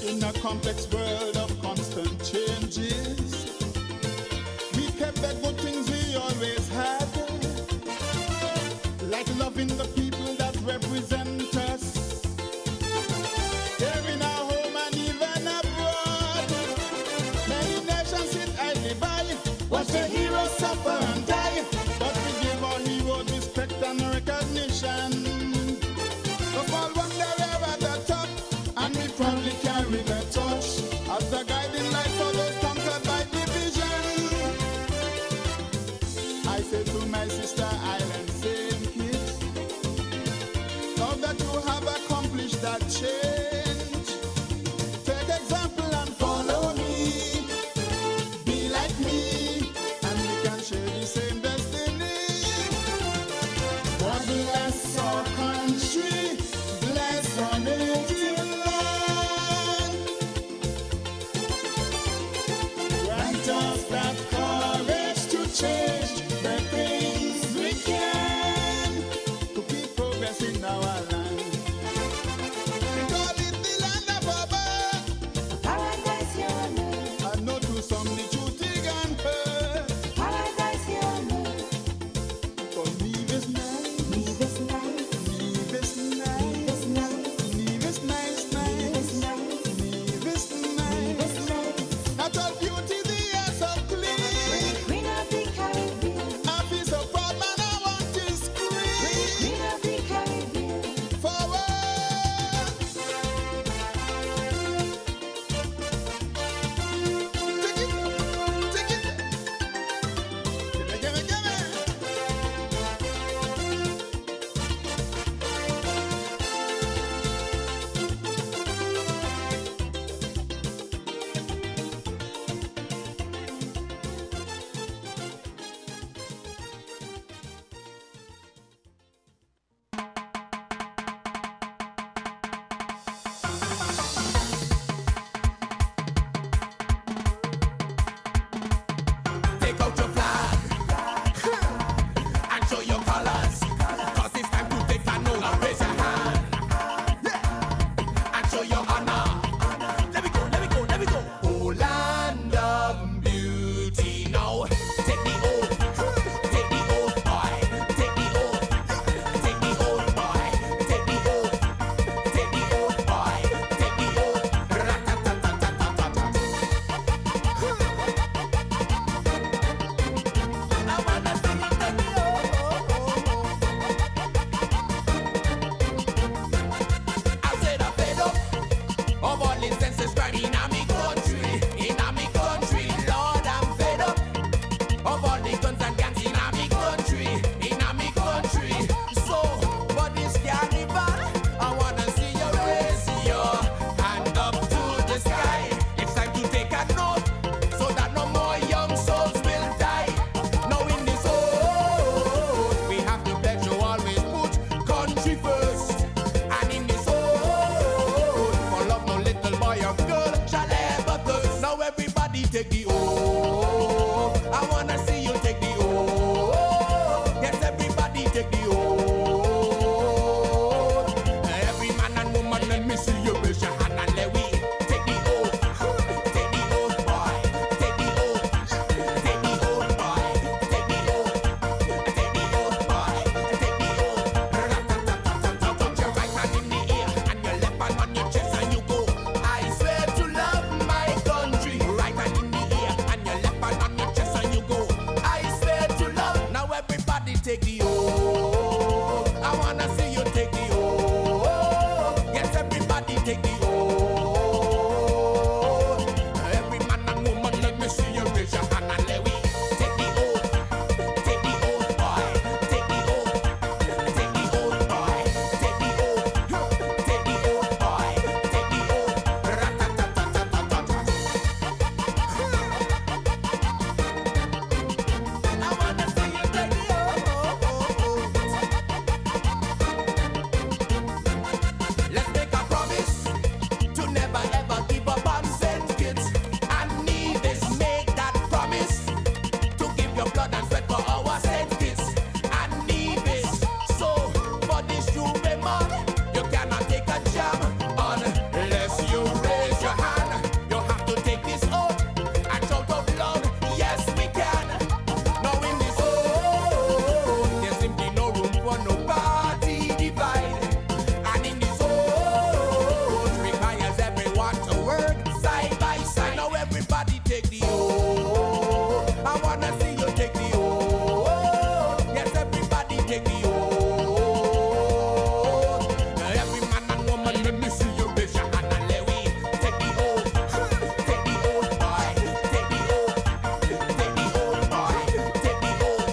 In a complex world of constant changes, we kept the good things we always had, like loving the people that represent us, here in our home and even abroad. Many nations sit idly by, watch the heroes suffer and die, but we give our heroes respect and recognition. The small one they're at the top, and we proudly carry the torch as the guiding light for those conquered by division. I say to my sister island same kids, now that you have accomplished that change, take example and follow me. Be like me, and we can share take the O. I wanna see you take the O. Yes, everybody take the O. Every man and woman, let me see you raise your hand and let we take the O. Take the O, boy. Take the O. Take the O, boy. Take the O. Take the O, boy. Take the O. Put your right hand in the air and your left hand on your chest and you go. I swear to love my country. Right hand in the air and your left hand on your chest and you go. I swear to love. Now everybody take the O. I wanna see you take the O. Yes, everybody take the O. Every man and woman, let me see you raise your hand and let we take the O. Take the O, boy. Take the O. Take the O, boy. Take the O. Take the O, boy. Take the O. Rat-a-tat-tat-tat-tat-tat. I wanna see you take the O. Let's make a promise to never ever give up on St. Kitts and Nevis. Make that promise to give your blood and sweat for our St. Kitts and Nevis. So for this Juve man, you cannot take a jam unless you raise your hand. You have to take this oath and shout out loud, yes we can. Now in this oath, there's simply no room for no party divide. And in this oath, requires everyone to work side by side. Now everybody take the oath. I wanna see you take the oath. Yes, everybody take the oath. Every man and woman, let me see you raise your hand and let we take the oath. Take the oath, boy. Take the oath. Take the oath, boy. Take the oath.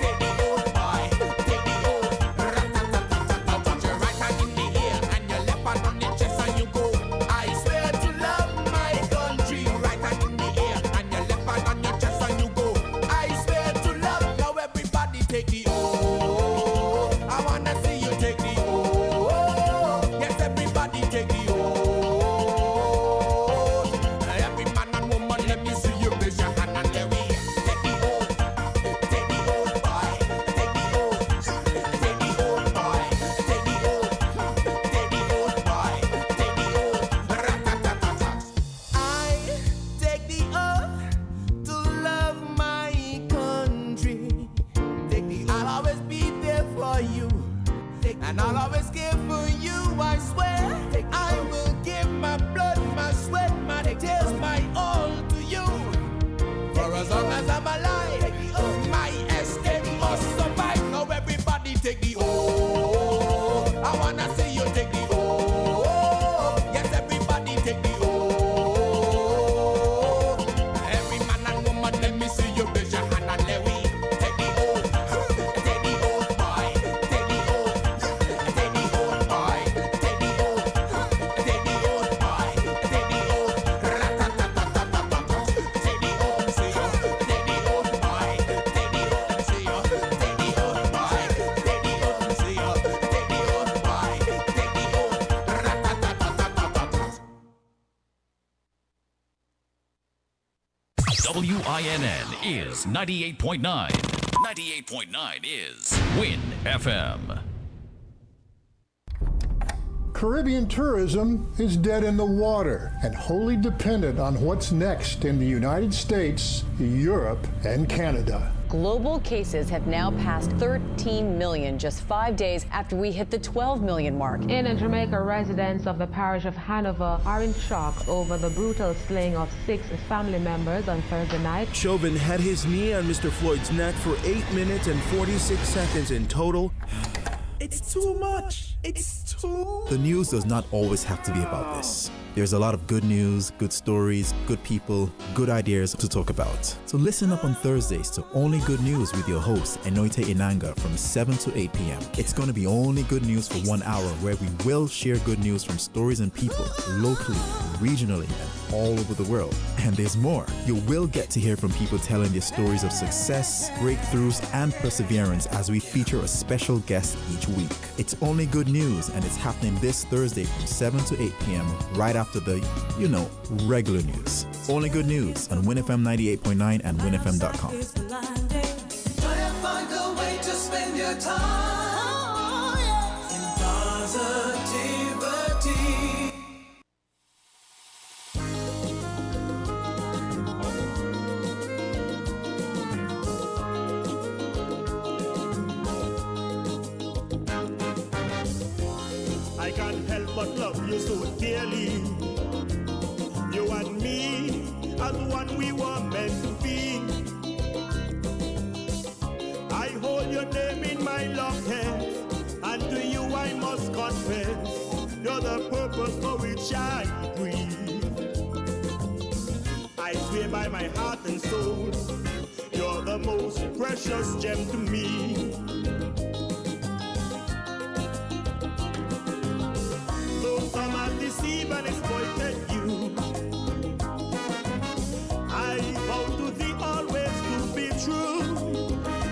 Take the oath, boy. Take the oath. Rat-a-tat-tat-tat. Put your right hand in the air and your left hand on the chest and you go. I swear to love my country. Right hand in the air and your left hand on your chest and you go. I swear to love. Now everybody take the oath. I wanna see you take the oath. Yes, everybody take the oath. Every man and woman, let me see you raise your hand and let we take the oath. Take the oath, boy. Take the oath. Take the oath, boy. Take the oath. Take the oath, boy. Take the oath. Rat-a-tat-tat-tat. I take the oath to love my country. Take the I'll always be there for you. And I'll always care for you, I swear. I will give my blood, my sweat, my tears, my all to you. For as long as I'm alive, my estate must survive. Now everybody take the oath. I wanna see you take the oath. Yes, everybody take the oath. Every man and woman, let me see you raise your hand and let we take the oath. Take the oath, boy. Take the oath. Take the oath, boy. Take the oath. Take the oath, boy. Take the oath. Rat-a-tat-tat-tat-tat. Take the oath, see you. Take the oath, boy. Take the oath, see you. Take the oath, boy. Take the oath, see you. Take the oath, boy. Take the oath. Rat-a-tat-tat-tat-tat. WINN is 98.9. 98.9 is Win FM. Caribbean tourism is dead in the water and wholly dependent on what's next in the United States, Europe, and Canada. Global cases have now passed 13 million just 5 days after we hit the 12 million mark. In Jamaica, residents of the parish of Hanover are in shock over the brutal slaying of 6 family members on Thursday night. Chauvin had his knee on Mr. Floyd's neck for 8 minutes and 46 seconds in total. It's too much. It's too... The news does not always have to be about this. There's a lot of good news, good stories, good people, good ideas to talk about. So listen up on Thursdays to Only Good News with your host, Enoite Inanga, from 7 to 8 p.m. It's going to be only good news for 1 hour, where we will share good news from stories and people, locally, regionally, and all over the world. And there's more. You will get to hear from people telling their stories of success, breakthroughs, and perseverance as we feature a special guest each week. It's Only Good news, and it's happening this Thursday from 7 to 8 p.m. right after the, regular news. Only good news on WinFM 98.9 and WinFM.com. Try to find a way to spend your time in positivity. I can't help but love you so dearly. You and me as one we were meant to be. I hold your name in my love hands, and to you I must confess, you're the purpose for which I breathe. I swear by my heart and soul, you're the most precious gem to me.